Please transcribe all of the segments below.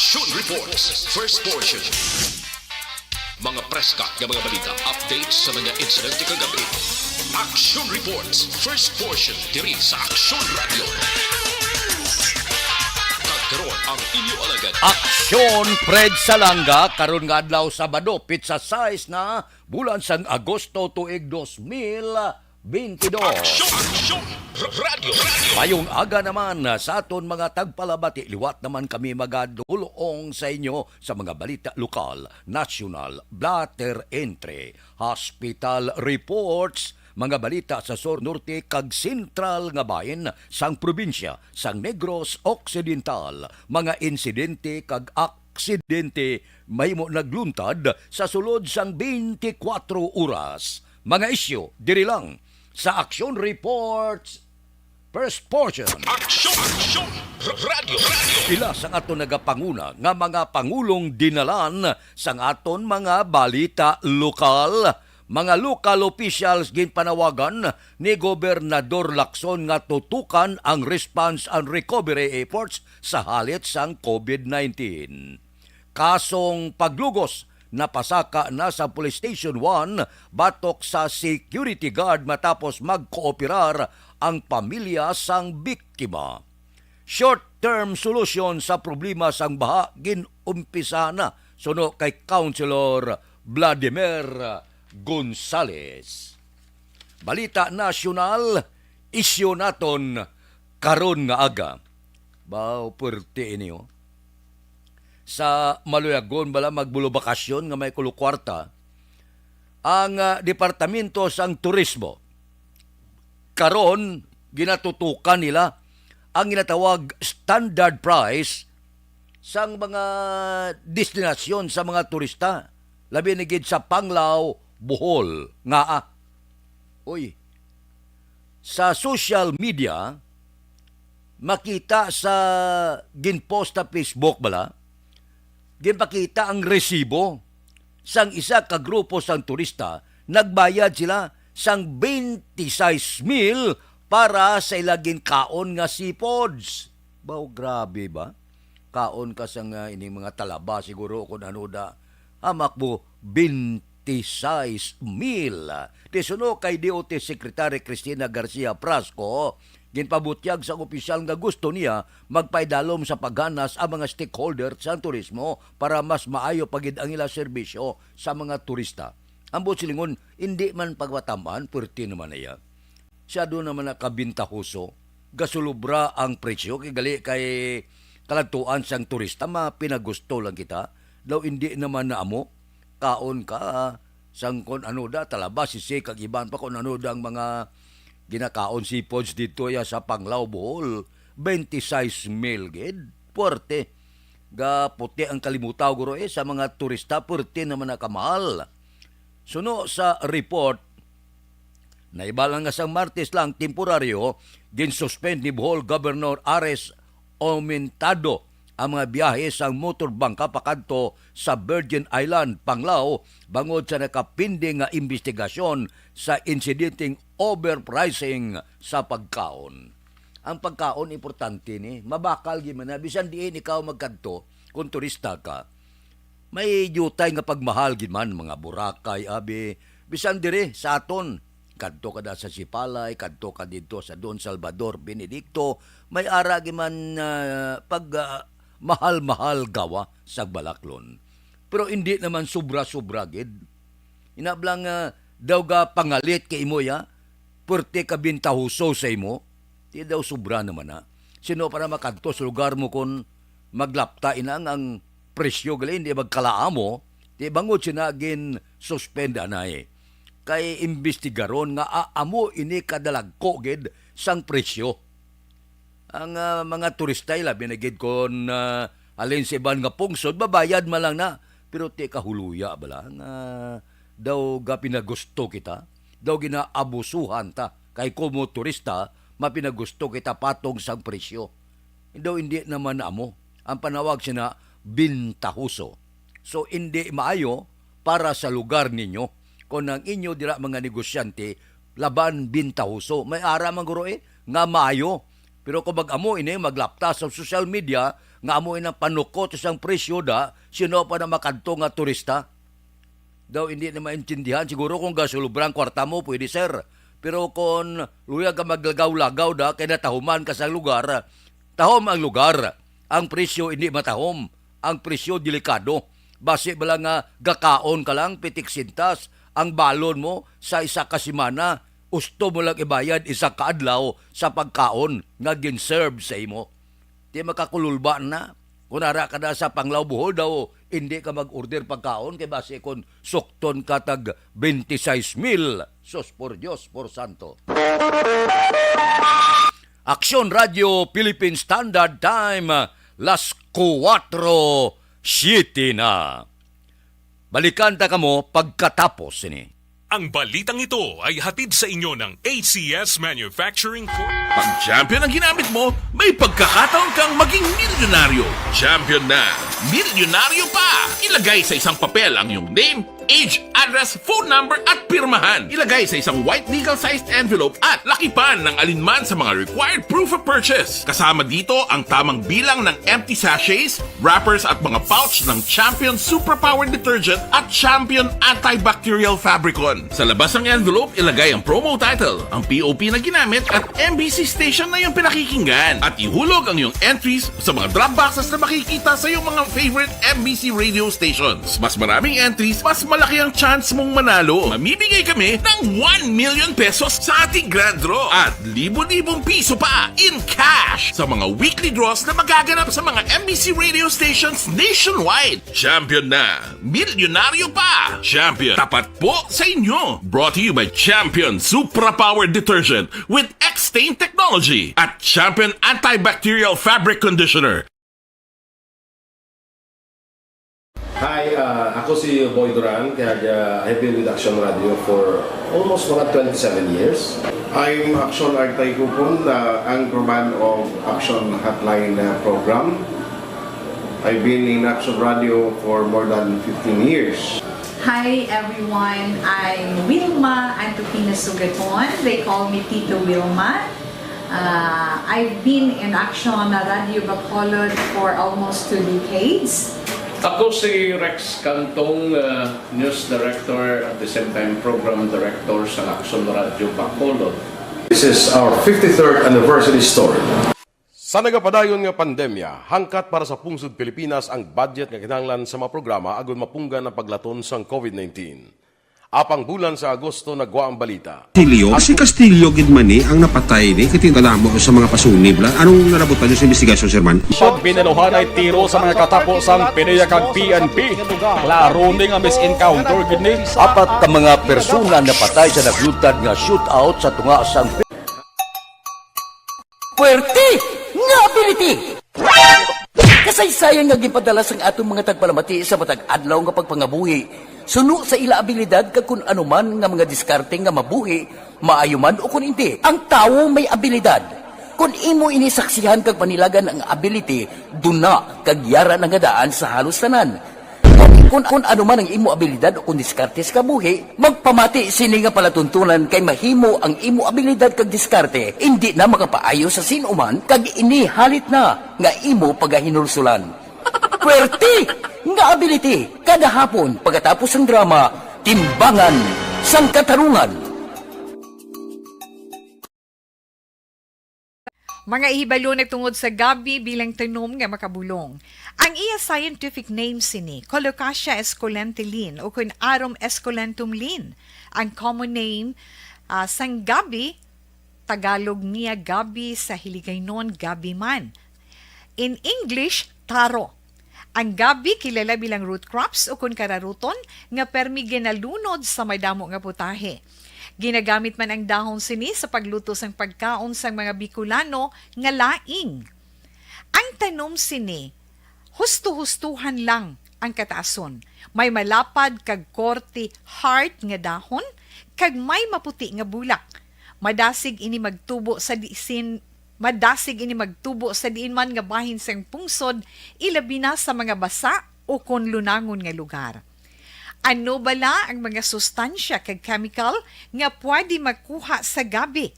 Action Reports, first portion. Mga preska ng mga balita, updates sa mga insidente kagabi. Action Reports, first portion, diri sa Action Radio. Kagkaroon ang inyo alagad. Aksyon Fred Salanga karon nga adlaw Sabado pizza size na bulan sang Agosto tuig 2022. Action Radio. Mayong aga naman sa aton mga tagpalabati, liwat naman kami magadulong sa inyo sa mga balita lokal, national, blatter entry, hospital reports, mga balita sa Sur Norte kag sentral nga bahin sang probinsya sang Negros Occidental, mga insidente kag aksidente mahimo nagluntad sa sulod sang 24 oras. Mga isyu diri lang sa Action Reports first portion. Action Radio. Pila sang aton nagapanguna nga mga pangulong dinalan sang aton mga balita lokal, mga local officials ginpanawagan ni Gobernador Lacson nga tutukan ang response and recovery efforts sa halit sang COVID-19. Kasong paglugos napasaka na sa Police Station 1 batok sa security guard matapos magkooperar ang pamilya sang biktima. Short-term solution sa problema sang baha ginumpisa na suno kay Councilor Vladimir Gonzales. Balita nasyonal, isyu naton karon nga aga. Bao perte inyo. Sa Maluyagon bala magbulo bakasyon nga may kulukwarta ang Departamento sang Turismo. Karon ginatutukan nila ang ginatawag standard price sang mga destinasyon sa mga turista. Labi na gid sa Panglao, Bohol, nga Uy, sa social media makita sa ginpost sa Facebook bala ginpakita ang resibo sang isa ka grupo sang turista, nagbayad sila sang 26,000 para sa ilaging kaon nga seafoods. Baw, grabe ba? Kaon ka sang ining mga talaba siguro kung ano da. Hamak mo 26,000. Tisuno kay DOT Secretary Cristina Garcia Prasco, ginpabutyag sa opisyal nga gusto niya magpaidalom sa paghanas ang mga stakeholder sa turismo para mas maayo pagid ang ila serbisyo sa mga turista. Ambot silingon, hindi man pagwataman, pwerte naman niya. Siya doon naman nakabintahuso, gasulubra ang presyo, kay kalagtuan sang turista, mapinagusto lang kita. Daw hindi naman na amo, kaon ka, sang kon ano da, talaba, sisig, kag iban pa kon ano da ang mga ginakaon seafoods dito ya sa Panglao, Bohol. 26,000 gid. Puerte. Ga puti ang kalimutaw guro sa mga turista, puerte naman nakamahal. Suno sa report, naibalang nga sang Martes lang temporaryo, ginsuspend ni Bohol Governor Ares Aumentado ang mga biyahe sang motorbangka pakadto sa Virgin Island, Panglao, bangod sa nakapinding nga investigasyon sa insidenteng overpricing sa pagkaon. Ang pagkaon importante ni, mabakal gimana bisan diin ikaw magkadto kung turista ka. May yutay nga pagmahal giman mga Boracay abi bisan dire sa aton. Kadto ka da sa Sipalay, kadto ka dito sa Don Salvador, Benedicto, may ara giman mahal-mahal gawa sa Balaklon. Pero hindi naman sobra-sobra gid. Inablang daw ga pangalit kay imo ya, pwerte ka bintahuso sa imo, di daw sobra naman na. Sino para makadto sa lugar mo kung maglapta inang ang presyo gali, hindi magkalaa mo, di bangod sinagin suspend anay. Kay imbestigaron nga amo ini kadalagko gid sang presyo. Ang mga turista labi na gid kon alin sa iban nga pungsod, babayad malang na. Pero ti kahuluya bala nga daw ga pinagusto kita, daw ginaabusuhan ta kay kumo turista, mapinagusto kita patong sang presyo. Daw hindi naman na amo. Ang panawag sina bintahuso. So hindi maayo para sa lugar ninyo. Kung ang inyo dira mga negosyante laban bintahuso, may ara man guro nga maayo. Pero kung mag-amo ini maglapta sa social media nga amoy ng panukot isang presyo da, sino pa na makadto nga turista? Daw hindi na maintindihan. Siguro kung gasulubrang kwarta mo, pwede sir. Pero kung luya ka maglagaw-lagaw da, kaya natahuman ka sa lugar, tahom ang lugar. Ang presyo hindi matahom. Ang presyo delikado. Base ba lang nga gakaon ka lang, pitik sintas, ang balon mo sa isa ka simana, usto mo lang ibayad isa kaadlaw sa pagkaon nga ginserve sa imo. Di makakululba na. Kung nara ka na sa Panglao Bohol daw, hindi ka mag-order pagkaon kay base kung sukton ka tag 26,000. Sos por Dios, por Santo. Aksyon Radio Philippine Standard Time, las 4:07 na. Balikan ta kamo pagkatapos ini. Ang balitang ito ay hatid sa inyo ng ACS Manufacturing Corp. Pag champion ang ginamit mo, may pagkakataon kang maging milyonaryo. Champion na, milyonaryo pa! Ilagay sa isang papel ang iyong name, age, address, phone number at pirmahan. Ilagay sa isang white legal-sized envelope at lakipan ng alinman sa mga required proof of purchase. Kasama dito ang tamang bilang ng empty sachets, wrappers at mga pouch ng Champion Superpower Detergent at Champion Antibacterial Fabricon. Sa labas ng envelope, ilagay ang promo title, ang POP na ginamit at MBC station na yung pinakikinggan. At ihulog ang iyong entries sa mga drop boxes na makikita sa iyong mga favorite MBC radio stations. Mas maraming entries, mas malaki ang chance mong manalo. Mamimigay kami ng 1 million pesos sa ating grand draw at libo-libong piso pa in cash sa mga weekly draws na magaganap sa mga MBC radio stations nationwide. Champion na, milyonaryo pa. Champion, tapat po sa inyo. Brought to you by Champion Supra Power Detergent with X-Stain Technology at Champion Antibacterial Fabric Conditioner. Hi, ako si Boy Duran, kaya I've been with Action Radio for almost mga 27 years. I'm Action Artay Kupon, the anchorman of Action Hotline program. I've been in Action Radio for more than 15 years. Hi everyone, I'm Wilma Antopina Sugaton. They call me Tito Wilma. I've been in Action Radio Bacolod for almost 2 decades. Ako si Rex Cantong, News Director at the same time Program Director sa Action Radio Bacolod. This is our 53rd anniversary story. Sa nagapadayon nga pandemya, hangkat para sa pungsod Pilipinas ang budget nga kinahanglan sa mga programa agon mapunggan ang paglaton sang COVID-19. Apang bulan sa Agosto nagwa ang balita. Si Castillo gid man ni ang napatay ni kitingala mo sa mga pasunib la. Anong narabutan niyo sa investigasyon, Sir Man? Pagbinuhan ay tiro sa mga katapos-ang PDEA kag PNP. Klaro ni nga misencounter gid ni. Apat ka mga persona na patay sa naglutad nga shootout sa tunga sang Puerte nga ability! Kasaysayan nga gipadala sang atong mga tagpalamati sa matag adlaw nga pagpangabuhi. Suno sa ila abilidad kag kun anuman nga mga diskarte nga mabuhi, maayo man o kun hindi. Ang tawo may abilidad. Kung imo inisaksihan kag panilagan ang ability, duna kag yara nga daan sa halos tanan. Kung anuman ang imo abilidad o kung diskarte sa kabuhi, magpamati sini nga palatuntunan kay mahimo ang imo abilidad kag diskarte, hindi na makapaayo sa sinuman kag ini halit na nga imo pagahinulsulan. Puwerte nga ability kada hapon pagkatapos ng drama, Timbangan sang Katarungan. Mga ihibalo nagtungod sa gabi bilang tanom nga makabulong. Ang iya scientific name sini, Colocasia esculentilin o kun Arum esculentum lin. Ang common name sang gabi, Tagalog niya gabi, sa Hiligaynon gabi man. In English, taro. Ang gabi kilala bilang root crops o kun kararuton nga permi ginalunod sa may damo nga putahe. Ginagamit man ang dahon sini sa pagluto sang pagkaon sang mga Bicolano nga laing. Ang tanom sini, husto-hustuhan lang ang kataason. May malapad kag korte hard nga dahon kag may maputi nga bulak. Madasig ini magtubo sa diin man nga bahin sang pungsod, ilabi na sa mga basa o kon lunangon nga lugar. Ano bala ang mga sustansya kag chemical nga pwede makuha sa gabi?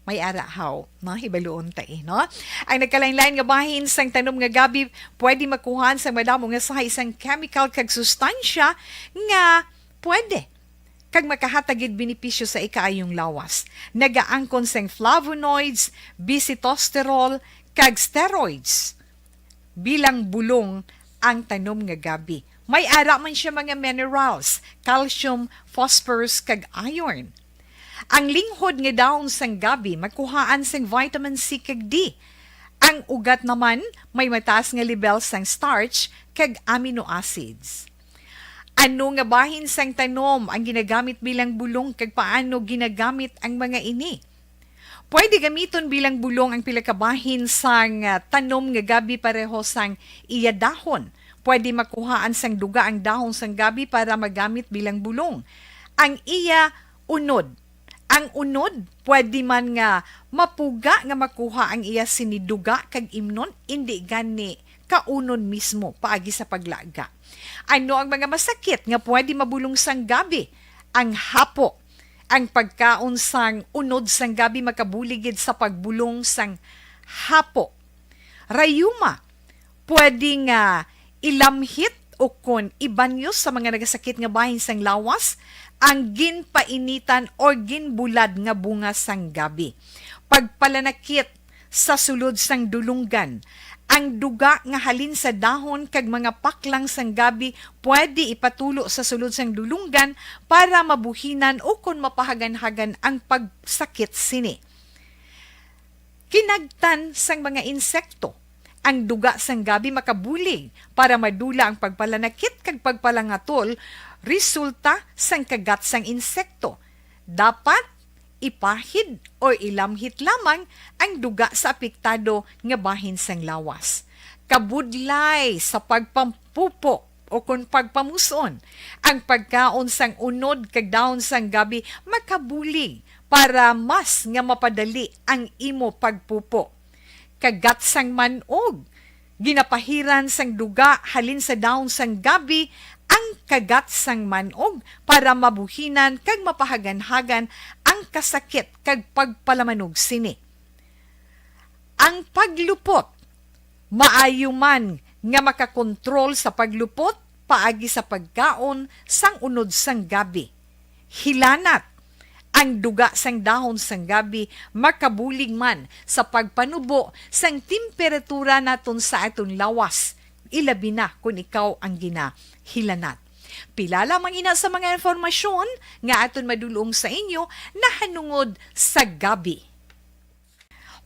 may arahaw, no? Hibaluon tayo, no? Ang nagkalain-lain nga bahin sang tanom nga gabi, pwede makuhaan sa madamo nga sa isang chemical kag sustansya nga pwede kag makahatagid benepisyo sa ikaayong lawas. Nagaangkon sang flavonoids, bisitosterol, kag steroids. Bilang bulong ang tanom nga gabi. May ara man siya mga minerals, calcium, phosphorus, kag iron. Ang linghod nga dahon sang gabi makuhaan sang vitamin C kag D. Ang ugat naman may mataas nga level sang starch kag amino acids. Ano nga bahin sang tanom ang ginagamit bilang bulong kag paano ginagamit ang mga ini? Pwede gamiton bilang bulong ang pila ka bahin sang tanom nga gabi pareho sang iya dahon. Pwede makuhaan sang duga ang dahon sang gabi para magamit bilang bulong. Ang iya unod. Ang unod, pwede man nga mapuga nga makuha ang iya siniduga kag imnon, hindi gani kaunon mismo paagi sa paglaga. Ano ang mga masakit nga pwede mabulong sang gabi? Ang hapo, ang pagkaon sang unod sang gabi makabuligid sa pagbulong sang hapo. Rayuma, pwede nga ilamhit o kon ibanyos sa mga nagasakit nga bahin sang lawas, ang ginpainitan o ginbulad nga bunga sang gabi. Pagpalanakit sa sulod sang dulunggan, ang duga nga halin sa dahon kag mga paklang sang gabi pwede ipatulo sa sulod sang dulunggan para mabuhinan o kon mapahagan-hagan ang pagsakit sini. Kinagtan sang mga insekto, ang duga sang gabi makabulig para madula ang pagpalanakit kag pagpalangatol resulta sang kagat sang insekto. Dapat ipahid o ilamhit lamang ang duga sa apektado nga bahin sang lawas. Kabudlay sa pagpampupo o kung pagpamuson, ang pagkaon sang unod kag dahon sang gabi makabulig para mas nga mapadali ang imo pagpupo. Kagat sang manog, ginapahiran sang duga halin sa dahon sang gabi ang kagat sang manog para mabuhinan kag mapahagan-hagan ang kasakit kag pagpalamanog sini. Ang paglupot, maayo man nga makakontrol sa paglupot paagi sa pagkaon sang unod sang gabi. Hilanat, ang duga sang dahon sang gabi makabulig man sa pagpanubo sang temperatura naton sa aton lawas. Ilabi na kung ikaw ang ginahilanat. Pila lamang ina sa mga informasyon nga aton madulong sa inyo na hanungod sa gabi.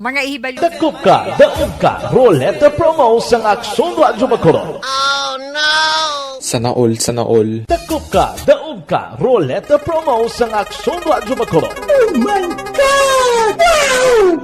Mga ihibalo. Dakop ka, daog ka, Roleta Promo sang Aksyon Radyo Bacolod. Oh no! Sana all. Dakop ka, daog ka, Roleta Promo sang Aksyon Radyo Bacolod. Oh my God!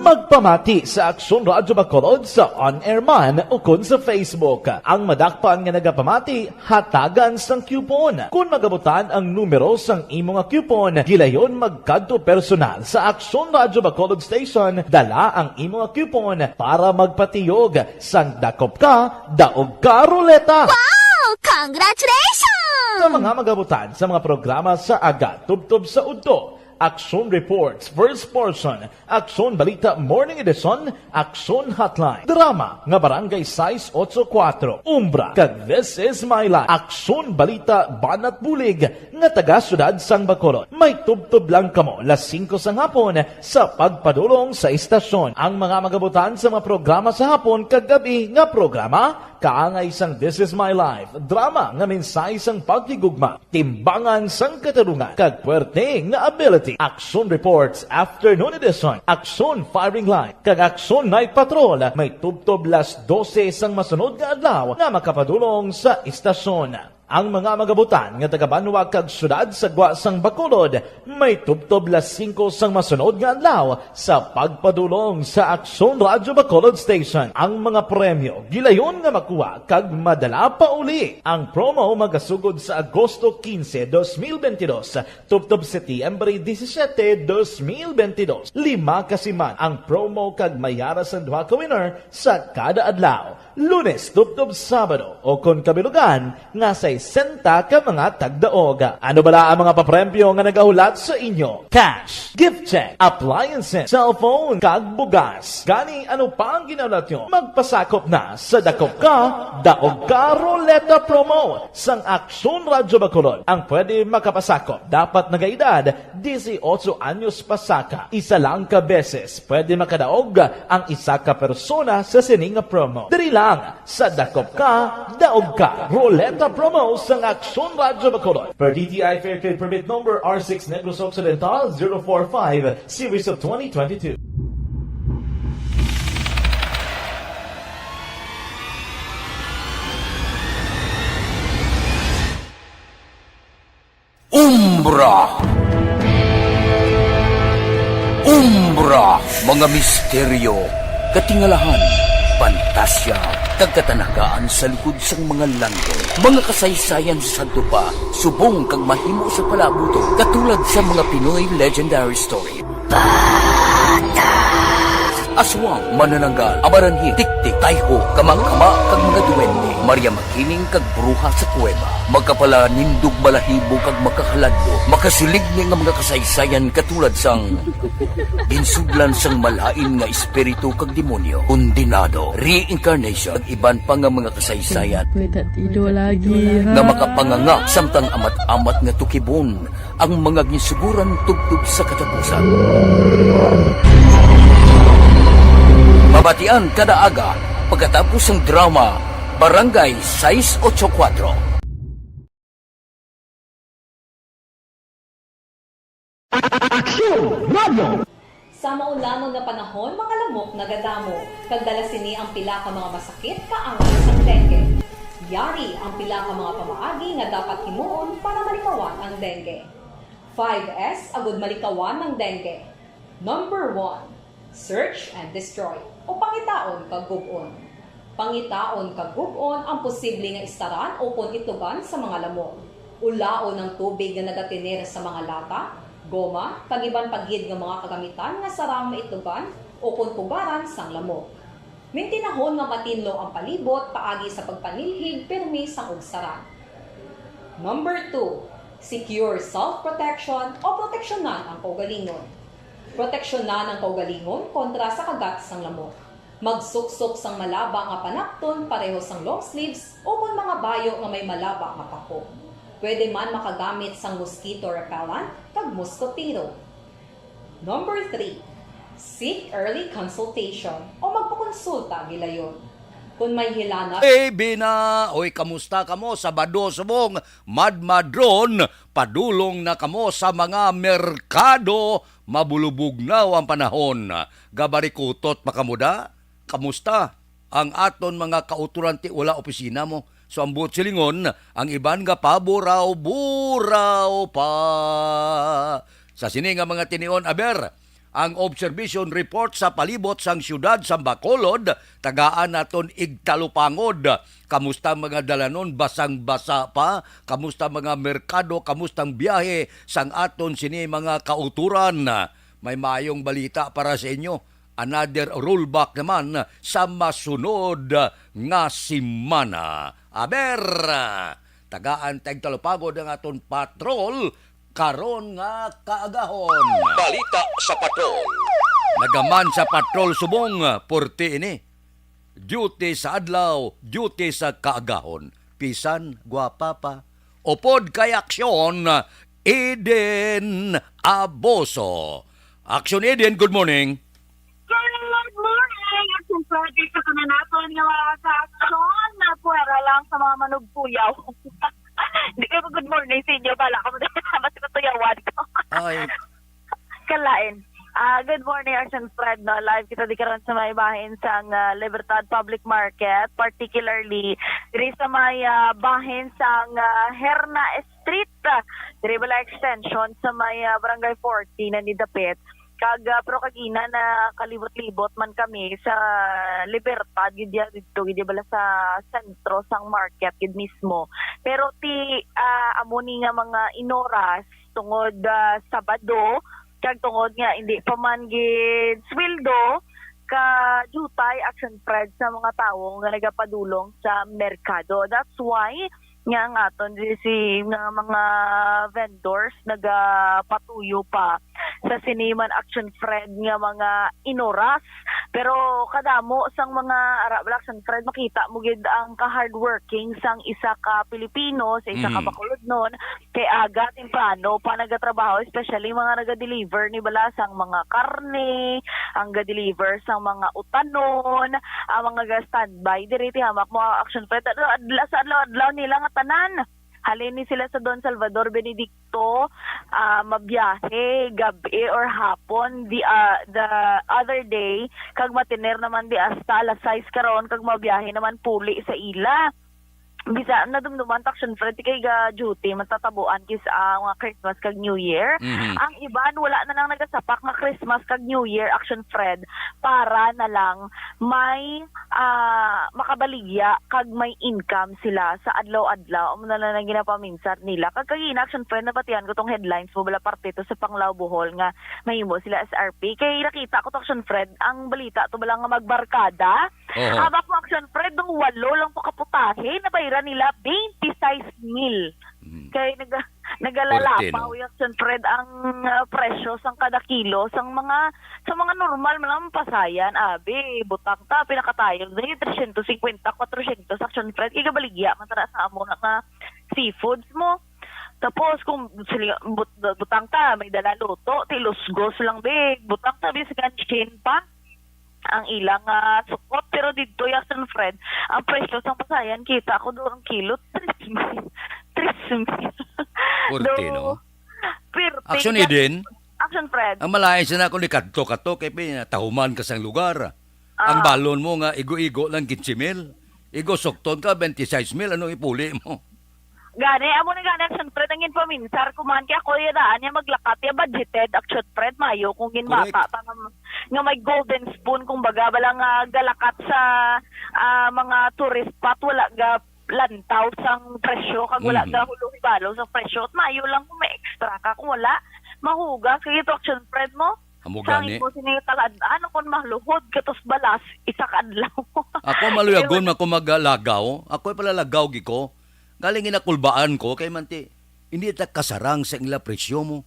Magpamati sa Aksyon Radyo Bacolod sa on-air man o kun sa Facebook. Ang madakpan nga nagapamati, hatagan sang coupon. Kung magabutan ang numero sang imo nga coupon, gilayon magkadto personal sa Aksyon Radyo Bacolod Station, dala ang imo nga coupon para magpatiyog sang dakop ka, daog ka, Roleta. Wow! Congratulations! Sa mga magabutan sa mga programa sa Aga, Tubtob sa Udto, Aksyon Reports, First Portion, Aksyon Balita Morning Edition, Aksyon Hotline, Drama, nga Barangay 684, Umbra, kag This Is My Life, Aksyon Balita Banat Bulig, nga taga-syudad sang Bacolod. May tubtob lang kamo, las 5 sang hapon, sa pagpadulong sa istasyon. Ang mga magabutan sa mga programa sa hapon, kag gabi nga programa, kaangay sang This Is My Life, drama nga mensahe sang pagtigugma, timbangan sang katarungan, kag puwerte nga ability. Aksyon Reports Afternoon Edition, Aksyon Firing Line, kag Aksyon Night Patrol, may tubtob las 12 sang masunod nga adlaw nga makapadulong sa istasyon. Ang mga magabutan nga taga-Banwa kag syudad sa Gwa sang Bacolod, may tubtob las 5 sang masunod nga adlaw sa pagpadulong sa Aksyon Radyo Bacolod Station. Ang mga premyo gilayon nga makuha kag madala pa uli. Ang promo magasugod sa Agosto 15, 2022, tubtob Setyembre 17, 2022. 5 kasiman ang promo kag mayara sa 2 ka winner sa kada adlaw. Lunes tubtob Sabado o kon kabilugan nga sa 60 ka mga tagdaog. Ano bala ang mga papremyo nga nagahulat sa inyo? Cash, gift check, appliances, cellphone, kag bugas. Gani ano pa ang ginaulat nyo? Magpasakop na sa Dakop Ka, Daog Ka Roleta Promo sang Aksyon Radyo Bacolod. Ang pwede makapasakop dapat nagaedad 18 anyos pasaka. Isa lang ka beses pwede makadaog ang isa ka persona sa sining promo. Diri lang sa Dakop Ka, Daog Ka Roleta Promo sang Aksyon Radyo Bacolod. Per DTI Fair Trade Permit Number R6 Negros Occidental 045 Series of 2022. Umbra, mga misteryo, katingalahan, pantasya, kagkatanakaan sa likod sang mga langit. Mga kasaysayan sa dupa, subong kag mahimo sa palabuto, katulad sa mga Pinoy legendary story. Aswang, manananggal, abaranhit, tiktik, tayho, kamang-kama, kag mga duwende, Maria Makining kag bruha sa kuweba, magkapala nindog balahibo kag makahaladlo, makasilig ni nga mga kasaysayan katulad sang ginsudlan sang malain nga espiritu kag demonyo, kondinado, reincarnation, kag iban pa nga mga kasaysayan nga makapanganga samtang amat-amat nga tukibon ang mga ginsuguran tugtog sa katapusan. Mabatian kada aga pagkatapos ng drama Barangay 684. Aksyon Radio! Sa maulamang nga panahon, mga lamok nagadamo. Kagdala sini ang pila ka mga masakit kaangay sa dengue. Yari ang pila ka mga pamaagi nga dapat himuon para malikawan ang dengue. 5S agud malikawan ng dengue. Number 1. Search and destroy o pangitaon kag gub-on. Pangitaon kag gub-on ang posible nga istaran o kon itugan sa mga lamok. Ulaon ng tubig nga nagatiner sa mga lata, goma, kag iban pagid nga mga kagamitan nga sarang maitugan o kon pugaran sang lamok. Mintinahon nga matinlo ang palibot paagi sa pagpanilhig pirmi sang ugsaran. Number 2. Secure self-protection o proteksyonan ang kaugalingon. Proteksyonan ang kaugalingon kontra sa kagat sang lamok. Magsuksok sang malaba nga panakton pareho sang long sleeves o kung mga bayo nga may malaba nga pako. Pwede man makagamit sang mosquito repellent kag mosquitero. Number 3. Seek early consultation o magpakonsulta gilayon. Kung may hilana... Bina! Oy, kamusta kamo sa Bado Subong? Madmadron, padulong na kamo sa mga merkado. Mabulubog na ang panahon. Gabarikutot makamuda? Kamusta? Ang aton mga kauturan ti wala opisina mo. So ang buot silingon, ang iban nga paburaw pa. Sa sini nga mga tinion, aber, ang observation report sa palibot sang syudad sa Bacolod, tagaan naton igtalupangod. Kamusta mga dalanon, basang-basa pa? Kamusta mga merkado? Kamustang biyahe sang aton sini mga kauturan? May mayong balita para sa inyo. Another rollback naman sa masunod nga simana. Aber, tagaan igtalupangod ang aton patrol karon nga kaagahon. Balita sa patrol. Nagaman sa patrol subong, porti ini. Duty sa adlaw, duty sa kaagahon. Pisan, gwapa pa. Upod kay aksyon, Eden Aboso. Aksyon Eden, good morning. Good morning! Action project sa kananaton nga mga ka-aksyon na puwera lang sa mga manugpuyaw. Hindi kayo good morning sa inyo. Bala ka mo na mas katuyawan ko. Ay. Kalain. Good morning, Action Fred. No? Live kita di karon sa may bahin sa Libertad Public Market, particularly diri sa may bahin sa Herna Street, Dribala Extension sa may Barangay 40 na nidapit. Pero kagina na kalibot-libot man kami sa Libertad, dito bala sa sentro sang market gid mismo. Pero amuni nga mga inoras tungod Sabado, kag tungod nga hindi pa man gid sweldo ka jutay Action Fred sa mga tawo nga nagapadulong sa merkado. That's why nga aton si mga vendors nagapatuyo pa sa Siniman Action Fred nga mga inoras, pero kadamo sang mga Action Fred makita mo gid ang ka-hardworking sang isa ka Pilipino sa isa ka bakulod nun kay aga temprano pa nagatrabaho, especially mga naga-deliver ni bala sang mga karne, ang ga-deliver sang mga utanon, ang mga ga-standby diri ti hamak mo Action Fred adlaw nila nga tanan. Halini sila sa Don Salvador Benedicto, mabiyahe gabi or hapon the other day kag matiner naman di hasta alas 6 karon kag mabiyahe naman puli sa ila. Bisa nadumduman Action Fred kay ga duty matatabuan kis mga Christmas kag New Year. Ang iban wala na lang nagasapak nga Christmas kag New Year Action Fred para na lang may makabaligya kag may income sila sa adlaw-adlaw mo na lang ginapaminsan nila kag kagina Action Fred napatian ko tong headlines mo bala parte to sa Panglao Bohol nga mahimo sila SRP kay nakita ko to Action Fred ang balita to bala nga magbarkada. Habak mo Action Fred nung 8 lang po kaputahe na nila 26,000. Kay nagalalapaw Action Fred ang presyo sang kada kilo sang mga normal man pasayan abi butang ta pinakatayon dili 350 400 Action Fred kay gabaligya man tara sa amo nga seafoods mo. Tapos kung butang ta may dala luto tilusgos lang big butang ta bisgan chin pa ang ilang sukot pero dito Action Fred ang presyo sang pasayan kita ako doon ang kilo 3,000 Portino. Action Eden. Action Fred. Ang malayan siya na kung likadto-kato kay pinatahuman ka sang lugar. Ang balon mo nga igo-igo lang 15,000. Igo sokton ka 26,000 anong ipuli mo? Gani, amo na gani Action Fred ang inpaminsar kuman kaya ako yadaan niya maglakat ya budgeted Action Fred mayo kung ginmata nga may golden spoon kung baga balang galakat sa mga tourist spot wala ga lantaw sang presyo kag wala ga hulong balo sa presyo at mayo lang kung may extra ka kung wala mahugas kay ito Action Fred mo. Amo gani. Mo sinitalaan ano kun mahluhod katos balas isa ka adlaw. Ako maluyagon ako maglagaw. Ako palalagaw giko. Galing inakulbaan ko kay manti hindi ta kasarang sa ila presyo mo.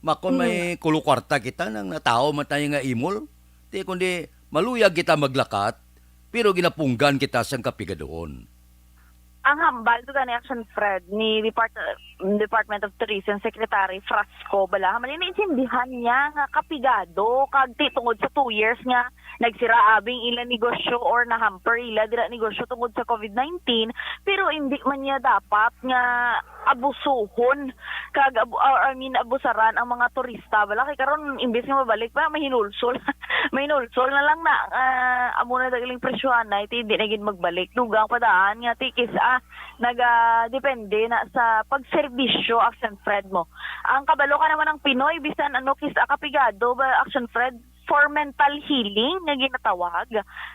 Makon may kulukwarta kita nang natao man tayo nga imol. Di kundi maluyag kita maglakat pero ginapunggan kita sang kapigadoon. Ang hambal to gani Action Fred ni Department of Tourism Secretary Frasco bala hamali na intindihan niya nga kapigado kag tungod sa 2 years nga nagsira abing ila negosyo or na-hamper ila dira negosyo tungod sa COVID-19 pero hindi man niya dapat nga abusuhon kag abusaran ang mga turista bala kay karon imbes nga mabalik pa mahinulsol mahinulsol na lang na amo na dagaling presyohan na iti hindi na gid magbalik dugang padaan nga tikis naga-depende na sa pagserbisyo Action Fred mo. Ang kabalo ka naman ng Pinoy bisan kis kapigado ba Action Fred for mental healing nga ginatawag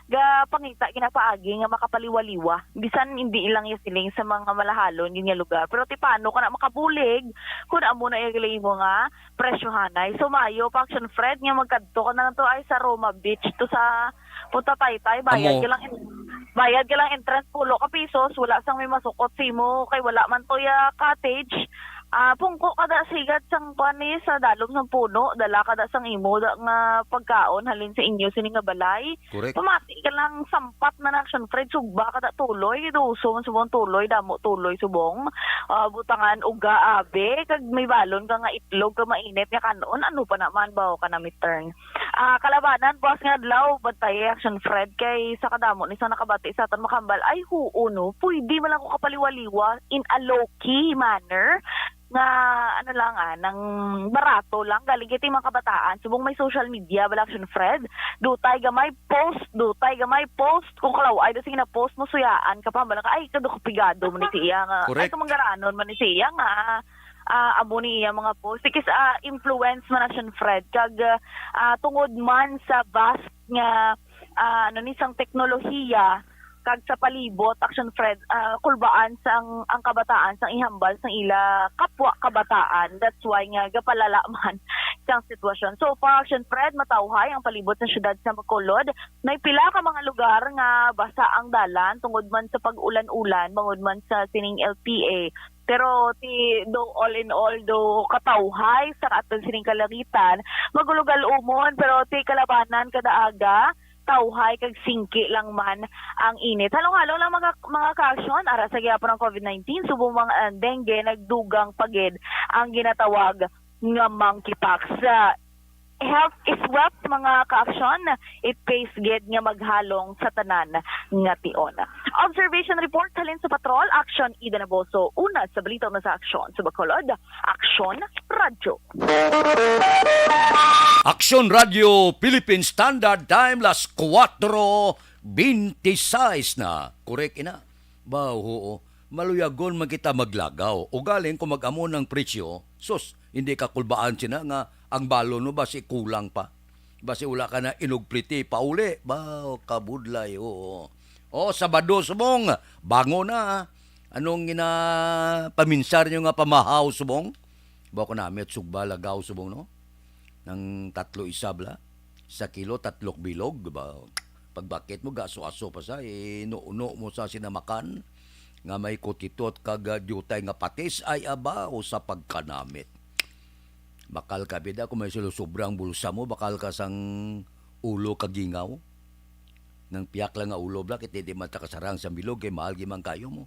ga pangita ginapaagi nga makapaliwaliwa bisan hindi ilang siling sa mga malahalon nga lugar pero ti paano ka na makabulig kun amo na igalay mo nga presyohanay sumayo pa Action Fred nga magkadto ka na to ay sa Roma Beach to sa Punta Taytay bayad ka lang entrance 10 ka pesos wala sang may masukot simo kay wala man to ya cottage pungko kada sigat sang pani sa dalom ng puno dala kada sang imo nga pagkaon halin sa inyo sini nga balay pamati ka lang sampat na Action Fred sugba kada tuloy dusong subong tuloy damo tuloy subong butangan uga abe kag may balon ka nga itlog ka mainit nga kanon ano pa naman bawo ka na midterm kalabanan boss nga adlaw bantay Action Fred kay sa kadamo ni sa nakabati sa atan makambal ay huuno pwede man lang ko kapaliwaliwa in a low key manner nga nang barato lang galing kiti mga kabataan subong may social media bala Action Fred dutay gamay post kung kalaw ay dasing na post mo suyaan ka pa bala ka ay kado kapigado man ni siya nga ay kamanggaranon man ni siya nga amo ni iya mga post kis influence man Action Fred kag tungod man sa vast nga nisang teknolohiya kag sa palibot Action Fred kulbaan sang ang kabataan sang ihambal sang ila kapwa kabataan that's why nga gapalala man siyang sitwasyon. So far, Action Fred, matawhay ang palibot sa syudad sa Bacolod. May pila ka mga lugar nga basa ang dalan tungod man sa pag-ulan-ulan, bangod man sa sining LPA. Pero all in all, katawhay sa aton sining kalaritan, magulugal umon, pero kalabanan kada aga, tawhay kag singki lang man ang init. Halong-halong lang mga ka-aksyon ara sa gyapon ng COVID-19 subong mga dengue nagdugang pagid ang ginatawag nga monkeypox. Health is wealth mga ka-aksyon. It pays gid nga maghalong sa tanan nga tion. Observation report halin sa Patrol, Aksyon Ida Naboso. Una sa balita na sa Aksyon sa Bacolod, Aksyon Radio. Aksyon Radio Philippine Standard Time las 4:26 na. Correct ina. Bao, maluyagon man kita maglagaw. O galing kung mag-amon ng presyo, sus, hindi ka kulbaan sina nga ang balon no basi kulang pa. Basi wala ka na inugpriti pauli. Bao, kabudlay, oo. O, Sabado subong, bango na. Anong paminsar nyo nga pamahaw subong? Bao ko namin at sugbalagaw subong, no? Ng 3 isabla, sa kilo 3 bilog, ba? Pagbakit mo, gaso-aso pa sa, inuuno mo sa sinamakan, nga may kutitot kagadutay nga patis, ay abaw sa pagkanamit. Bakal ka, bida, kung may sobrang bulsa mo, bakal ka sang ulo kagingaw, ng piyak lang nga ulo, bakit hindi man takasarang sa bilog, kay mahal gimang kayo mo.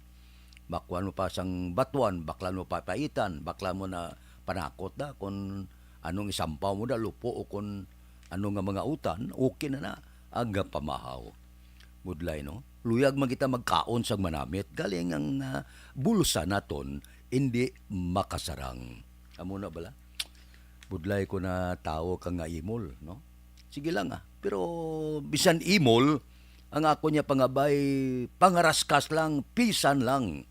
Bakwan mo pa sang batuan, baklan mo pa paitan, baklan mo na panakot da, kung anong isampaw mo da, lupo o kung anong nga mga utan, okay na ang pamahaw. Budlay, no? Luyag man kita magkaon sa manamit, galing ang bulsa naton, hindi makasarang. Amo na bala? Budlay ko na tao kang nga imol, no? Sige lang pero bisan imol, ang ako niya pangabay, pangaraskas lang, pisan lang.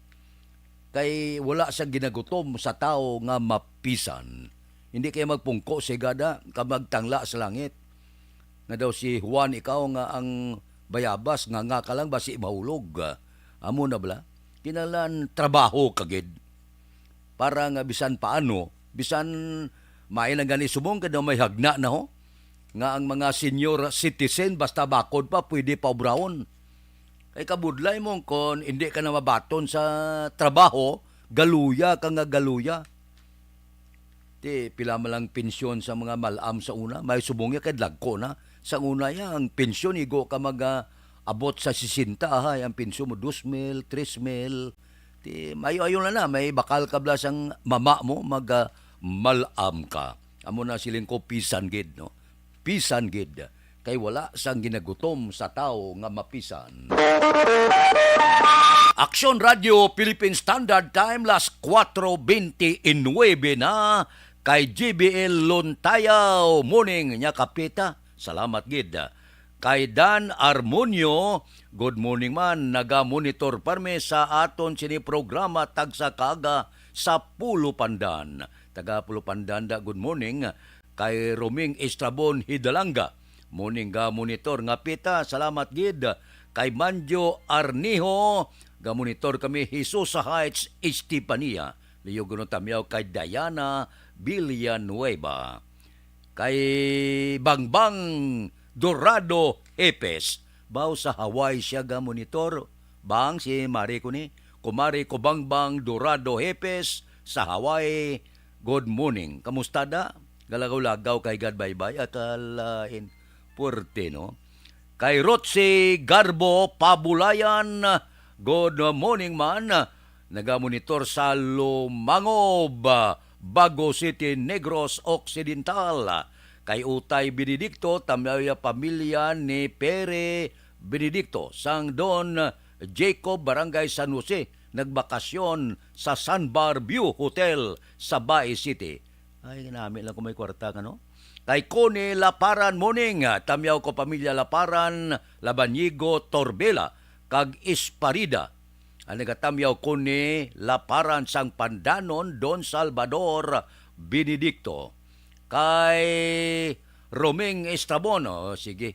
Kay wala sa ginagutom sa tao nga mapisan. Hindi kayo magpungko sigada, kamagtangla sa langit. Nga daw si Juan, ikaw nga ang bayabas, nga ka lang, basi mahulog. Amo na bala? Kinalan trabaho kagid. Para nga bisan paano, bisan may nang gani subong, kada may hagna na ho. Nga ang mga senior citizen, basta bakod pa, pwede pa obrawon. Kay kabudlay mo, kung hindi ka na mabaton sa trabaho, galuya ka nga galuya. Pila malang pensyon sa mga malam sa una, may subong kay lagko na. Sa una ang pensyon, igo ka abot sa 60, ang pensyon mo 2,000, 3,000. Mayo-ayo na may bakal ka blas ang mama mo, malam ka. Amo na siling ko pisan gid, no? Pisan gid. Kay wala sang ginagutom sa tao nga mapisan. Aksyon Radio Philippine Standard Time las 4:29 na kay JBL Lontayaw. Morning nya kapita. Salamat gid. Kay Dan Armonio, good morning man, naga-monitor parme sa aton sini programa tagsa kaga sa Pulo Pandan. Taga Pulo Pandan da, good morning. Kay Roming Estrabon Hidalanga, morning ga monitor nga pita, salamat gid. Kay Manjo Arniho, ga monitor kami Jesus Heights Estipania. Liyo guno tamyaw kay Diana Villanueva. Kay Bangbang Dorado Epes, baw sa Hawaii siya ga monitor. Bang si Mari ko ni, kumari ko Bangbang Dorado Epes sa Hawaii. Good morning. Kamusta da? Galagaw-lagaw kay God bye-bye at alain puerte, no? Kay Rotsi Garbo Pabulayan, good morning man. Nagamonitor sa Lumangob, Bago City, Negros Occidental. Kay Utay Benedicto, tamaya pamilya ni Pere Benedicto, sang Don Jacob, Barangay San Jose, nagbakasyon sa Sunbar View Hotel sa Bay City. Ay, namin lang kung may kwarta ka, no? Kay Kone Laparan morning, tamyaw ko pamilya Laparan, Labanyigo, Torbela, kag Isparida. Ang nagatamyaw Kone Laparan sang Pandanon, Don Salvador Benedicto. Kay Roming Estrabon, sige,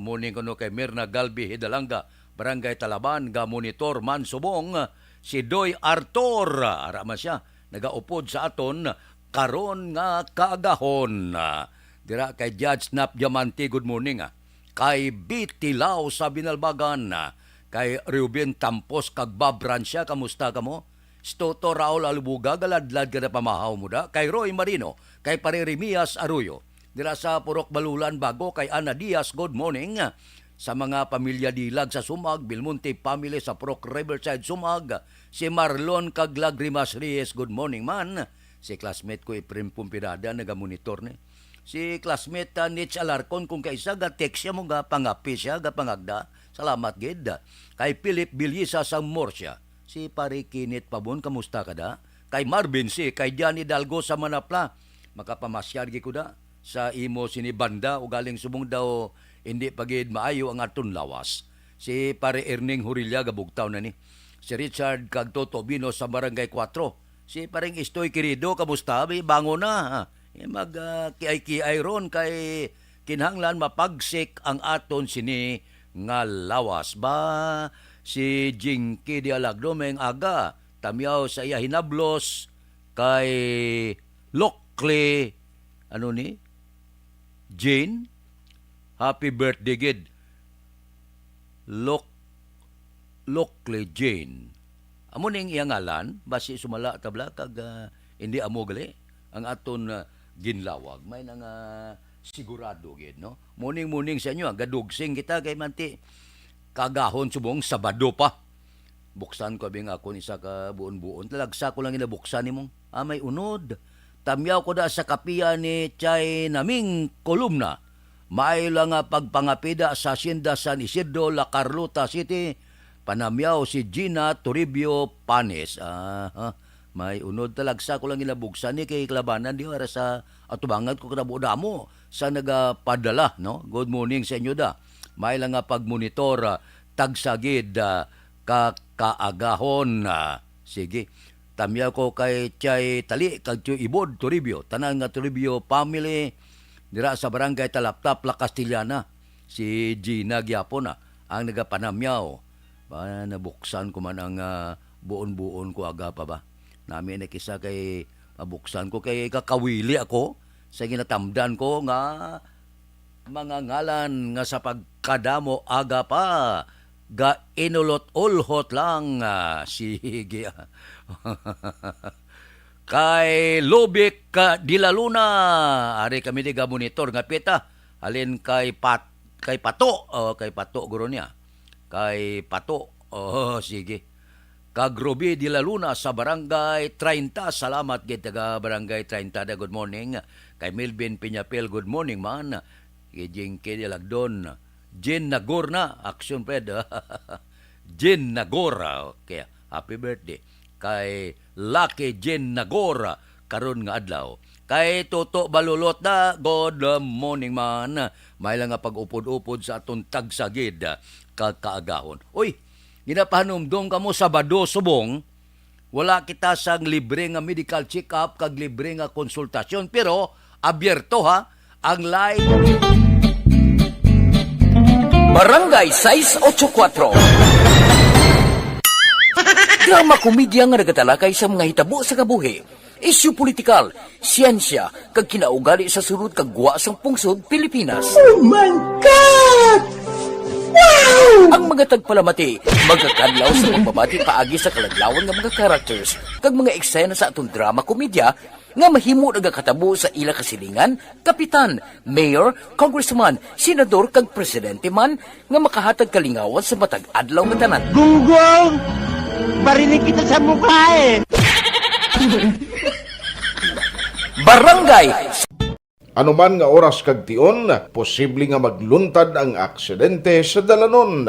morning ko no kay Mirna Galbi Hidalanga, Barangay Talaban, ga monitor man subong, si Doy Artor, araman siya, nagaupod sa aton, karon nga kaagahon. Dira kay Judge Snap Diamante, good morning. Kay Bitilaw sa Binalbagan, kay Ruben Tampos kag Bob Rancia, kamusta ka mo? Stoto Raul Alubuga, galadlad ka na pamahaw mo da. Kay Roy Marino, kay Pareremias Arroyo. Dira sa Purok Balulan Bago, kay Ana Diaz, good morning. Sa mga pamilya Dilag sa Sumag, Bilmonte family sa Purok Riverside Sumag, si Marlon kag Lagrimas Reyes, good morning man. Si classmate ko Efrem Pumpirada, nagamonitor ni. Si classmate Nitch Alarcon, kung kaisa ga text siya mo ga pangapi siya, ga pangagda. Salamat gid. Kay Philip Bilyisa sa Morsya, si Pare Kinit Pabon, kamusta ka da? Kay Marvin C, kay Johnny Dalgo sa Manapla, makapamasyar gi ko da. Sa imo sini banda, o galing subong daw, hindi pagid maayo ang aton lawas. Si Pare Erning Hurilya, gabugtaw na ni. Si Richard kag Toto Bino sa Barangay 4. Si Pareng Istoy Querido, kamusta? Bango na. Mag-kiay-kiay ron kay kinhanglan mapagsik ang aton sini nga lawas. Ba, si Jinky di Alagdomeng aga, tamyaw sa iya hinablos kay Lokle, ano ni? Jane, happy birthday gid. Lokle Jane. Amo ning iyang ngalan, basi sumala tabla kag hindi amo gali ang aton ginlawag. May nang sigurado gid, no? Muning sa inyo, gadugsing kita kay manti kagahon subong Sabado pa. Buksan ko bing ako ni sa ka buon-buon. Talagsa ko lang inabuksan nimong. May unod. Tamyaw ko da sa kapiya ni Chay naming kolumna. May lang pagpangapida sa Hacienda San Isidro, La Carlota City. Panamyaw si Gina Toribio Panes. May unod talagsa ko lang inabuksan ni kay Klabanan di ara sa atubangan ko kanabuda mo sa nagapadala, no? Good morning sa inyo da. May lang pagmonitor tagsagid kaagahon. Sige. Tamya ko kay Chay Tali, kag Chay Ibod, Toribio. Tanan nga Toribio family, dira sa Barangay Talaptap, La Castellana. Si Gina Gyapon ang nagapanamyaw. Ba, nabuksan ko man ang buon-buon ko aga pa ba. Namin nakisa kay mabuksan ko kay kakawili ako sa ginatamdan ko nga mga ngalan nga sa pagkadamo aga pa. Ga inulot-ulhot lang. Sige. Kay Lubik Dilaluna, ari kami di monitor nga pita. Alin kay Pato, kay Pato guro niya. Kay Pato, sige. Kag Ruby Dilaluna sa Barangay 30, salamat gid taga Barangay 30, good morning. Kay Melvin Piñapel, good morning man. Kay Jinky Dilagdon, Jen Nagorna, action ped. Jen Nagora, okay, happy birthday. Kay Lucky Jen Nagora, karon nga adlaw. Kay Toto Balulot na, good morning man. May lang nga pag-upod-upod sa atong tagsagid kaagahon. Uy, ginapahanumdom ka mo Sabado subong, wala kita sang libre nga medical check-up kag libre nga konsultasyon, pero abierto ang live Barangay 684. Drama komedya nga nagatalakay sa mga hitabo sa kabuhi, isyu politikal, siyensya, kag kinaugali sa surut kag guwa sang pungsod Pilipinas. Oh my God! Wow! Ang mga tagpalamati, magkakadlaw sa pagbabati paagi sa kalaglawan ng mga characters kag mga eksena sa atong drama komedya nga mahimo nagakatabo sa ila kasilingan, kapitan, mayor, congressman, senador kag presidente man nga makahatag kalingawan sa matag adlaw nga tanan. Gunggong! Barinig kita sa mukha eh! Barangay Anuman nga oras kag tion, posible nga magluntad ang aksidente sa dalanon.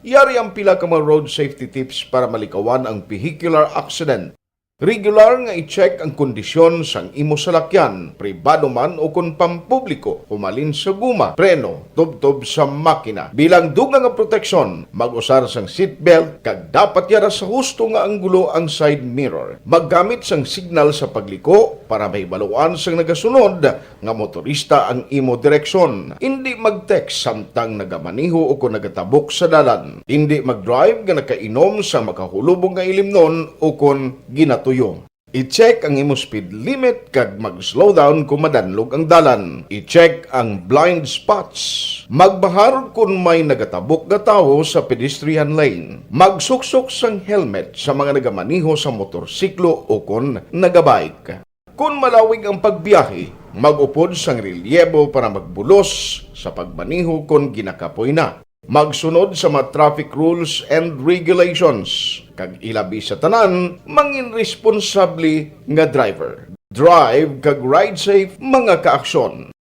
Yari ang pila ka mga road safety tips para malikawan ang vehicular accident. Regular nga i-check ang kondisyon sang imo salakyan, pribado man o kun pampubliko, humalin sa guma, preno, tubtob sa makina. Bilang dugang nga proteksyon, mag-usar sang seatbelt kag dapat yara sa husto nga anggulo ang side mirror. Maggamit sang signal sa pagliko para may baluan sang nagasunod nga motorista ang imo direksyon. Hindi mag-text samtang nagamaniho o kung nagatabok sa dalan. Hindi mag-drive nga nakainom sa makahulubong nga ilimnon o kung ginatuyo. I-check ang imo speed limit kag mag-slow down kung madanlog ang dalan. I-check ang blind spots. Magbahar kung may nagatabok nga tawo sa pedestrian lane. Magsuksok sang helmet sa mga nagamaniho sa motorsiklo o kung nagabike. Kung malawig ang pagbiyahe, mag-upod sang relyebo para magbulos sa pagmaniho kung ginakapoy na. Magsunod sa mga traffic rules and regulations. Kag ilabi sa tanan, mangin responsable nga driver. Drive kag ride safe mga kaaksyon.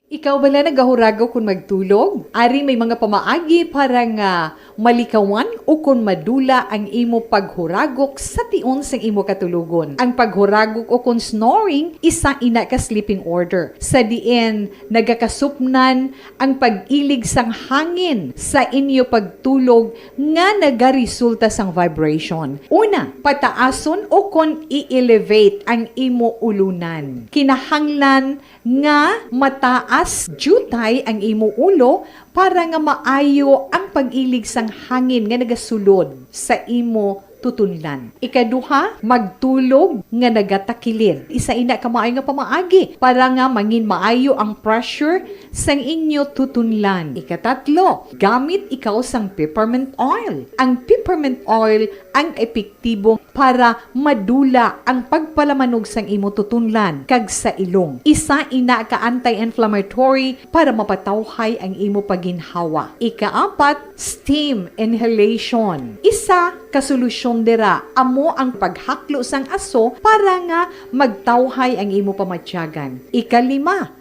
Ikaw bala nagahuragaw kung magtulog? Ari may mga pamaagi para nga malikawan o kung madula ang imo paghuragok sa tion sang imo katulugon. Ang paghuragok o kung snoring, isa ina ka sleeping order. Sa diin, nagakasupnan ang pag-ilig sang hangin sa inyo pagtulog nga nagaresulta sang vibration. Una, pataason o kung i-elevate ang imo ulunan. Kinahanglan nga mataas jutay ang imo ulo para nga maayo ang pag-ilig sang hangin nga nagasulod sa imo tutunlan. Ikaduha, magtulog nga nagatakilid. Isa ina ka maayo nga pamaagi para nga mangin maayo ang pressure sang inyo tutunlan. Ikatatlo, gamit ikaw sang peppermint oil. Ang peppermint oil ang epektibo para madula ang pagpalamanog sang imo tutunlan kag sa ilong. Isa ina ka anti-inflammatory para mapatawhay ang imo paginhawa. Ikaapat, steam inhalation. Isa ka solusyon dira amo ang paghaklo sang aso para nga magtawhay ang imo pamatyagan. Ikalima,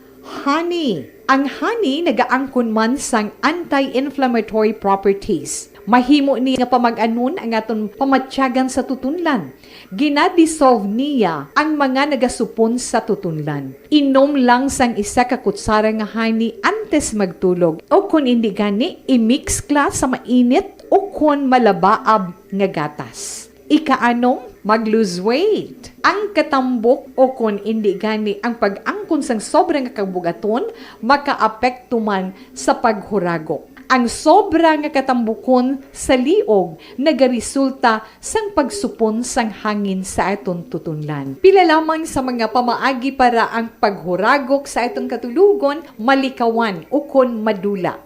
honey. Ang honey nagaangkon man sang anti-inflammatory properties. Mahimo ni nga pamag-anon ang aton pamatyagan sa tutunlan. Ginadissolve niya ang mga nagasupon sa tutunlan. Inom lang sang isa ka kutsara nga honey antes magtulog. O kung hindi gani, i-mix kla sa mainit o kung malabaab nga gatas. Ikaanom, mag-lose weight. Ang katambok o kung hindi gani ang pag-angkon sang sobrang kabugaton, makaapekto man sa paghuragok. Ang sobra nga katambukon sa liog nagaresulta sang pagsupon sang hangin sa aton tutunlan. Pila lamang sa mga pamaagi para ang paghuragok sa aton katulugon malikawan o kon madula.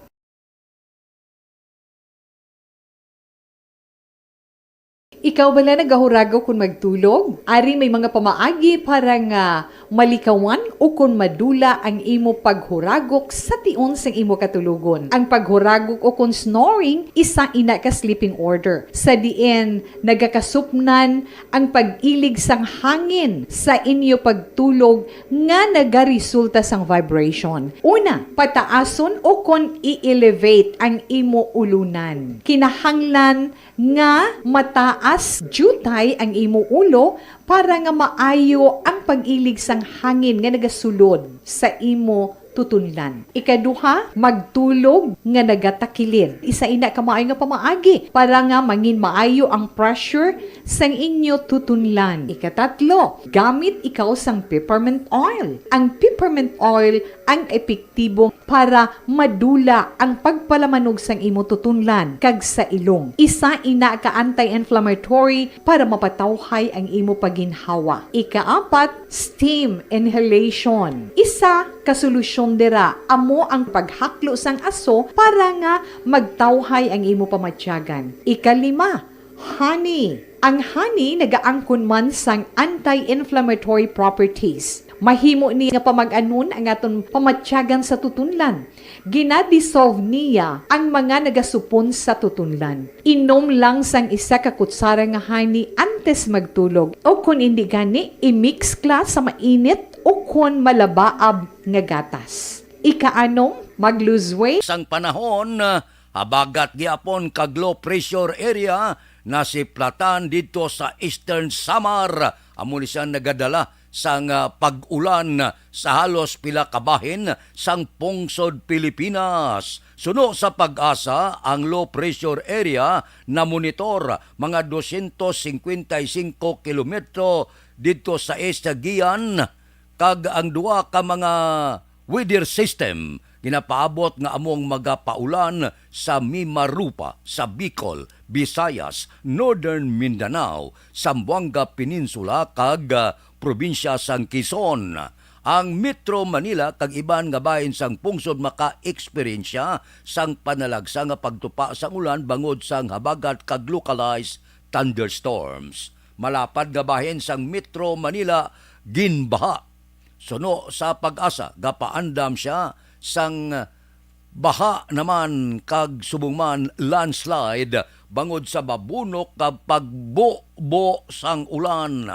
Ikaw bala nagahuragaw kung magtulog? Ari may mga pamaagi para nga malikawan o kung madula ang imo paghuragok sa tion sang imo katulugon. Ang paghuragok o kung snoring, isa ina ka sleeping order. Sa diin, nagakasupnan ang pag-ilig sang hangin sa inyo pagtulog nga nagaresulta sang vibration. Una, pataason o kung i-elevate ang imo ulunan. Kinahanglan nga mataas jutay ang imo ulo para nga maayo ang pag-ilig sang hangin nga nagasulod sa imo tutunlan. Ikaduha, magtulog nga nagatakilid. Isa ina ka maayo nga pamaagi para nga mangin maayo ang pressure sang inyo tutunlan. Ikatatlo, gamit ikaw sang peppermint oil. Ang peppermint oil ang epektibo para madula ang pagpalamanog sang imo tutunlan kag sa ilong. Isa ina ka anti-inflammatory para mapatawhay ang imo paginhawa. Ikaapat, steam inhalation. Isa ka solusyon dira amo ang paghaklo sang aso para nga magtawhay ang imo pamatyagan. Ikalima, honey. Ang honey nagaangkon man sang anti-inflammatory properties. Mahimo ni nga pamag-anon ang aton pamatyagan sa tutunlan. Ginadissolve niya ang mga nagasupon sa tutunlan. Inom lang sang isa ka kutsara nga honey antes magtulog. O kung hindi gani, i-mix kla sa mainit o kung malabaab nga gatas. Ikaanom, mag-lose weight. Sang panahon, habagat gyapon kag low pressure area na si Platan dito sa Eastern Samar. Amo ni siya nagadala sang pag-ulan sa halos pila ka bahin sang pungsod Pilipinas. Suno sa Pag-asa, ang low pressure area na monitor mga 255 kilometro dito sa Estagian kag ang duwa ka mga weather system ginapaabot nga among magapaulan sa Mimarupa, sa Bicol, Visayas, Northern Mindanao, Zamboanga Peninsula kag probinsya sang Quezon. Ang Metro Manila kag iban nga bahin sang pungsod maka-eksperyensya sang panalagsa nga pagtupa sang ulan bangod sang habagat kag localized thunderstorms. Malapad nga bahin sang Metro Manila ginbaha. Suno sa Pag-asa gapaandam siya sang baha naman kag subong landslide bangod sa babunok kag pagbo sang ulan.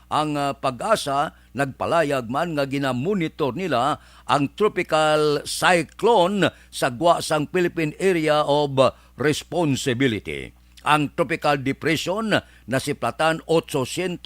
Ang Pag-asa nagpalayag man nga ginamonitor nila ang tropical cyclone sa gwa sang Philippine Area of Responsibility. Ang tropical depression na si Platan 845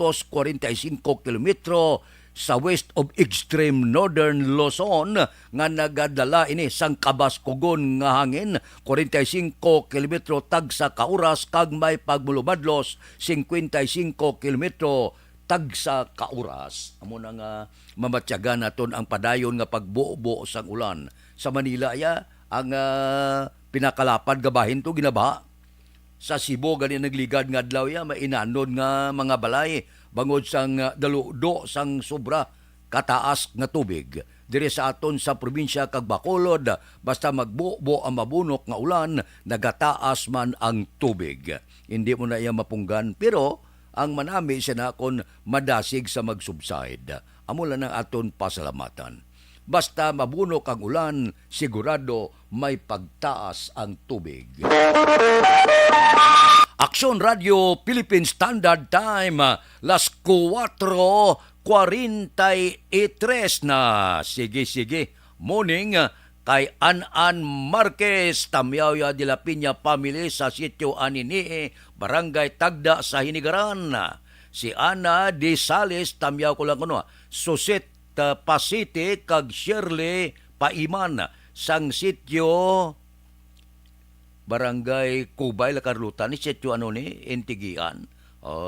kilometro sa west of extreme northern Luzon nga nagadala ini sang kabaskugon nga hangin 45 kilometro tagsa ka oras kag may pagmulubadlos 55 kilometro tagsa ka oras. Amo na nga mamatyagan naton ang padayon nga pagbuo-buo sang ulan. Sa Manila ya ang pinakalapad nga bahin to ginabaha. Sa Cebu gani nagligad nga adlaw ya mainanod nga mga balay bangod sang daludo sang sobra kataas nga tubig. Diri sa aton sa probinsya kag Bacolod, basta magbuo ang mabunok nga ulan, nagataas man ang tubig. Hindi mo na iya mapunggan, pero ang manami siya na kon madasig sa mag-subside. Amo lang ang aton pasalamatan. Basta mabunok ang ulan, sigurado may pagtaas ang tubig. Aksyon Radio Philippine Standard Time, las 4:43 na. Sige. Morning kay An Marquez, Tamyawya de la Piña Family sa sitio Anini, Barangay Tagda sa Hinigaran. Si Ana de Sales, Tamyaw ko lang kuno, Susit Pasite kag Shirley Paiman sang sitio Barangay Kubay, Lacarlutan, ni sitio Intigian.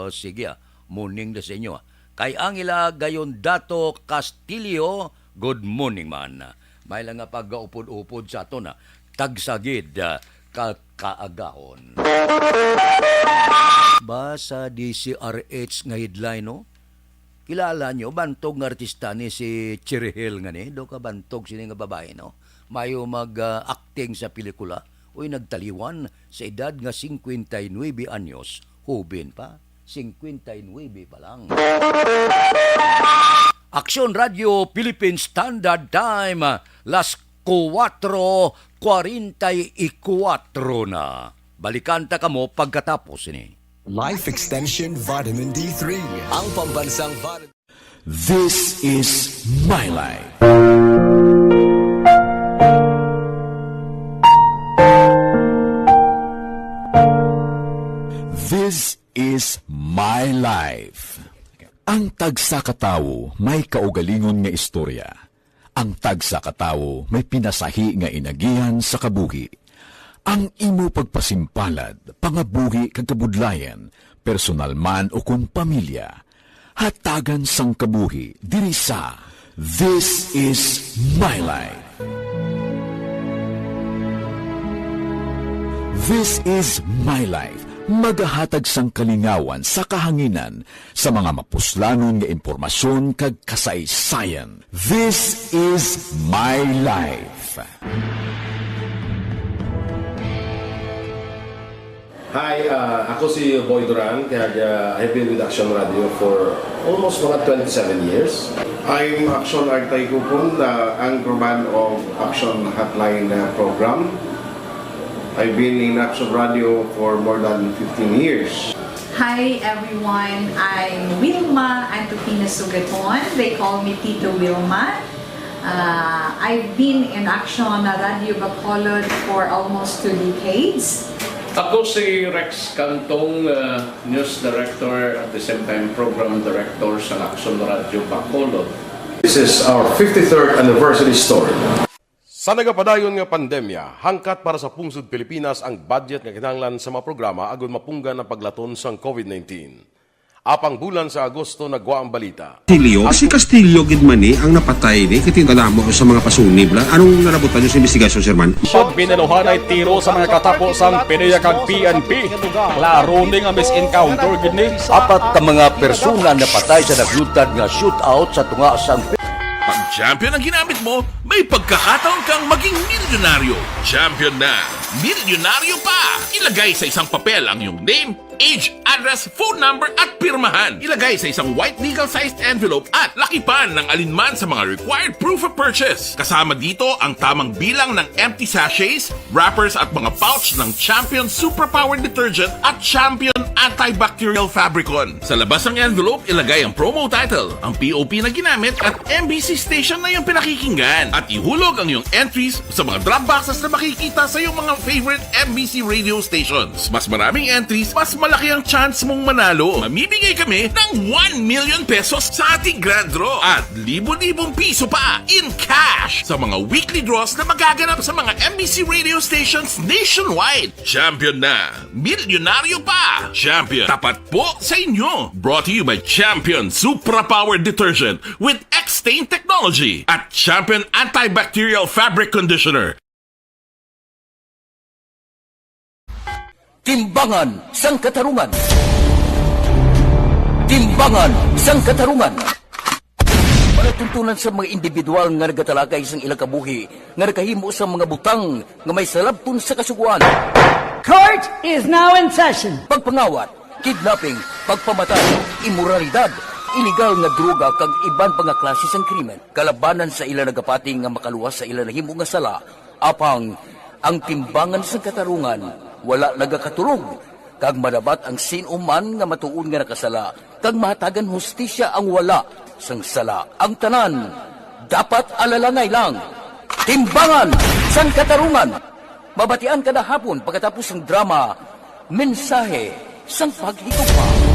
Sige morning na sa inyo. Kay Angela Gayon Dato Castillo, good morning man. May lang nga pag-upod-upod sa ato na tagsagid kaagahon. Basa DCRH nga headline, no? Kilala nyo, bantog nga artista ni si Chirihil nga ni. Do ka bantog sini nga babae, no? Mayo mag-acting sa pelikula. Uy, nagtaliwan sa edad nga 59 anyos. Hubin pa. 59 pa lang. Aksyon Radio Philippine Standard Time, las 4:44 na. Balikan ta kamo pagkatapos ini. Life Extension Vitamin D3. Ang pambansang vitamin. This is My Life. This is My Life. Ang tagsa katawo may kaugalingon nga istorya. Ang tagsa katawo may pinasahi nga inagihan sa kabuhi. Ang imo pagpasimpalad, pangabuhi kag kabudlayan, personal man o kung pamilya, hatagan sang kabuhi diri sa This is My Life. This is My Life. Magahatag sang kalingawan sa kahanginan sa mga mapuslanon nga impormasyon kag kasaysayan. This is My Life. Hi, ako si Boy Duran, kaya I've been with Action Radio for almost mga 27 years. I'm Action Artay Kupon, anchorman of Action Hotline program. I've been in Action Radio for more than 15 years. Hi everyone, I'm Wilma Antopina Sugaton. They call me Tito Wilma. I've been in action na Radio Bacolod for almost 2 decades. Ako si Rex Cantong, News Director at the same time Program Director sa Action Radio Bacolod. This is our 53rd anniversary story. Sa nagapadayon nga pandemya, hangkat para sa pungsod Pilipinas ang budget nga kinahanglan sa mga programa agon mapunggan ang paglaton sang COVID-19. Apang bulan sa Agosto nagwa ang balita. Castillo, si Castillo gidmani ang napatay ni kitingalamo sa mga pasunib la. Anong narabutan niyo sa investigasyon, Sir Man? Binaluhan ay tiro sa mga katapos ang PDEA kag PNP. Klaro ni nga misencounter gid ni. Apat ka mga persona napatay sa naglutad nga shootout sa tunga sang Pag champion ang ginamit mo, may pagkakataon kang maging milyonaryo. Champion na, milyonaryo pa! Ilagay sa isang papel ang iyong name, age, address, phone number at pirmahan. Ilagay sa isang white legal-sized envelope at lakipan ng alinman sa mga required proof of purchase. Kasama dito ang tamang bilang ng empty sachets, wrappers at mga pouch ng Champion Superpower Detergent at Champion Antibacterial Fabricon. Sa labas ng envelope, ilagay ang promo title, ang POP na ginamit at MBC station na yung pinakikinggan. At ihulog ang iyong entries sa mga drop boxes na makikita sa iyong mga favorite MBC radio stations. Mas maraming entries, mas malaki ang chance mong manalo. Mamimigay kami ng 1 million pesos sa ating grand draw at libo-libong piso pa in cash sa mga weekly draws na magaganap sa mga MBC radio stations nationwide. Champion na, milyonaryo pa! Champion, tapat po sa inyo. Brought to you by Champion Superpower Detergent with X-Stain Technology at Champion Antibacterial Fabric Conditioner. Timbangan sang katarungan. Timbangan sang katarungan. Panatuntunan sa mga individual nga nagatalakay sang ilang kabuhi nga nakahimo sa mga butang nga may salabton sa kasuguan. Court is now in session. Pagpangawat, kidnapping, pagpamatay, immoralidad, iligal nga droga kag iban pa nga klase sang krimen. Kalabanan sa ilang nagapati nga makaluwas sa ilang nahimo nga sala. Apang ang timbangan sang katarungan wala nagakatulog, kag madabat ang sinuman nga matuon nga nakasala, kag mahatagan hustisya ang wala sang sala. Ang tanan, dapat alalangay lang. Timbangan sang katarungan. Mabatian kada hapon pagkatapos ng drama, mensahe sang paghigugma.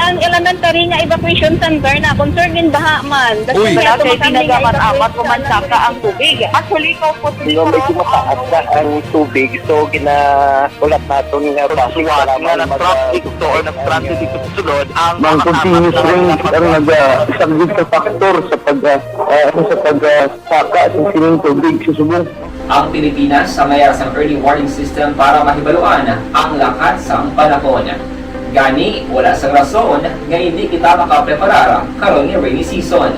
Ang elementary nga evacuation center na concern din baha man. Uy, kasi pinagamat-amat pumansaka ang tubig. Actually, po medyo mataas na ang tubig. So, ginaulat natin nga pasuwat nga nag-traffic to or nag-traffic dito sa sunod. Ang continuous range ang nag-subject sa factor sa pagsaka sa sining tubig sa subong. Ang Pilipinas sa mayroon sa early warning system para mahibaluan ang lakat sa panahon. Gani, wala sa rason nga hindi kita makapreparar karon ni rainy season.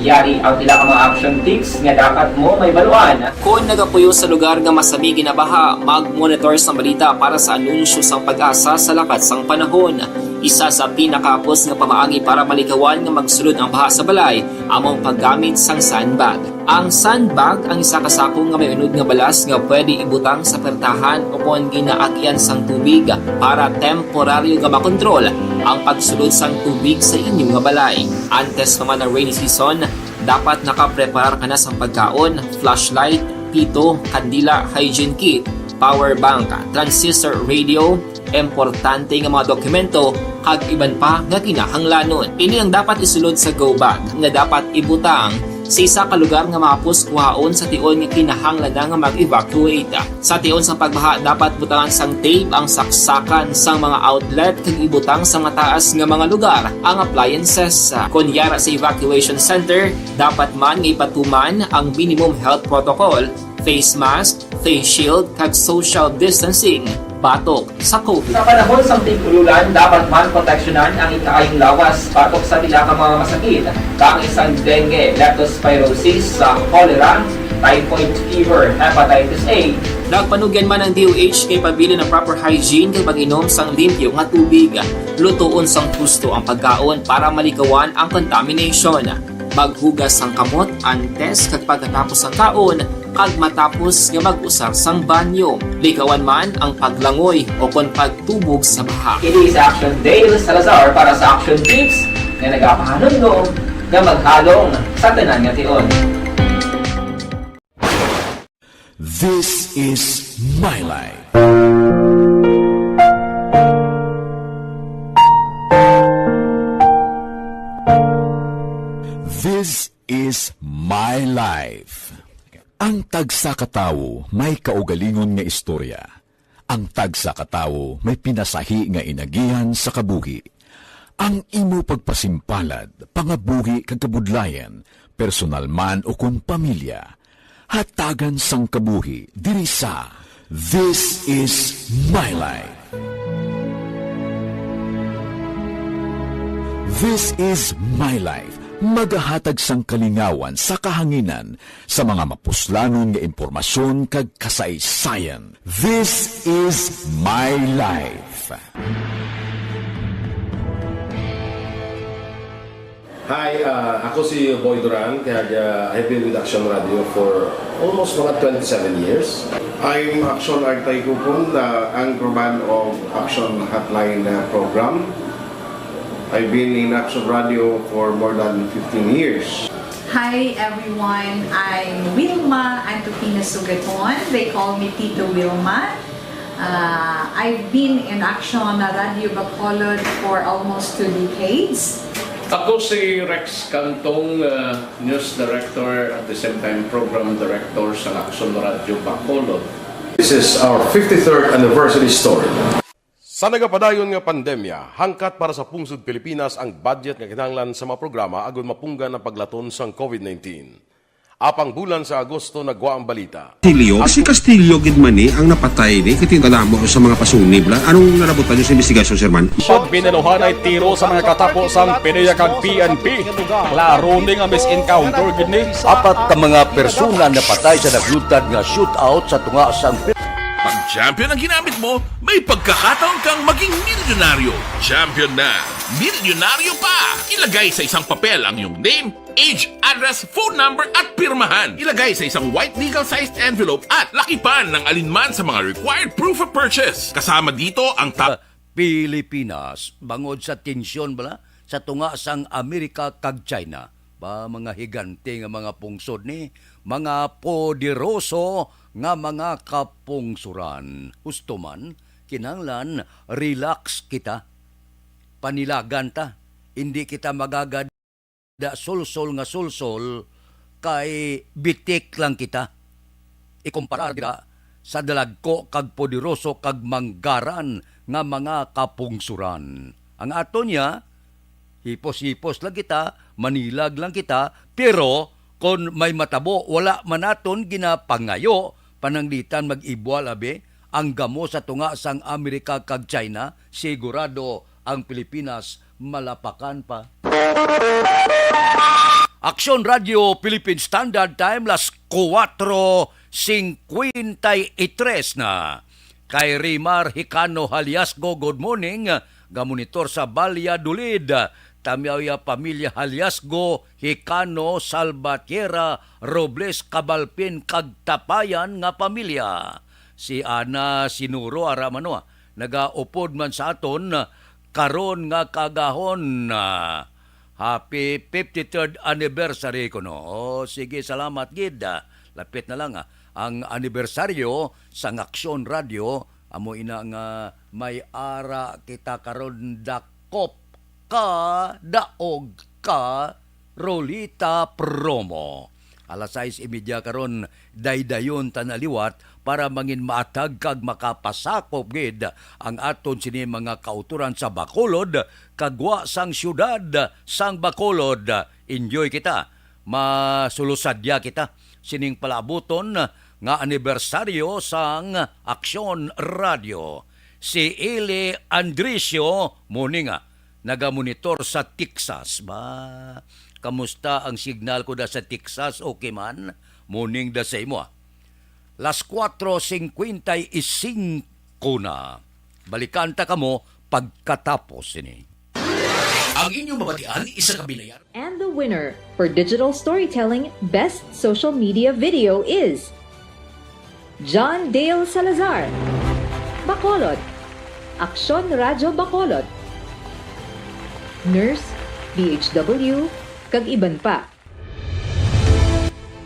Yari ang pila ka mga action tips nga dapat mo may baluan. Kung nagapuyo sa lugar nga masabi ginabaha, mag-monitor sa balita para sa anunsyo sang pag-asa sa lakat sang panahon. Isa sa pinakapos nga pamaagi para malikawan nga magsulod ang baha sa balay, among paggamit sang sandbag. Ang sandbag ang isa kasakong nga may unod nga balas nga pwede ibutang sa pertahan upon ginaagyan sang tubig para temporaryo nga makontrol ang pagsulod sang tubig sa inyong nga balay. Antes naman ng rainy season, dapat nakapreparar ka na sa pagkaon, flashlight, pito, kandila, hygiene kit, power bank, transistor radio, importante nga mga dokumento, kag iban pa nga kinahanglanon. Ini ang dapat isulod sa go bag nga dapat ibutang sa isa ka lugar nga mapus kuhaon sa tion nga kinahanglan nga mag-evacuate. Sa tion sa pagbaha dapat butangan sang tape ang saksakan sang mga outlet kag ibutang sa mga taas nga mga lugar ang appliances. Kunyara sa evacuation center, dapat man nga ipatuman ang minimum health protocol, face mask, face shield kag social distancing. Batok sa COVID. Sa panahon sa tig-ululan, dapat man proteksyonan ang ikaayong lawas batok sa pila ka mga masakit. Kang isang dengue, leptospirosis, cholera, typhoid fever, hepatitis A. Nagpanugyan man ang DOH kay pabili ng proper hygiene kay pag-inom sang limpyo nga tubig. Lutuon sang gusto ang pagkaon para malikawan ang contamination. Maghugas ang kamot antes kag pagkatapos ang kaon, kag matapos nga mag-usar sang banyo. Likawan man ang paglangoy o kon pagtubog sa baha. Kini sa Action Dale Salazar para sa Action Tips nga nagapahanong nga maghalong sa tanan nga tion. This is My Life. This is My Life. Ang tagsa katawo may kaugalingon nga istorya. Ang tagsa katawo may pinasahi nga inagihan sa kabuhi. Ang imo pagpasimpalad, pangabuhi kag kabudlayan, personal man o kung pamilya, hatagan sang kabuhi diri sa This is My Life. This is My Life. Magahatag sang kalingawan sa kahanginan sa mga mapuslanon nga impormasyon kag kasaysayan. This is My Life. Hi, ako si Boy Duran, kaya I've been with Action Radio for almost mga 27 years. I'm Action Artay Kupon, the anchorman of Action Hotline program. I've been in Action Radio for more than 15 years. Hi everyone, I'm Wilma Antopina Sugaton. They call me Tito Wilma. I've been in Action Radio Bacolod for almost 2 decades. Ako si Rex Cantong, News Director at the same time Program Director sa Action Radio Bacolod. This is our 53rd anniversary story. Sa nagapadayon nga pandemya, hangkat para sa pungsod Pilipinas ang budget nga kinahanglan sa mga programa agon mapunggan ang paglaton sang COVID-19. Apang bulan sa Agosto nagwa ang balita. Castillo, si Castillo gid man ni ang napatay ni kiti kadamo sa mga pasunib la. Anong narabutan niyo sa investigasyon, Sir Man? Pagbineluhan ay tiro sa mga katapos ang PDEA kag PNP. Laro ni nga misencounter gid ni. Apat ka mga persona na patay sa naglutad nga shootout sa tunga sang Pag champion ang ginamit mo, may pagkakataon kang maging milyonaryo. Champion na, milyonaryo pa! Ilagay sa isang papel ang iyong name, age, address, phone number at pirmahan. Ilagay sa isang white legal-sized envelope at lakipan ng alinman sa mga required proof of purchase. Kasama dito ang Pilipinas, bangod sa tensyon bala sa tunga sang Amerika kag China. Ba mga higante nga mga pungsod ni, mga poderoso nga mga kapungsuran. Gusto man, kinanglan, relax kita. Panilagan ta. Hindi kita magagada sulsol nga sulsol kay bitik lang kita. Ikumpara dira sa dalagko kag poderoso kag manggaran nga mga kapungsuran. Ang ato niya, hipos-hipos lang kita, manilag lang kita, pero kung may matabo, wala man naton ginapangayo, pananglitan mag-ibwal abe, ang gamo sa tunga sang Amerika kag China, sigurado ang Pilipinas malapakan pa. Action Radio Philippine Standard Time, las 4:53 na. Kay Rimar Hicano Haliasgo, good morning, gamonitor sa Valladolid. Tamyaya Pamilya Haliasgo, Hicano, Salvatierra, Robles, Cabalpin, Kagtapayan nga pamilya. Si Ana Sinuro Aramano, nagaupod man sa aton, karon nga kagahon. Happy 53rd anniversary ko no. O, sige, salamat gid. Lapit na lang ang anibersaryo sa Aksyon Radio. Amo ina nga may ara kita karon dakop ka daog ka Rolita promo. Alas 6:30 karon daydayon tanaliwat para mangin maatag kag makapasakop gid ang aton sini mga kauturan sa Bacolod kagwa sang syudad sang Bacolod. Enjoy kita, masulusadya kita sining palabuton nga anibersaryo sang Aksyon Radio. Si Eli Andricio Moninga nagamonitor sa Texas ba? Kamusta ang signal ko da sa Texas? Okay man? Morning da sa imo. Las 4:55 na. Balikan ta kamo pagkatapos ini. Ang inyong mabatian, isa kabilayan. And the winner for digital storytelling best social media video is John Dale Salazar, Bacolod, Aksyon Radyo Bacolod, Nurse, DHW, kag iban pa.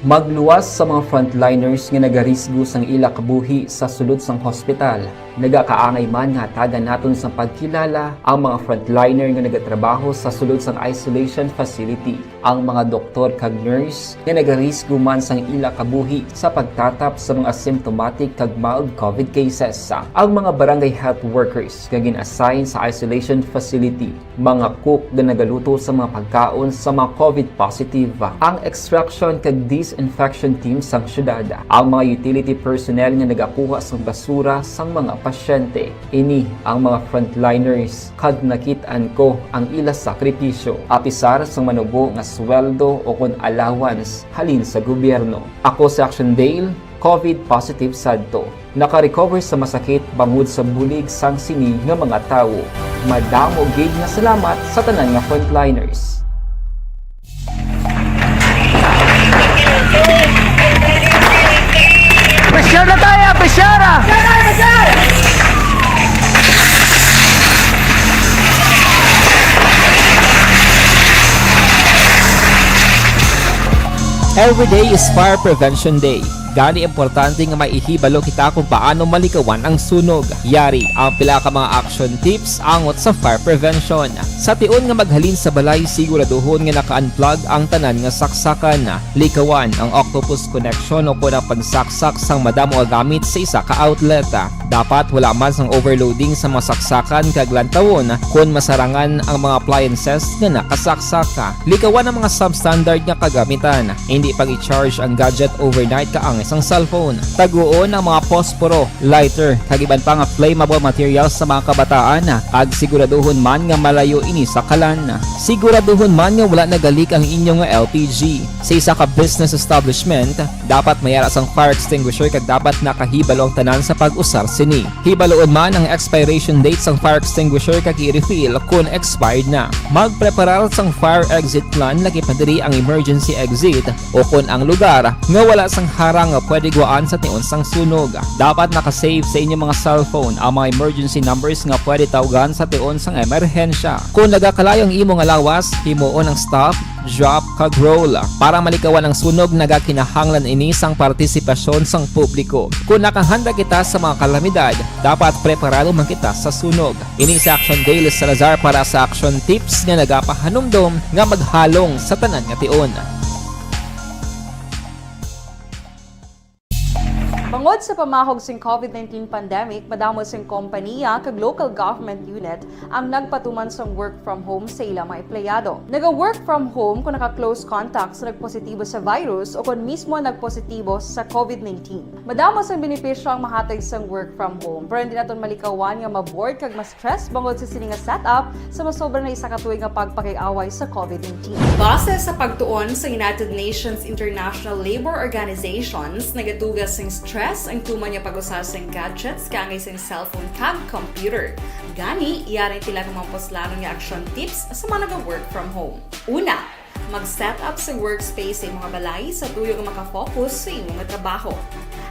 Magluwas sa mga frontliners nga nagarisgo sang ila kabuhi sa sulod sang hospital. Nagakaangay man nga tagan naton sa pagkilala ang mga frontliner nga nagatrabaho sa sulod sang isolation facility. Ang mga doktor kag nurse nga nagarisgo man sang ila kabuhi sa pagtatap sa mga asymptomatic kag mild COVID cases. Ang mga barangay health workers nga gin-assign sa isolation facility, mga cook nga nagaluto sa mga pagkaon sa mga COVID positive, ang extraction kag disinfection team sang syudad, ang mga utility personnel nga nagakuha sang basura sang mga pasyente. Ini ang mga frontliners kag nakitaan ko ang ila sakripisyo apisar sang manubo nga sweldo o kun allowance halin sa gobyerno. Ako si Action Dale, COVID positive sadto. Naka-recover sa masakit bangod sa bulig sang sini nga mga tawo. Madamo gid nga salamat sa tanan nga frontliners. Presyara tayo! Presyara! Every day is Fire Prevention Day. Gani importante nga maihibalo kita kung paano malikawan ang sunog. Yari ang pila ka mga action tips angot sa fire prevention. Sa tion nga maghalin sa balay, siguraduhon nga naka-unplug ang tanan nga saksakan. Likawan ang octopus connection o kung ang pagsaksak sang madamo nga gamit sa isa ka outlet. Dapat wala man sang overloading sa mga saksakan kag lantawon kung masarangan ang mga appliances nga nakasaksaka. Likawan ang mga substandard nga kagamitan. Hindi pag i-charge ang gadget overnight kaang isang cellphone. Taguon ang mga posporo, lighter, kag iban pa nga flammable materials sa mga kabataan. Kag siguraduhon man nga malayo ini sa kalan. Siguraduhon man nga wala nagalik ang inyong LPG. Sa isa ka business establishment, dapat mayara sang fire extinguisher kag dapat nakahibalo ang tanan sa pag-usar sini. Hibaloon man ang expiration date sang fire extinguisher kag i-refill kung expired na. Magpreparar sang fire exit plan laki padiri ang emergency exit o kung ang lugar nga wala sang harang nga pwede guwaan sa tion sang sunog. Dapat nakasave sa inyong mga cellphone ang mga emergency numbers nga pwede tawagan sa tion sang emerhensya. Kung nagakalayo ang imong alawas, himuon ang stop, drop, kag roll. Para malikawan ang sunog, nagakinahanglan ini sang partisipasyon sang publiko. Kung nakahanda kita sa mga kalamidad, dapat preparado man kita sa sunog. Ini sa Action Dale Salazar para sa action tips nga nagapahanumdom nga maghalong sa tanan nga tion. Bangod sa pamahog sing COVID-19 pandemic, madamo sing kompanya kag local government unit ang nagpatuman sang work from home sa ilang mga empleyado. Naga-work from home kung naka-close contact sa nagpositibo sa virus o kung mismo nagpositibo sa COVID-19. Madamo sang benepisyo ang mahatag sang work from home, pero hindi naton malikawan nga maboard kag ma-stress bangod sa sini nga setup sa masobra na isa ka tuig nga pagpakiaway sa COVID-19. Base sa pagtuon sa United Nations International Labor Organizations, nagatugas sing stress ang tuman niya pag-usar sa gadgets kangay sa cellphone kag computer. Gani, iyarin tila ng mga poslano nga action tips sa mga nag-work from home. Una, mag-set up sa workspace sa mga balay sa tuyo nga makafocus sa imong trabaho.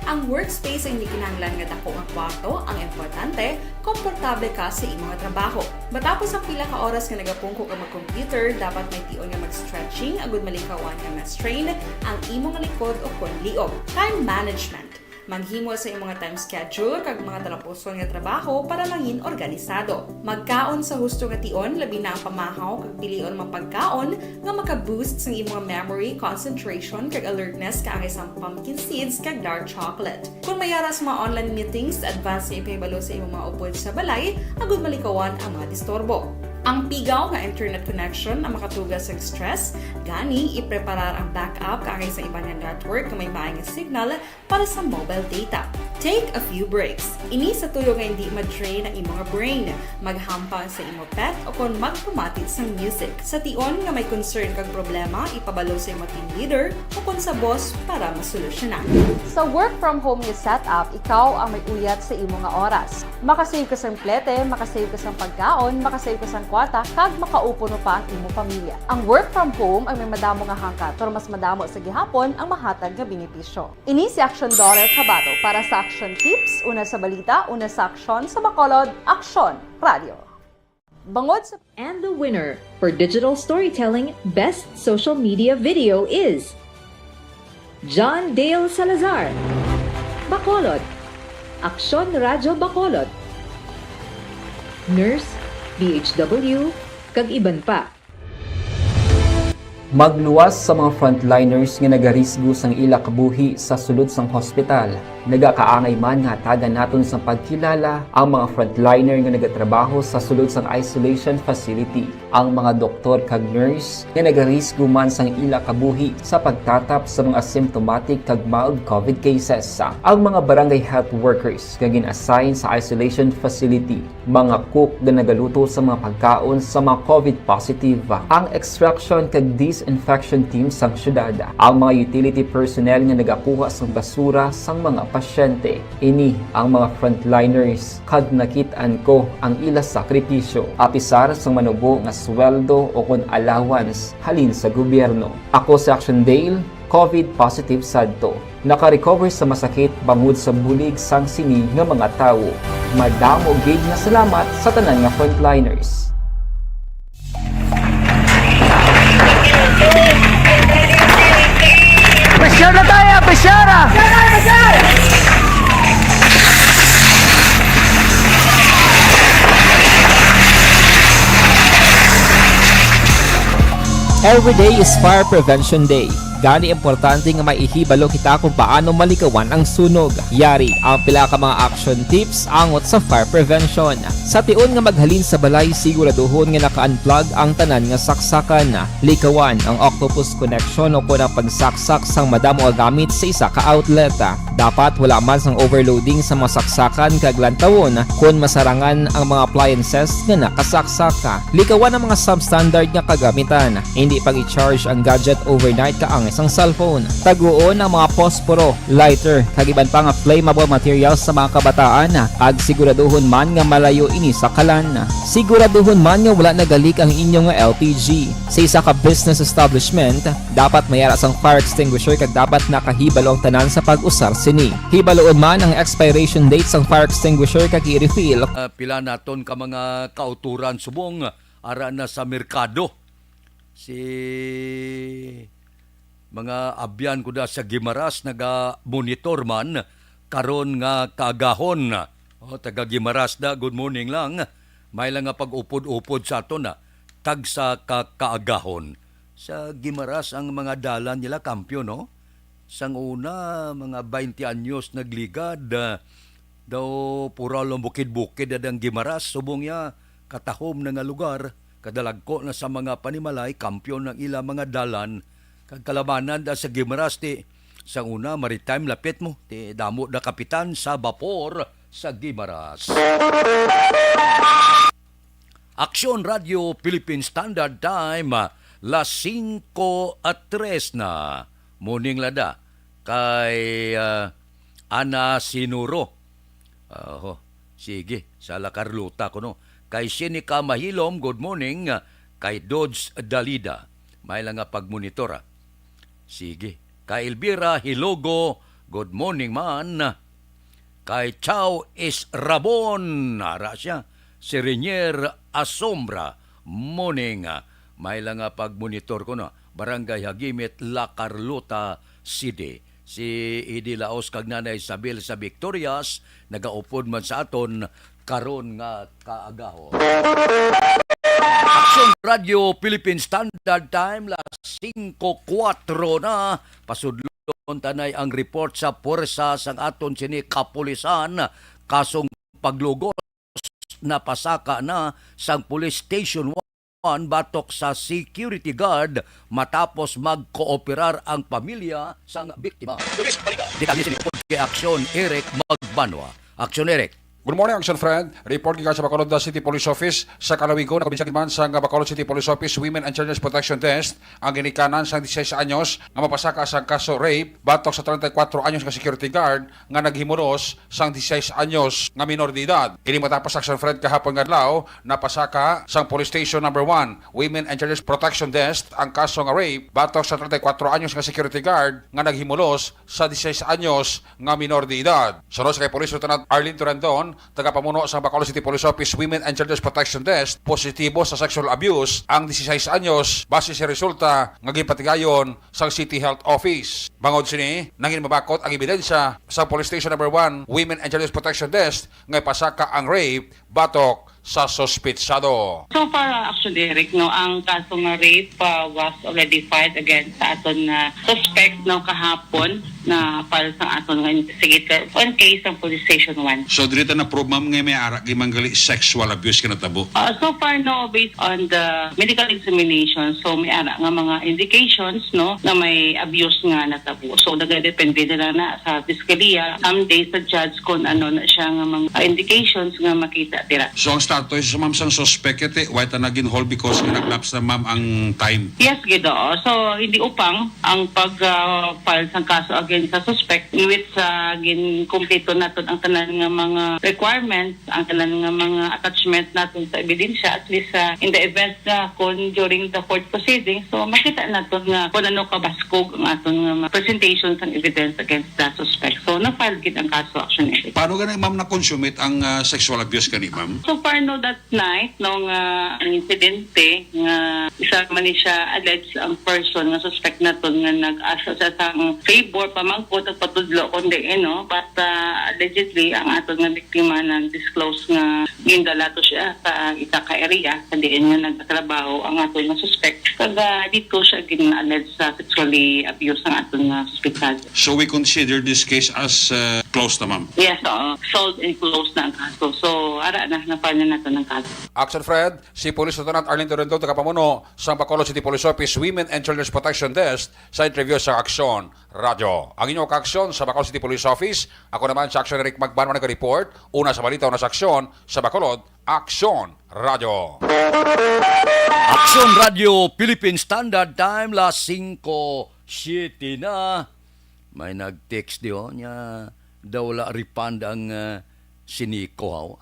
Ang workspace ay hindi kinahanglan nga dako nga kwarto, ang importante, komportable ka sa imong trabaho. Matapos ang pila ka oras nga nagapungko ka mag-computer, dapat may tion nga mag-stretching agud malikawan nga ma-strain ang imong likod o kon liog. Time management. Maghimo sa imong mga time schedule kag mga talapuson nga trabaho para mangin organisado. Magkaon sa husto nga tion, labi na ang pamahaw kag pilion mga pagkaon nga maka-boost sa imong memory, concentration kag alertness kaangay sa pumpkin seeds kag dark chocolate. Kung mayara sa mga online meetings, advance sa ipahibalo sa imong mga upod sa balay, agud malikawan ang mga disturbo. Ang pigaw nga internet connection ang makatugas sa stress, gani ipreparar ang backup kaangay sa iba nga network nga may maayong signal para sa mobile data. Take a few breaks. Ini sa tuyo nga hindi ma-drain ang imong brain, maghampang sa imong pet o kung magpumatit sa music. Sa tion nga may concern kag problema, ipabalo sa imong team leader o kung sa boss para masolusyonan. Sa work from home nga setup, ikaw ang may uyat sa imong nga oras. Makasave ka sa plete, makasave ka sa pagkaon, makasave ka sa kwarta kag makaupo no pa ang imo pamilya. Ang work from home ay may madamo nga hangkat pero mas madamo sa gihapon ang mahatag nga benepisyo. Ini si Action Dorel Cabato para sa Action Tips, una sa balita, una sa aksyon sa Bacolod, Action Radio. Bangod sa And the winner for Digital Storytelling Best Social Media Video is John Dale Salazar, Bacolod, Aksyon Radio Bacolod, Nurse, DHW, kag iban pa. Magluwas sa mga frontliners nga nagarisgo sang ila kabuhi sa sulod sang hospital. Nagakaangay man nga tagan naton sa pagkilala ang mga frontliner nga nagatrabaho sa sulod sang isolation facility. Ang mga doktor kag nurse nga nagarisgo man sang ila kabuhi sa pagtatap sa mga symptomatic kag mild COVID cases. Ang mga barangay health workers nga gin-assign sa isolation facility, mga cook nga nagaluto sa mga pagkaon sa mga COVID positive, ang extraction kag disinfection team sang syudad, ang mga utility personnel nga nagakuha sang basura sang mga pasyente. Ini ang mga frontliners kag nakitaan ko ang ila sakripisyo apisar sang manubo nga sweldo o kun allowance halin sa gobyerno. Ako si Action Dale, COVID positive sadto. Naka-recover sa masakit bangod sa bulig sang sini nga mga tawo. Madamo gid nga salamat sa tanan nga frontliners. Presyar na tayo! Presyara! Every day is Fire Prevention Day. Gani importante nga maihibalo kita kung paano malikawan ang sunog. Yari ang pila ka mga action tips angot sa fire prevention. Sa tion nga maghalin sa balay, siguraduhon nga naka-unplug ang tanan nga saksakan. Likawan ang octopus connection o kung ang pagsaksak sang madamo nga gamit sa isa ka outlet. Dapat wala man sang overloading sa mga saksakan kag lantawon kung masarangan ang mga appliances nga nakasaksaka. Likawan ang mga substandard nga kagamitan. Hindi pag i-charge ang gadget overnight kaang isang cellphone. Taguon ang mga posporo, lighter, kag iban pa nga flammable materials sa mga kabataan. Ag siguraduhon man nga malayo ini sa kalan. Siguraduhon man nga wala nagalik ang inyong LPG. Sa isa ka business establishment, dapat mayara sang fire extinguisher kag dapat nakahibalo ang tanan sa pag-usar sini. Hibaloon man ang expiration date sang fire extinguisher kag i-refill. Pila naton ka mga kauturan subong ara na sa merkado. Si mga abyan ko da sa Gimaras naga-monitor man karon nga kaagahon. Taga Gimaras da, good morning lang. May lang nga pag-upod-upod sa ato na tag sa kaagahon. Sa Gimaras ang mga dalan nila kampyon, no? Sang una, mga 20 anyos nagligad. Daw puralong bukid-bukid adang Gimaras. Subong ya katahom na nga lugar. Kadalagko na sa mga panimalay, kampyon ng ila mga dalan. Kagkalabanan da sa Gimaras ti sa una maritime lapit mo ti damo da kapitan sa bapor sa Gimaras. Aksyon Radio Philippine Standard Time las 5:03 na morning lada kay Ana Sinuro. Sige sa La Carlota ko no. Kay Sinica Mahilom, good morning. Kay Dodge Dalida, may lang nga pagmonitora. Sige. Kay Elvira Hilogo, good morning man. Kay Chao Rabon, nara siya. Si Renier Asombra, morning. May lang nga pagmonitor ko na. Barangay Hagimit, La Carlota City. Si Idi Laos kag Nanay Isabel sa Victorias, nagaupod man sa aton karon nga kaagaho. Action Radio Philippine Standard Time las 5:04 na pasudlon tanay ang report sa puwersa sang aton sini kapulisan kasong paglugos na pasaka na sang Police Station 1 batok sa security guard matapos magkooperar ang pamilya sang biktima. Detalye sini kay Action Eric Magbanwa. Action Eric. Good morning, Action Friend. Report gikan sa Bacolod City Police Office sa Kalawigo na kabinsang man sa Bacolod City Police Office Women and Children's Protection Desk ang ginikanan sa 16 anyos nga mapasaka sa kaso rape batok sa 34 anyos nga security guard nga naghimuros sang 16 anyos nga minor de edad. Kini matapos Action Friend kahapon nga adlaw napasaka sang Police Station number 1 Women and Children's Protection Desk ang kaso nga rape batok sa 34 anyos nga security guard nga naghimuros sa 16 anyos nga minor de edad. Sunod sa kay Police Lieutenant Arlene Turandon, tagapamuno sa Bacolod City Police Office Women and Children's Protection Desk, positibo sa sexual abuse ang 16 anyos base sa resulta nga gipatigayon sa City Health Office. Bangod sini, nangin mabakot ang ebidensya sa Police Station number 1 Women and Children's Protection Desk nga ipasaka ang rape batok sa sospitsado. So far, actually, Eric, no, ang kaso nga rape was already filed against sa aton na suspect no kahapon na para sa aton nga investigator on case ng Police Station 1. So dito na prove ma'am nga may ara gimanggali sexual abuse kinatabo. So far no, based on the medical examination, so may ara nga mga indications no na may abuse nga natabo. So nagdepende na sa piskalya, someday sa judge kung ano na siya nga mga indications nga makita dira. So ang status sa ma'am sang suspect ite why ta naging hold because ginaglaps na ma'am ang time. Yes, Gido. So hindi upang ang pag-file sang kaso against sa suspect in which gin-complete natin ang tanan nga mga requirements, ang tanan nga mga attachment natin sa ebidensya, at least in the event na kung during the court proceedings, so makita natin nga kung ano kabaskog ang aton nga presentations and evidence against the suspect. So na-file gid ang kaso actually. Paano ganun ma'am na-consummate ang sexual abuse kani ma'am? So far no, that night nung ang insidente nga isa man ni siya alleged ang person nga suspect naton nga nag-asa sa sang favor pamangkot at patudlo kundi but allegedly ang aton nga biktima na disclose nga gindala to siya sa Itaka area kundi nga nagtatrabaho ang aton nga suspect kaga dito siya gin-alleged sa sexually abuse ang aton nga suspected. So we consider this case as closed na ma'am? Yes, solved and closed na ang kaso. So ara na napanya natin ang kaso. Action Fred, si Police Lieutenant Arlene Torrento, tagapamuno sa Bacolod City Police Office Women and Children's Protection Desk sa interview sa Action Radio. Ang inyong ka-aksyon sa Bacolod City Police Office, ako naman sa Action Eric Magbanwa nag-report, una sa balita, una sa aksyon sa Bacolod, Action Radio. Action Radio Philippine Standard Time, las 5:07 na. May nag-text diyo niya daw wala refund ang siniko.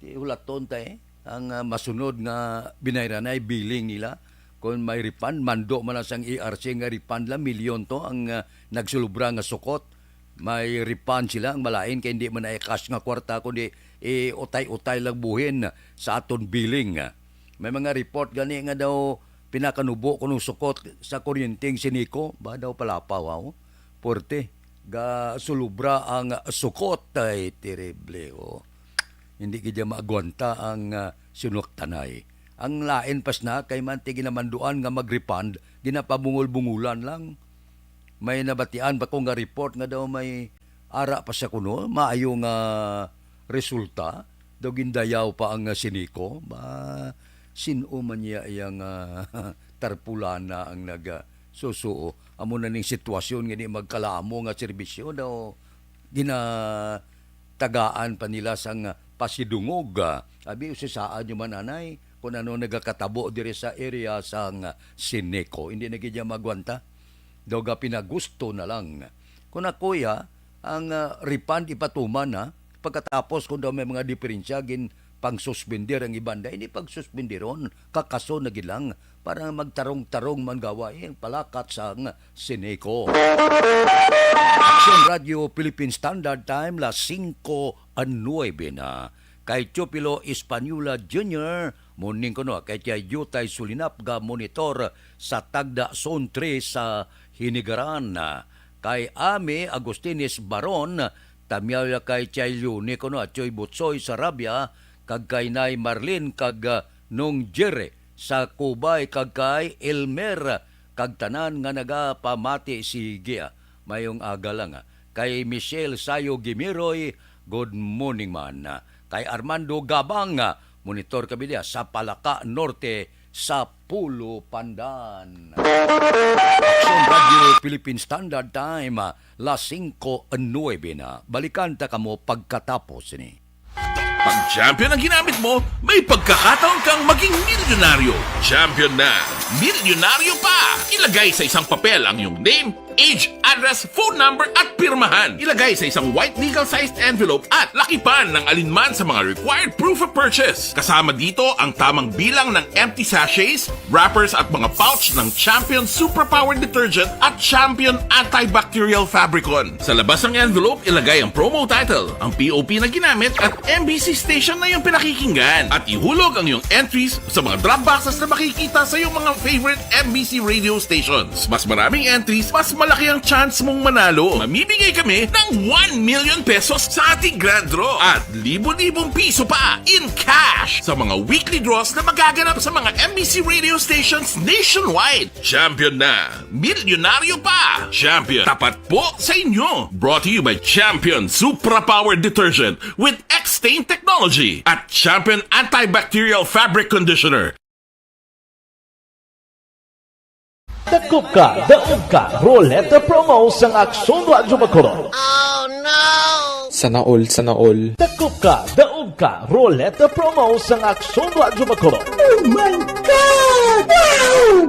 Di ulaton tayo. Ang masunod nga binayran ay billing nila. Kung may refund, mando man ang ERC nga refund lang, milyon to ang nagsulubra nga sukot. May refund sila, ang malain, kaya hindi man ay cash nga kwarta, kundi utay-utay lang buhin sa aton billing. May mga report gani nga daw pinakanubo kung sukot sa kuryenteng siniko, ba daw palapaw, porte, ga sulubra ang sukot, ay terrible, Hindi kaya maagwanta ang sinuktanay. Ang lain pas na, kay manti ginamanduan nga mag-refund, ginapabungol-bungulan lang. May nabatian ba kung nga report nga daw may ara pa sa kuno, maayo nga resulta, daw gindayaw pa ang siniko, sino man niya yung tarpulana ang nagsusuo. Amo na ning sitwasyon nga di magkalamo nga serbisyo daw ginatagaan pa nila sang pasidungog. Abi usisaan yung mananay kung ano nagakatabo diri sa area sang siniko. Hindi na gidya magwanta. Daw ga pinagusto na lang. Kung kuya, ang refund ipatuman na, pagkatapos kung daw may mga diferensya, pang suspender ang ibanda, hindi pag suspenderon, kakaso na gilang, para magtarong-tarong man gawain, palakat sa sineko. Action Radio Philippine Standard Time, las 5:09 na. Kay Chupilo Espanola Jr., morning ko no, kay Yutay Sulinap, ga monitor sa Tagda Zone 3 sa Hinigaran. Kay Ame Agustines Baron, tamyaw kay Chay Luni ko no, at Choy Butsoy sa Rabia, kag kay Nay Marlene, kag Nung Jere sa Kubay, kag kay Elmer, kag tanan nga nagapamati si Gia. Mayong aga lang. Kay Michelle Sayo Gimiroy, good morning man. Kay Armando Gabang, monitor kabilya sa Palaka Norte sa Pulo Pandan. Action Radio Philippine Standard Time, las 5:09 na. Balikan ta kamo pagkatapos ni. Pag champion ang ginamit mo, may pagkakataon kang maging milyonaryo. Champion na! Milyonaryo pa! Ilagay sa isang papel ang iyong name, age, address, phone number at pirmahan. Ilagay sa isang white legal-sized envelope at lakipan ng alinman sa mga required proof of purchase. Kasama dito ang tamang bilang ng empty sachets, wrappers at mga pouch ng Champion Superpower Detergent at Champion Antibacterial Fabricon. Sa labas ng envelope, ilagay ang promo title, ang POP na ginamit at MBC station na iyong pinakikinggan. At ihulog ang iyong entries sa mga drop boxes na makikita sa iyong mga favorite MBC radio stations. Mas maraming entries, mas malaki ang chance mong manalo. Mamimigay kami ng 1 million pesos sa ating grand draw at libo-libong piso pa in cash sa mga weekly draws na magaganap sa mga MBC radio stations nationwide. Champion na! Milyonaryo pa! Champion, tapat po sa inyo! Brought to you by Champion Superpower Detergent with X-Stain Technology at Champion Antibacterial Fabric Conditioner. Dakop ka, daog ka, Roleta Promo sang Aksyon Radyo Bacolod. Oh no! Sana all. Dakop ka, daog ka, Roleta Promo sang Aksyon Radyo Bacolod. Oh my God! Wow!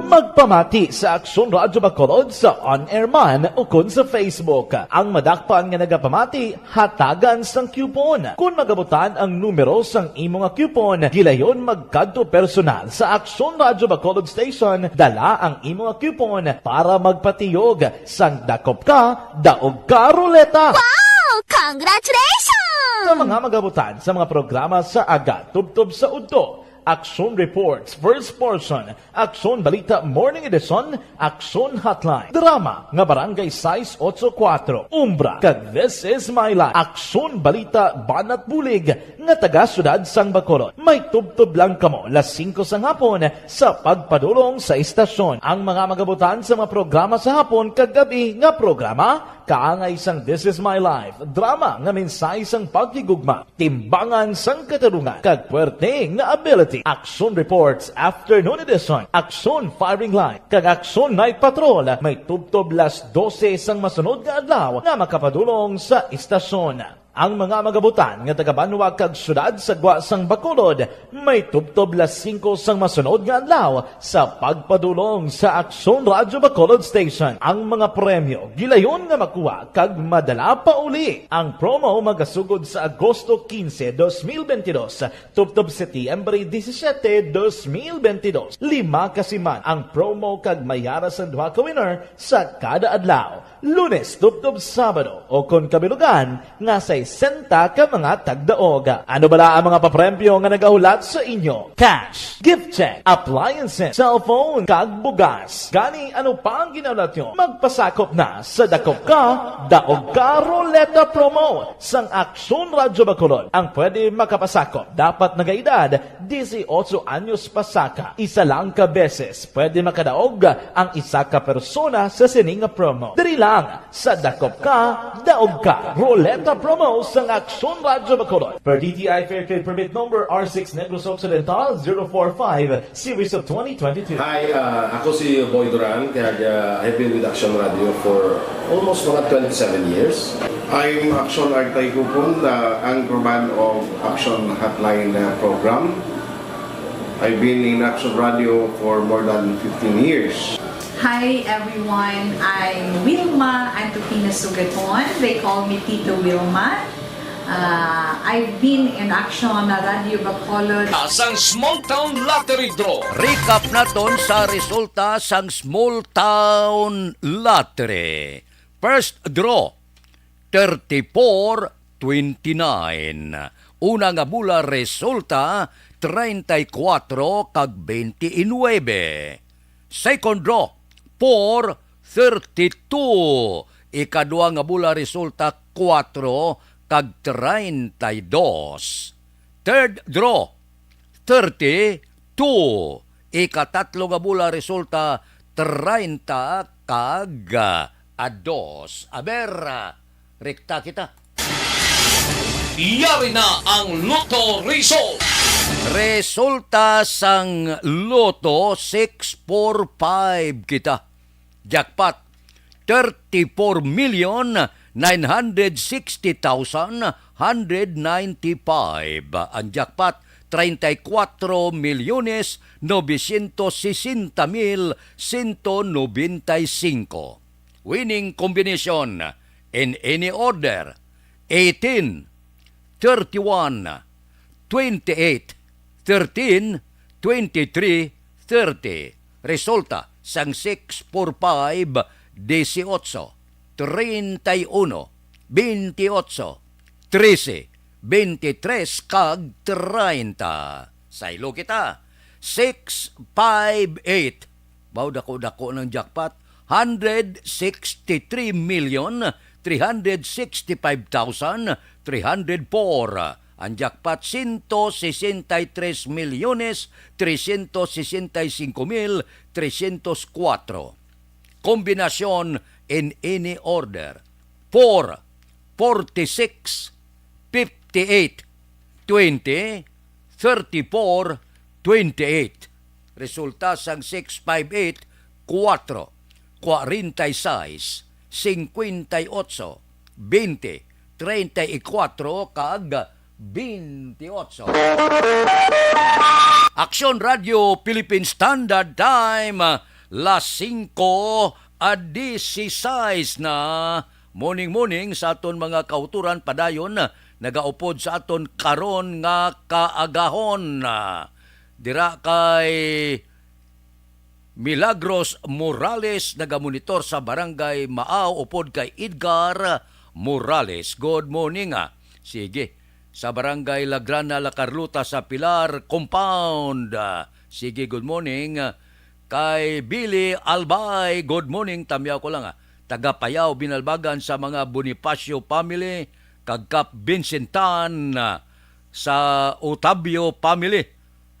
Magpamati sa Aksyon Radyo Bacolod sa on-air man o kun sa Facebook. Ang madakpan nga nagapamati, hatagan sang coupon. Kung magabutan ang numero sang imong coupon, gilayon magkadto personal sa Aksyon Radyo Bacolod Station, dala ang imong coupon para magpatiyog sang dakop ka, daog ka, Roleta. Wow! Congratulations! Sa mga magabutan sa mga programa sa Aga, Tubtob sa Udto, Aksyon Reports, First Portion, Aksyon Balita Morning Edition, Aksyon Hotline, Drama nga Barangay 684, Umbra, kag This Is My Life, Aksyon Balita Banat Bulig, nga taga-syudad sang Bacolod. May tubtob lang kamo, las 5 sang hapon, sa pagpadulong sa istasyon. Ang mga magabutan sa mga programa sa hapon, kag gabi nga programa, kaangay sang This Is My Life, drama nga mensahe sang pagkigugma, timbangan sang katarungan, kag puwerte nga ability. Aksyon Reports Afternoon Edition, Aksyon Firing Line, kag Aksyon Night Patrol, may tubtob las 12 sang masunod nga adlaw nga makapadulong sa istasyon. Ang mga magabutan nga taga-Banwa kag syudad sa Gwa sang Bacolod, may tubtob las 5 sang masunod nga adlaw sa pagpadulong sa Aksyon Radyo Bacolod Station. Ang mga premyo gilayon nga makuha kag madala pa uli. Ang promo magasugod sa Agosto 15, 2022, tubtob Setyembre 17, 2022. 5 kasiman ang promo kag mayara sa duha ka winner sa kada adlaw. Lunes, tubtob Sabado o kon kabilugan nga sa 60 ka mga tagdaog. Ano bala ang mga papremyo nga nagahulat sa inyo? Cash, gift check, appliances, cellphone, kag bugas. Gani ano pa ang ginaulat nyo? Magpasakop na sa Dakop Ka, Daog Ka Roleta Promo sang Aksyon Radyo Bacolod. Ang pwede makapasakop dapat nagaedad 18 anyos pasaka. Isa lang ka beses pwede makadaog ang isa ka persona sa sining promo. Diri lang sa Dakop Ka, Daog Ka Roleta Promo sang Aksyon Radyo Bacolod. Per DTI Fair Trade Permit Number R6 Negros Occidental 045 Series of 2022. Hi, ako si Boy Duran, kaya I've been with Action Radio for almost mga 27 years. I'm Action Artay Kupon, the anchorman of Action Hotline program. I've been in Action Radio for more than 15 years. Hi everyone, I'm Wilma Antopina Sugaton. They call me Tito Wilma. I've been in Action Radio Bacolod. Sang Small Town Lottery Draw. Recap naton sa resulta sang Small Town Lottery. First draw, 34-29. Una nga bula resulta, 34 kag 29. Second draw, 4-32. Ikadua nga bula resulta, 4 kag 32. Third draw, 32. Ikatatlo nga bula resulta, 30 kag 2. Aber, rekta kita. Iyari na ang Lotto Result. Resulta sang Lotto 645 kita. Jackpot 34,900,000 960,195. Ang jackpot, 34,960,195. Winning combination in any order, 18, 31, 28, 13, 23, 30. Resulta sang 6, 4, 5, 18, 31, 28, 13, 23 kag 30. Saylo kita. 6, 5, 8. Baw dako-dako ng jackpot. 163,365,304. Ang jackpot 163,365,304. Kombinasyon in any order. 4, 46, 58, 20, 34, 28. Resulta sang 658, 4, 46, 58, 20, 34 kag 28. Aksyon Radio Philippine Standard Time, las 5:16 na. Morning sa aton mga kauturan padayon nagaupod sa aton karon nga kaagahon. Dira kay Milagros Morales nagamonitor sa barangay Maaw upod kay Edgar Morales. Good morning. Sige, sa barangay Lagrana La Carlota sa Pilar Compound. Sige, good morning. Kay Billy Albay, good morning. Tamyaw ko lang taga Payaw binalbagan sa mga Bonifacio family, kag Kap Vincentan sa Otabio family.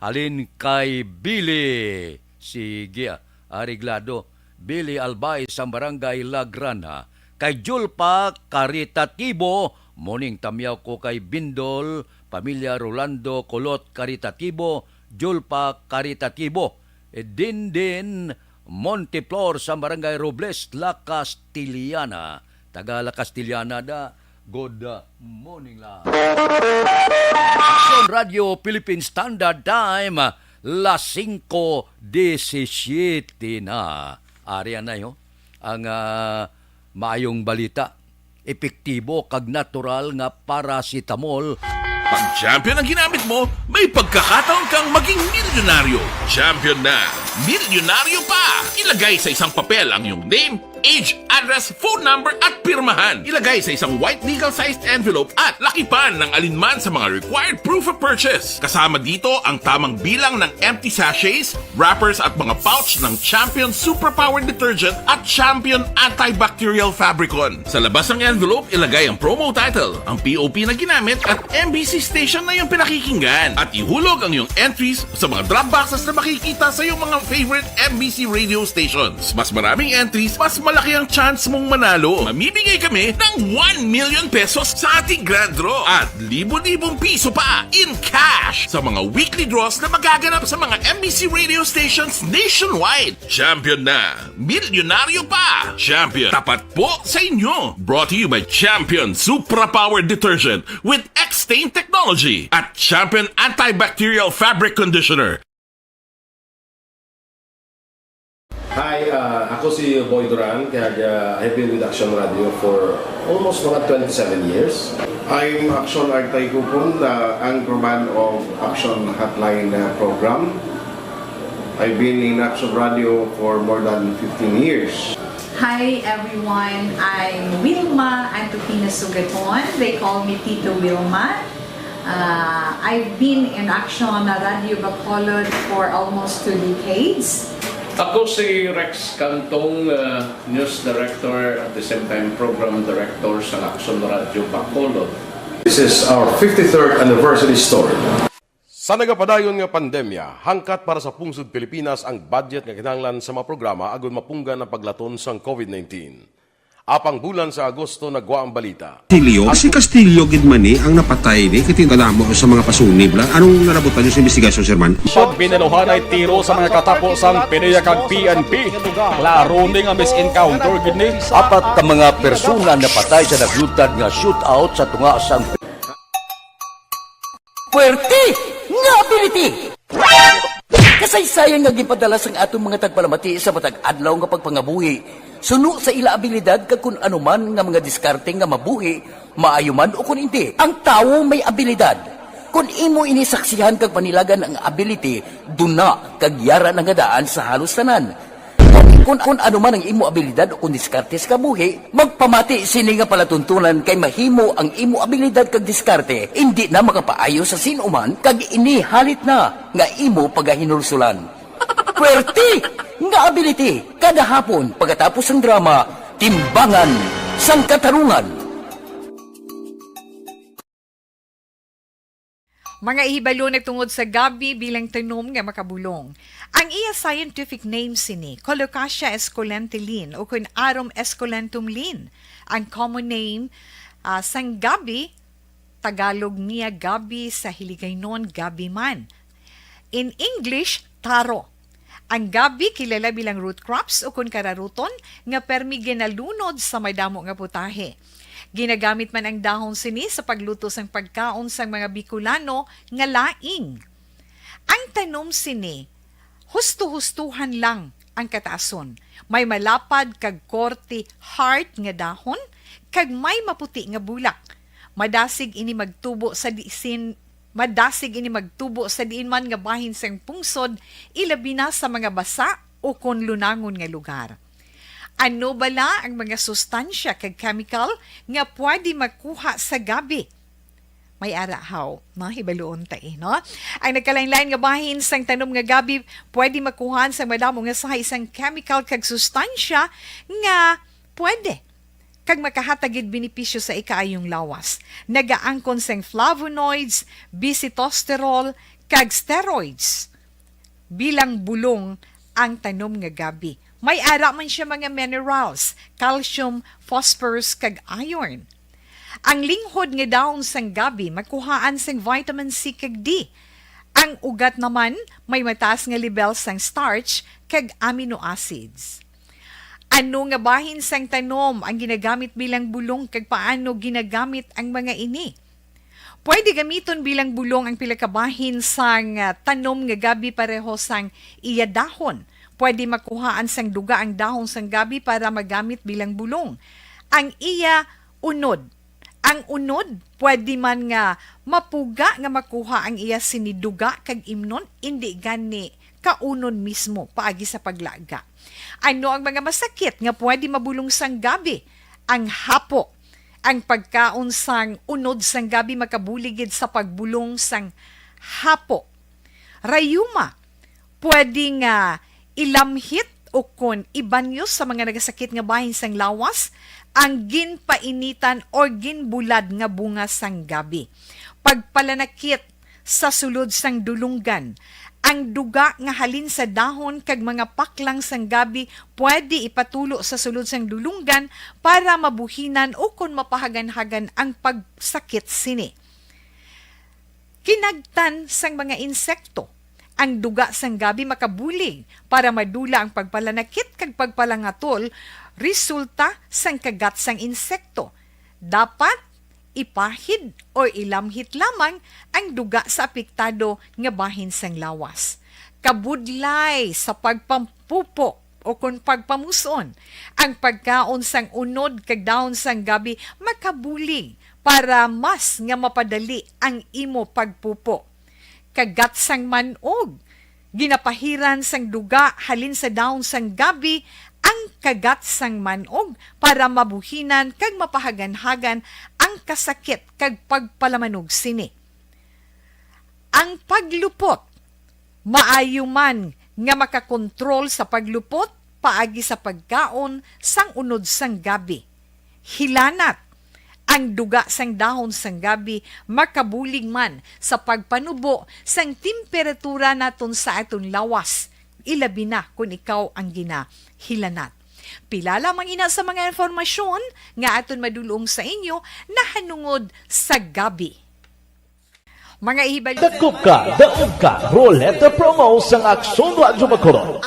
Halin kay Billy. Sige, ariglado. Billy Albay sa barangay Lagrana. Kay Julpa Caritatibo, morning tamyaw ko kay Bindol, pamilya Rolando Colot Caritatibo, Julpa Caritatibo. Din Monteflor sa barangay Robles, La Castillana. Taga La Castillana da. Good morning la. Aksyon Radio Philippine Standard Time, las 5:17 na. Ariyan na yo ang maayong balita. Epektibo kag natural nga paracetamol. Pag champion ang ginamit mo, may pagkakataon kang maging milyonaryo. Champion na, milyonaryo pa! Ilagay sa isang papel ang iyong name, age, address, phone number at pirmahan. Ilagay sa isang white legal-sized envelope at lakipan ng alinman sa mga required proof of purchase. Kasama dito ang tamang bilang ng empty sachets, wrappers at mga pouch ng Champion Superpower Detergent at Champion Antibacterial Fabricon. Sa labas ng envelope, ilagay ang promo title, ang POP na ginamit at MBC station na yung pinakikinggan. At ihulog ang iyong entries sa mga drop boxes na makikita sa iyong mga favorite MBC radio stations. Mas maraming entries, mas malaki ang chance mong manalo. Mamimigay kami ng 1 million pesos sa ating grand draw at libo-libong piso pa in cash sa mga weekly draws na magaganap sa mga MBC radio stations nationwide. Champion na, milyonaryo pa. Champion, tapat po sa inyo. Brought to you by Champion Supra Power Detergent with X-Stain Technology at Champion Antibacterial Fabric Conditioner. Hi, ako si Boy Duran, kaya I've been with Action Radio for almost mga 27 years. I'm Action Artay Kupon, the anchorman of Action Hotline program. I've been in Action Radio for more than 15 years. Hi everyone, I'm Wilma Antofina Sugaton. They call me Tito Wilma. I've been in Action Radio Bacolod for almost 2 decades. Ako si Rex Cantong, News Director at the same time Program Director sa Action Radio Bacolod. This is our 53rd anniversary story. Sa nagapadayon nga pandemya, hangkat para sa pungsod Pilipinas ang budget nga kinahanglan sa mga programa agon mapunggan ang paglaton sang COVID-19. Apang bulan sa Agosto nagwa ang balita. Castillo, si Castillo gid man ni ang napatay ni kiti kadamo sa mga pasunib lang. Anong narabutan niyo sa investigasyon, Sir Man? Pag binaluhan ay tiro sa mga katapusang PNP kag PNP. Klaro ni nga misencounter gid ni. Apat ka mga persona napatay sa naglutad nga shootout sa tunga sang Puwerte nga ability! Kasaysayan nga gipadala sang atong mga tagpalamati sa matag adlaw nga pagpangabuhi. Suno sa ila abilidad kag kun anuman nga mga diskarte nga mabuhi, maayo man o kun hindi. Ang tawo may abilidad. Kung imo inisaksihan kag panilagan ang ability, duna kag yara nga daan sa halos tanan. Kung anuman ang imo abilidad o kun diskarte sa kabuhi, magpamati sini nga palatuntunan kay mahimo ang imo abilidad kag diskarte, hindi na makapaayo sa sinuman kag ini halit na nga imo pagahinulsulan. Puwerte nga ability kada hapon pagkatapos ng drama, Timbangan sang Katarungan. Mga ihibalo nagtungod sa gabi bilang tanom nga makabulong. Ang iya scientific name sini, Colocasia esculentilin o kun Arum esculentum lin. Ang common name sang gabi, Tagalog niya gabi, sa Hiligaynon gabi man. In English, taro. Ang gabi kilala bilang root crops o kun kararuton nga permi ginalunod sa may damo nga putahe. Ginagamit man ang dahon sini sa pagluto sang pagkaon sang mga Bicolano nga laing. Ang tanom sini, husto-hustuhan lang ang kataason. May malapad kag korte heart nga dahon kag may maputi nga bulak. Madasig ini magtubo sa diin man nga bahin sang pungsod, ilabi na sa mga basa o kon lunangon nga lugar. Ano bala ang mga sustansya kag chemical nga pwede makuha sa gabi? May arahaw, no? Hibaluon tayo, no? Ang nagkalain-lain nga bahin sang tanom nga gabi, pwede makuhaan sa madamo nga sa isang chemical kag sustansya nga pwede kag makahatagid benepisyo sa ikaayong lawas. Nagaangkon sang flavonoids, bisitosterol, kag steroids. Bilang bulong ang tanom nga gabi. May ara man siya mga minerals, calcium, phosphorus, kag iron. Ang linghod nga dahon sang gabi, makuhaan sang vitamin C kag D. Ang ugat naman, may mataas nga level sang starch kag amino acids. Ano nga bahin sang tanom ang ginagamit bilang bulong kag paano ginagamit ang mga ini? Pwede gamiton bilang bulong ang pila ka bahin sang tanom nga gabi pareho sang iya dahon. Pwede makuhaan sang duga ang dahon sang gabi para magamit bilang bulong. Ang iya unod. Ang unod, pwede man nga mapuga nga makuha ang iya siniduga kag imnon, hindi gani kaunod mismo paagi sa paglaga. Ano ang mga masakit nga pwede mabulong sang gabi? Ang hapo. Ang pagkaon sang unod sang gabi makabuligid sa pagbulong sang hapo. Rayuma. Pwede nga ilamhit o kon ibanyo sa mga nagasakit nga bahin sang lawas ang ginpainitan o ginbulad nga bunga sang gabi. Pagpalanakit sa sulod sang dulunggan, ang duga nga halin sa dahon kag mga paklang sang gabi pwede ipatulo sa sulod sang dulunggan para mabuhinan o kon mapahagan-hagan ang pagsakit sini. Kinagtan sang mga insekto. Ang duga sang gabi makabulig para madula ang pagpalanakit kag pagpalangatol resulta sang kagat sang insekto. Dapat ipahid o ilamhit lamang ang duga sa apektado nga bahin sang lawas. Kabudlay sa pagpampupo o kung pagpamuson, ang pagkaon sang unod kag dahon sang gabi makabulig para mas nga mapadali ang imo pagpupo. Kagat sang manog, ginapahiran sang duga halin sa dahon sang gabi ang kagat sang manog para mabuhinan kag mapahagan-hagan ang kasakit kag pagpalamanog sini. Ang paglupot, maayo man nga makakontrol sa paglupot paagi sa pagkaon sang unod sang gabi. Hilanat, ang duga sang dahon sang gabi makabulig man sa pagpanubo sang temperatura naton sa aton lawas. Ilabi na kung ikaw ang ginahilanat. Pila lamang ina sa mga informasyon nga aton madulong sa inyo nahanungod sa gabi. Mga ihibal... Dakop ka, daog ka, Roleta Promo sang Aksyon Radyo Bacolod.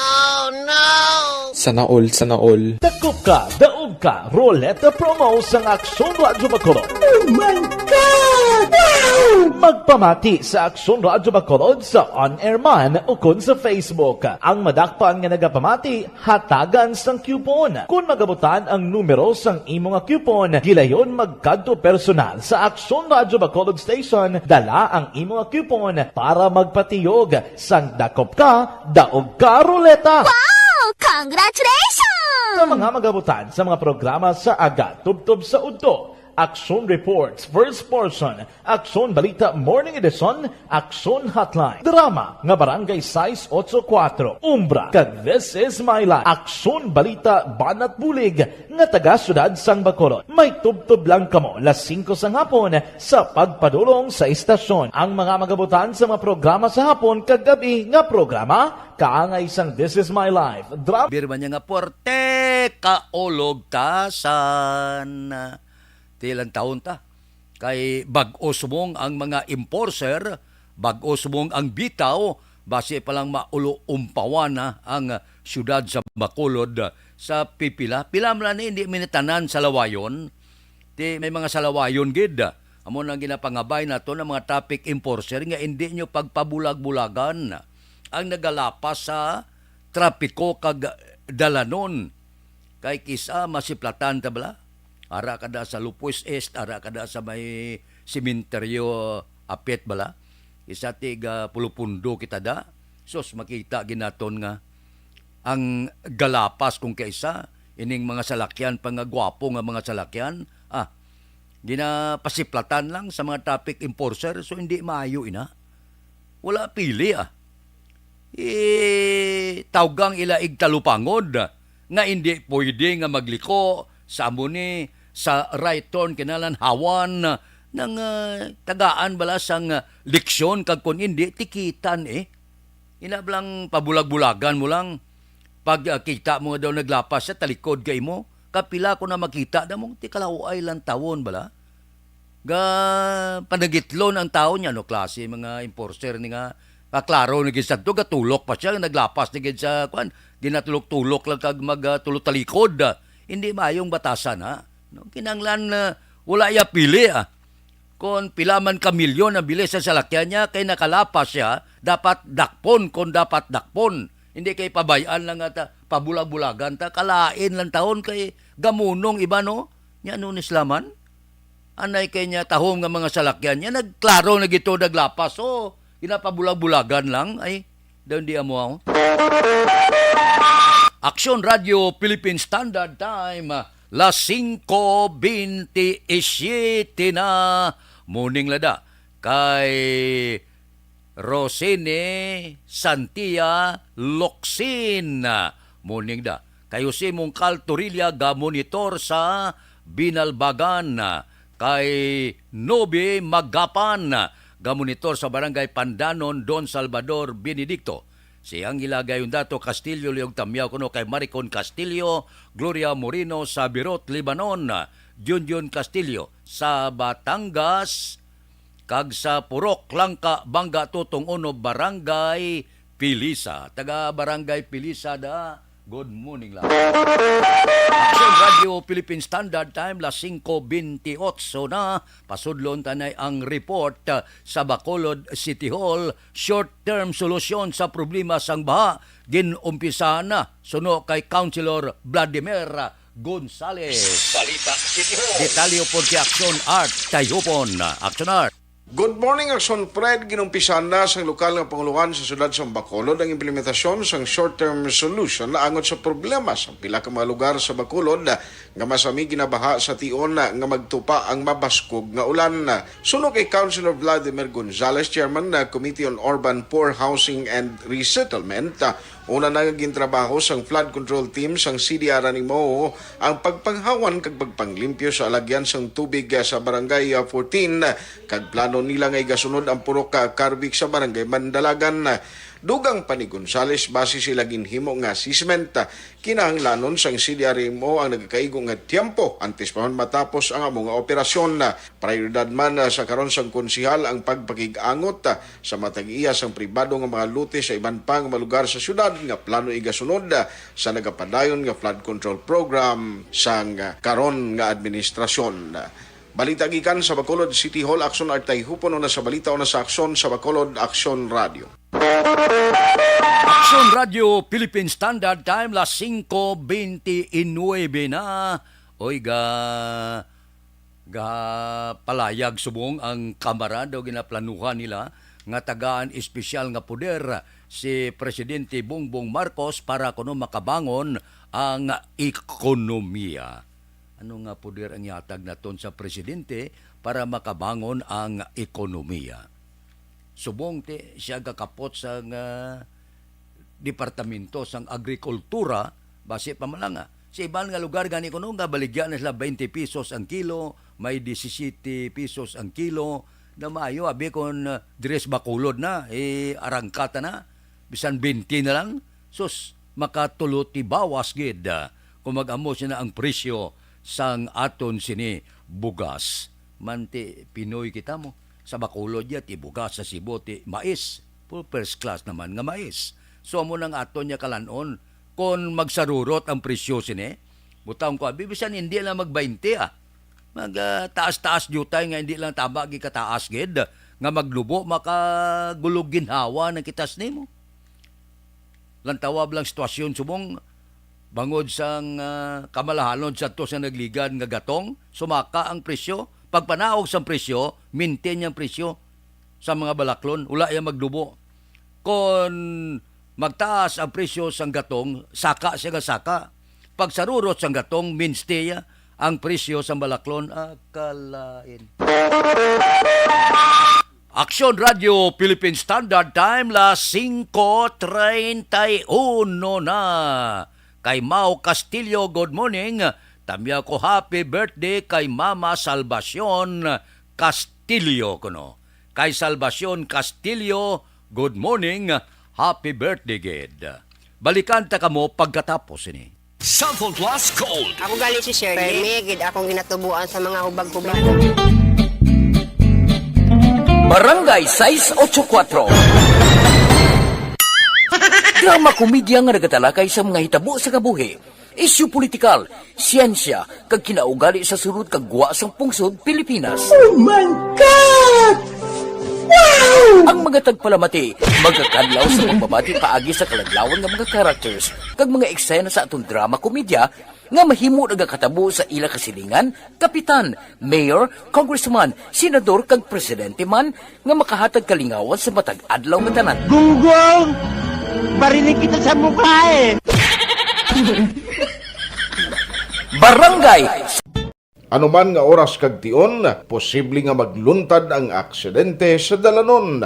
Sana all. Dakop ka, daog ka, Roleta Promo sang Aksyon Radyo Bacolod. Oh my God! Wow! Magpamati sa Aksyon Radyo Bacolod sa on-air man o kun sa Facebook. Ang madakpan nga nagapamati, hatagan sang coupon. Kung magabutan ang numero sang imong coupon, gilayon magkadto personal sa Aksyon Radyo Bacolod Station, dala ang imong coupon para magpatiyog sang dakop ka, daog ka, Roleta. Wow! Congratulations! Sa mga magabutan sa mga programa sa Aga, Tubtob sa Udto, Aksyon Reports, First Portion, Aksyon Balita Morning Edition, Aksyon Hotline, Drama nga Barangay 684, Umbra, kag This Is My Life, Aksyon Balita Banat Bulig nga taga Syudad San Bacolod. May tubtob lang kamo las 5 sa hapon sa pagpadulong sa istasyon. Ang mga magabutan sa mga programa sa hapon kag gabi nga programa kaangay sang This Is My Life. Birman niya nga porte kaolog tasan. Tilang taon ta. Kay bag-o sumong ang mga enforcer, bag-o sumong ang bitaw, base pa lang maulo-umpawan na ang syudad sa Bacolod sa pipila. Pila man ni hindi minitanan sa lawayon. May mga salawayon gid. Amo nang ginapangabay nato ng mga traffic enforcer nga hindi nyo pagpabulag-bulagan ang nagalapas sa trapiko kag dalanon. Kay kisa masiplatan ta bala. Ara kada sa Lupuis East, ara kada sa may simenteryo apet bala. Isa tiga pulupundo kita da. Sos makita ginaton nga ang galapas kung kaisa ining mga salakyan pangagwapo nga mga salakyan. Ginapasiplatan lang sa mga traffic enforcer so hindi maayo ina. Wala pili tawgang ila igtalupangod nga hindi pwede nga magliko sa amuni sa right turn kinalan hawan ng tagaan bala sang leksyon kag kun hindi tikitan inablang pabulag-bulagan mo lang pag kita mo daw naglapas sa talikod kay mo kapila ko na makita da mong tikalaway lang tawon bala ga panagitlon ang tao niya no klase mga enforcer ni nga klaro ni gid sadto gatulok pa siya naglapas ni gid sa kuan ginatulok-tulok lang kag magtulok talikod hindi maayong batasan no kinanglan wala ya pili kung pilaman ka milyon na bilis sa salakyan niya kay nakalapas siya dapat dakpon kung dapat dakpon hindi kay pabayaan lang at pabulag-bulagan ta kalain lang taon kay gamunong iba no nya nun islaman anay kay niya tahom nga mga salakyan niya nagklaro na gito naglapas ginapabulag-bulagan lang ay daw di amo ako. Aksyon Radio Philippine Standard Time las 5:27 na morning lada kay Rosene Santia Locsin morning da kayo si Mungkal Torilla ga monitor sa Binalbagan kay Nobe Magapan ga monitor sa Barangay Pandanon Don Salvador Benedicto. Siyang ilagay yung dato Castillo Leong Tamyaw kuno kay Maricon Castillo, Gloria Moreno sa Birot, Libanon, Junjun Castillo sa Batangas, kag sa Purok, Langka, Bangga, Tutong Uno, Barangay Pilisa. Taga Barangay Pilisa da. Good morning lang. Aksyon Radio Philippine Standard Time las 5:28 na pasudlon tanay ang report sa Bacolod City Hall short-term solusyon sa problema sang baha ginumpisa na suno kay Councilor Vladimir Gonzales. Balita City Hall. Detalyo po si Aksyon Art Tayupon. Aksyon Art. Good morning, Aksyon Fred. Ginumpisan na sa lokal nga panguluan sa siyudad sa Bacolod ang implementasyon sa short-term solution na angot sa problema sa pila ka mga lugar sa Bacolod nga masami ginabaha sa tion nga magtupa ang mabaskog nga ulan. Suno kay Councilor Vladimir Gonzales, Chairman na Committee on Urban Poor Housing and Resettlement, una na gintrabaho sang flood control team sang CDR animo ang pagpanghawan kag pagpanglimpyo sa alagyan sang tubig sa Barangay 14 kag plano nila nga igasunod ang purok Karbik sa Barangay Mandalagan. Dugang pa ni Gonzales base sila ginhimo nga assessment kinahanglanon sang CDRMO ang nagkaigo nga tiempo antes pa man matapos ang among operasyon. Prioridad man sa karon sang konsihal ang pagpakig-angot sa matag-iya sang pribado nga mga lute sa iban pang mga lugar sa syudad nga plano igasunod sa nagapadayon nga flood control program sang karon nga administrasyon. Balita gikan sa Bacolod City Hall, Aksyon Artay Hupon na sa balita o na sa Aksyon sa Bacolod Aksyon Radio. Aksyon Radio Philippine Standard Time las 5:29 na. Oy ga palayag subong ang kamara daw ginaplanuhan nila nga tagaan espesyal nga poder si Presidente Bongbong Marcos para kuno makabangon ang ekonomiya. Ano nga poder ang yatag naton sa presidente para makabangon ang ekonomiya? Subong siya gakapot sa departamento sang agrikultura base pa malanga. Sa ibang nga lugar gani kuno nga baligyan na sila 20 pesos ang kilo, may 17 pesos ang kilo. Na maayo abi kon dres Bacolod na arangkata na bisan 20 na lang. Sus makatulot ti bawas gid kung mag-amo siya na ang presyo sang aton sini bugas. Manti Pinoy kita mo. Sa Bacolod ya ti bugas sa Cebu ti mais. First class naman nga mais. So mo nang aton niya kalanon kung magsarurot ang presyo sini. Butang ko bibisan hindi lang mag-20 taas-taas jutay nga hindi lang tama gi kataas gid nga maglubo makagulog ginhawa ng kitas nimo. Lantawab lang sitwasyon subong bangod sang kamalahanon sa to sa nagligan nga gatong, sumaka ang presyo. Pagpanaog sa presyo, maintain yung presyo sa mga balaklon, ula yung magdubo. Kung magtaas ang presyo sang gatong, saka siya nga saka. Pag sarurot sang gatong, mainstay ang presyo sang balaklon, akalain. Aksyon Radio Philippine Standard Time las 5:31 na. Kay Mau Castillo, good morning. Tamya ko happy birthday kay Mama Salvacion Castillo kuno. Kay Salvacion Castillo, good morning. Happy birthday gid. Balikan ta kamo pagkatapos ini. Southern Plus Gold. Ako galing si Shirley. Permigid akong ginatubuan sa mga hubag-hubag. Barangay 684. Drama komedya nga nagatalakay sa mga hitabo sa kabuhi, isyu politikal, siyensya, kag kinaugali sa surut kag guwa sang pungsod Pilipinas. Oh my God! Wow! Ang mga tagpalamati, magkakanlaw sa pagbabati paagi sa kaladlawan ng mga characters kag mga eksena sa atong drama komedya nga mahimo nagakatabo sa ila kasilingan, kapitan, mayor, congressman, senador kag presidente man nga makahatag kalingawan sa matag adlaw nga tanan. Gunggong! Barinig kita sa mukha Barangay! Ano man nga oras kag tion, posible nga magluntad ang aksidente sa dalanon.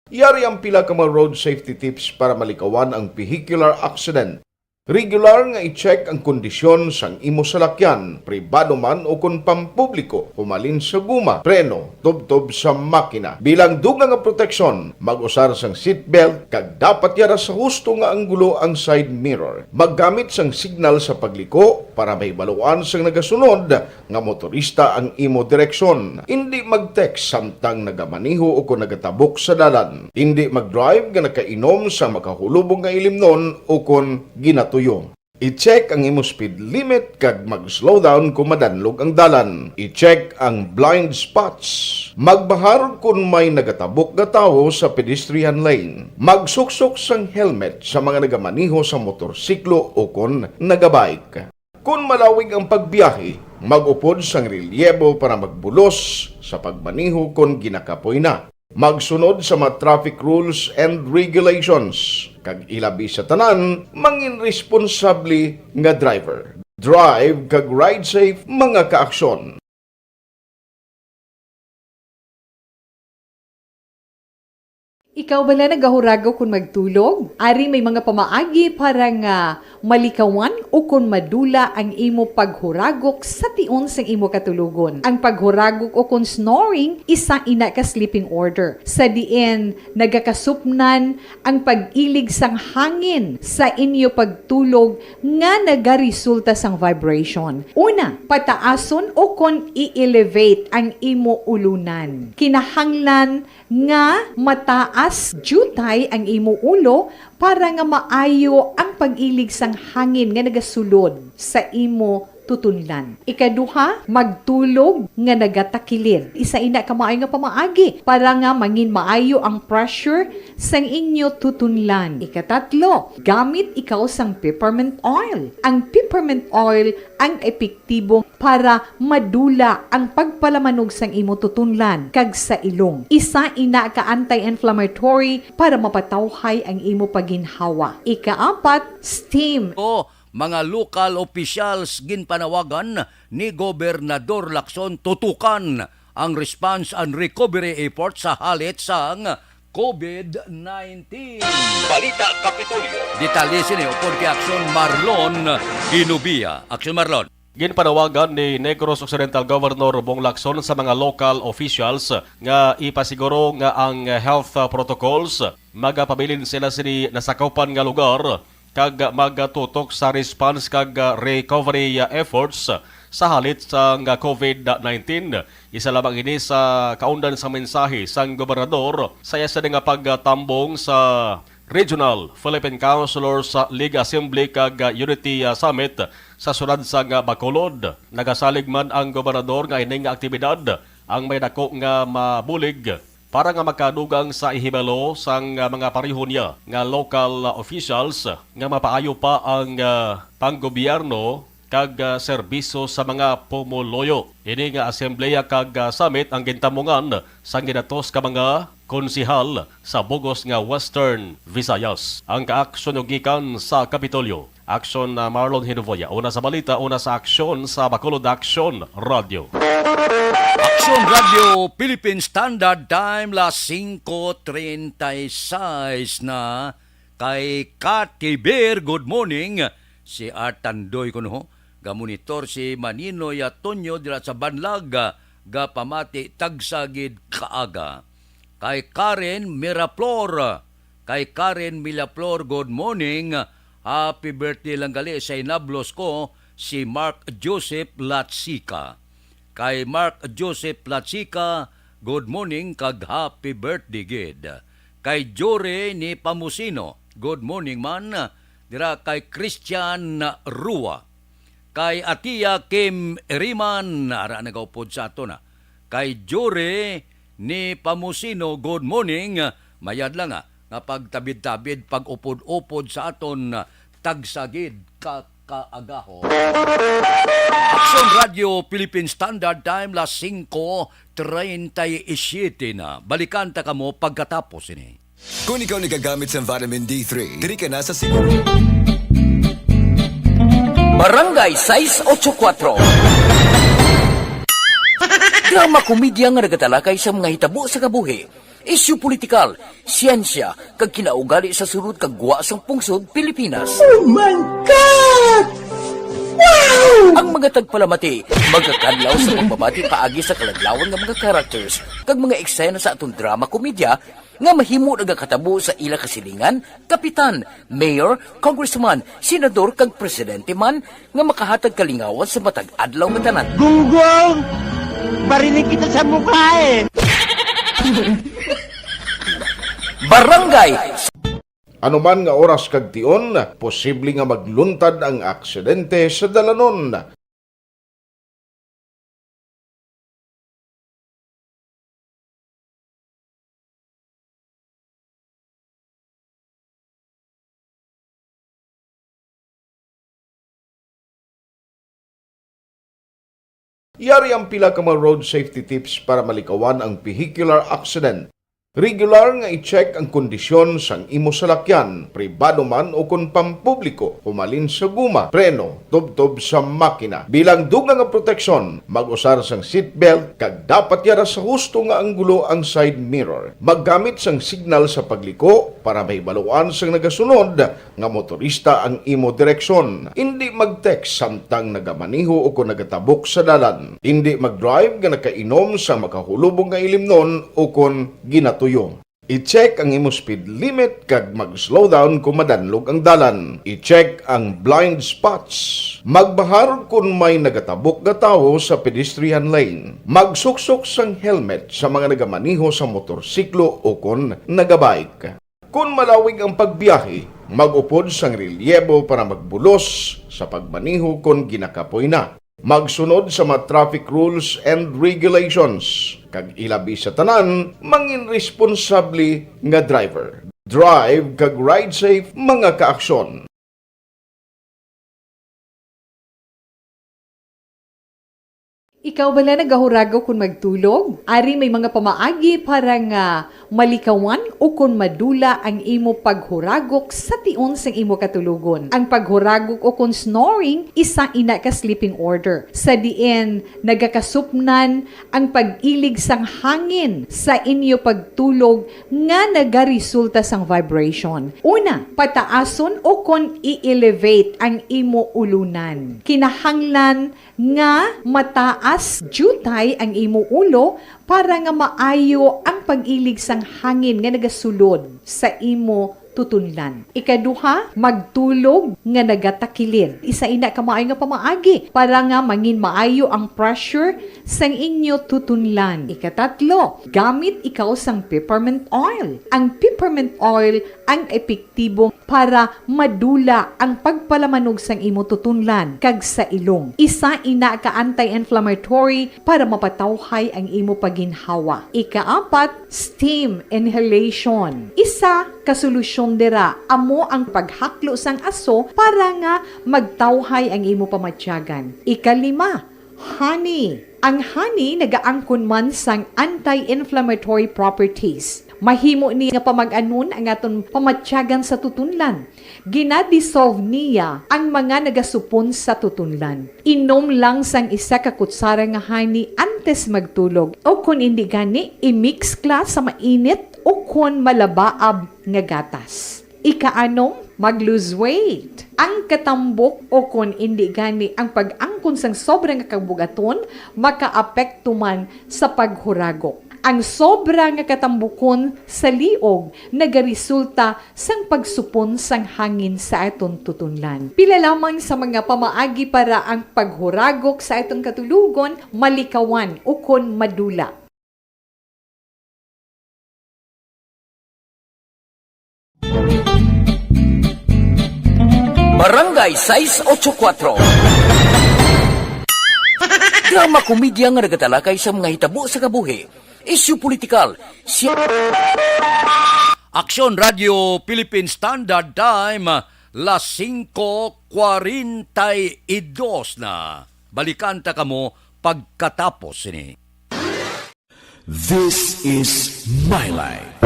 Yari ang pila ka mga road safety tips para malikawan ang vehicular accident. Regular nga i-check ang kondisyon sang imo salakyan, pribado man o kung pampubliko, humalin sa guma, preno, tubtob sa makina. Bilang dugang nga proteksyon, mag-usar sang seatbelt, kag dapat yara sa husto nga anggulo ang side mirror. Maggamit sang signal sa pagliko para may baluan sang nagasunod nga motorista ang imo direksyon. Hindi mag-text samtang nagamaniho o kung nagatabok sa dalan. Hindi mag-drive nga nakainom sa makahulubong nga ilimnon o kung ginato. I-check ang imo speed limit kag mag-slow down kung madanlog ang dalan. I-check ang blind spots. Magbahar kung may nagatabok nga tawo sa pedestrian lane. Magsuksok sang helmet sa mga nagamaniho sa motorsiklo o kung nagabike. Kung malawig ang pagbiyahe, mag-upod sang relyebo para magbulos sa pagmaniho kung ginakapoy na. Magsunod sa mga traffic rules and regulations. Kag ilabi sa tanan, mangin responsable nga driver. Drive kag ride safe mga kaaksyon. Ikaw bala nagahurago kung magtulog? Ari may mga pamaagi para nga malikawan o kung madula ang imo paghuragok sa tion sang imo katulugon. Ang paghuragok o kung snoring, isa ina ka sleeping order. Sa diin, nagakasupnan ang pag-ilig sang hangin sa inyo pagtulog nga nagaresulta sang vibration. Una, pataason o kung i-elevate ang imo ulunan. Kinahanglan nga mataas jutay ang imo ulo para nga maayo ang pag-ilig sang hangin nga nagasulod sa imo tutunlan. Ikaduha, magtulog nga nagatakilid. Isa ina ka maayo nga pamaagi para nga mangin maayo ang pressure sang inyo tutunlan. Ikatatlo, gamit ikaw sang peppermint oil. Ang peppermint oil ang epektibo para madula ang pagpalamanog sang imo tutunlan kag sa ilong. Isa ina ka anti-inflammatory para mapatawhay ang imo paginhawa. Ikaapat, steam. Mga local officials ginpanawagan ni Gobernador Lacson tutukan ang response and recovery effort sa halit sang COVID-19. Balita Kapitolyo. Detalye sini upod kay Aksyon Marlon Hinubia. Aksyon Marlon. Ginpanawagan ni Negros Occidental Governor Bong Lacson sa mga local officials nga ipasiguro nga ang health protocols magapabilin sila sini nasakaupan nga lugar kag magatutok sa response kag recovery efforts sa halit sa COVID-19. Isa lamang ini sa kaundan sa mensahe sang gobernador saya sa nga pagtambong sa Regional Philippine Councilors League Assembly kag Unity Summit sa sunod sa Bacolod. Nagasalig man ang gobernador nga ining aktibidad ang may dako nga mabulig para nga makadugang sa ihibalo sang mga pareho niya nga local officials nga mapaayo pa ang panggobyerno kag serbisyo sa mga pumuloyo. Ini nga asembleya kag summit ang gintamungan sang ginatos ka mga konsihal sa bugos nga Western Visayas. Ang kaaksyon gikan sa Kapitolyo. Aksyon Marlon Hinuvoya. Una sa balita, una sa aksyon sa Bacolod Aksyon Radio. Aksyon Radio Philippine Standard Time las 5:36 na kay Katibir. Good morning. Si Artandoy ko no. Gamonitor si Maninoy Atonyo dira sa Banlag ga pamati tagsagid kaaga. Kay Karen Miraflor. Kay Karen Miraflor, good morning. Happy birthday lang gali sa inablos ko si Mark Joseph Latsika. Kay Mark Joseph Latsika, good morning kag happy birthday gid. Kay Jore ni Pamusino, good morning man. Dira kay Christian Rua. Kay Atia Kim Riman, ara nagaupod sa ato na. Kay Jore ni Pamusino, good morning. Mayad lang nga pagtabid-tabid, pag-upod-upod sa aton tagsagid kakaagaho. Aksyon Radio Philippine Standard Time las 5:37 na. Balikan ta kamo pagkatapos ini. Kung ikaw nagagamit ng vitamin D3, diri ka na sa siguro. Barangay 684. Drama komedya nga nagatalakay sa mga hitabo sa kabuhi. Isyu politikal, siyensya, kag kinaugali sa surut kag guwa sang pungsod Pilipinas. Oh my God! Wow! Ang mga tagpalamati, magkakadlaw sa pagbabati paagi sa kaladlawan nga mga characters kag mga eksena sa atong drama komedya nga mahimo nagakatabo sa ila kasilingan, kapitan, mayor, congressman, senador kag presidente man nga makahatag kalingawan sa matag adlaw nga tanan. Gunggong! Barinig kita sa mukha eh! Barangay! Anuman nga oras kag tion, posible nga magluntad ang aksidente sa dalanon. Yari ang pila ka mga road safety tips para malikawan ang vehicular accident. Regular nga i-check ang kondisyon sang imo salakyan, pribado man o kun pampubliko, humalin sa guma, preno, tubtob sa makina. Bilang dugang nga proteksyon, mag-usar sang seatbelt, kag dapat yara sa husto nga anggulo ang side mirror. Maggamit sang signal sa pagliko para may baluan sang nagasunod nga motorista ang imo direksyon. Hindi mag-text samtang nagamaniho o kung nagatabok sa dalan. Hindi mag-drive nga nakainom sa makahulubong nga ilimnon o kung ginatuyo. I-check ang imo speed limit kag mag-slow down kung madanlog ang dalan. I-check ang blind spots. Magbahar kung may nagatabok nga tawo sa pedestrian lane. Magsuksok sang helmet sa mga nagamaniho sa motorsiklo o kung nagabike. Kung malawig ang pagbiyahe, mag-upod sang relyebo para magbulos sa pagmaniho kung ginakapoy na. Magsunod sa mga traffic rules and regulations. Kag ilabi sa tanan, mangin responsable nga driver. Drive kag ride safe mga kaaksyon. Ikaw bala nagahurago kung magtulog? Ari may mga pamaagi para nga malikawan o kung madula ang imo paghuragok sa tion sang imo katulugon. Ang paghuragok o kung snoring, isa ina ka sleeping order. Sa diin, nagakasupnan ang pag-ilig sang hangin sa inyo pagtulog nga nagaresulta sang vibration. Una, pataason o kung i-elevate ang imo ulunan. Kinahanglan nga mataas jutay ang imo ulo para nga maayo ang pag-ilig sang hangin nga nagasulod sa imo tutunlan. Ikaduha, magtulog nga nagatakilid. Isa ina ka maayo nga pamaagi para nga mangin maayo ang pressure sang inyo tutunlan. Ikatatlo, gamit ikaw sang peppermint oil. Ang peppermint oil ang epektibo para madula ang pagpalamanog sang imo tutunlan kag sa ilong. Isa ina ka anti-inflammatory para mapatawhay ang imo paginhawa. Ikaapat, steam inhalation. Isa ka solusyon dira amo ang paghaklo sang aso para nga magtawhay ang imo pamatyagan. Ikalima, honey. Ang honey nagaangkon man sang anti-inflammatory properties. Mahimo ni nga pamag-anon ang aton pamatyagan sa tutunlan. Ginadissolve niya ang mga nagasupon sa tutunlan. Inom lang sang isa ka kutsara nga honey antes magtulog. O kung hindi gani, i-mix class sa mainit o kung malabaab nga gatas. Ikaanong, mag-lose weight. Ang katambok o kung hindi gani ang pag-angkon sang sobrang kabugaton, makaapekto man sa paghuragok. Ang sobra nga katambukon sa liog nagaresulta sang pagsupon sang hangin sa aton tutunlan. Pila lamang sa mga pamaagi para ang paghuragok sa aton katulugon malikawan o kon madula. Barangay 684. Drama komedya nga nagatalakay sa mga hitabo sa kabuhi. Isyu politikal. Aksyon Radio Philippine Standard Time, las 5:42 na. Balikan ta kamo pagkatapos ini. This is my life.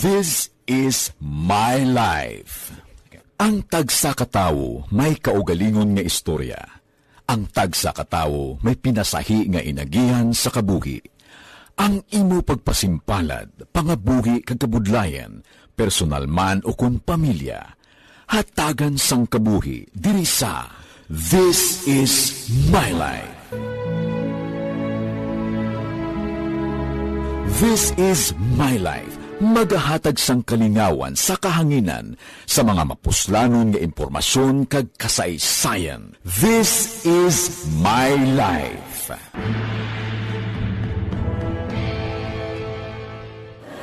This is my life. Ang tagsa katawo may kaugalingon nga istorya. Ang tagsa katawo may pinasahi nga inagihan sa kabuhi. Ang imo pagpasimpalad, pangabuhi kag kabudlayan, personal man o kun pamilya, hatagan sang kabuhi diri sa This is my life. This is my life. Magahatag sang kalingawan sa kahanginan sa mga mapuslanon nga impormasyon kag kasaysayan. This is my life.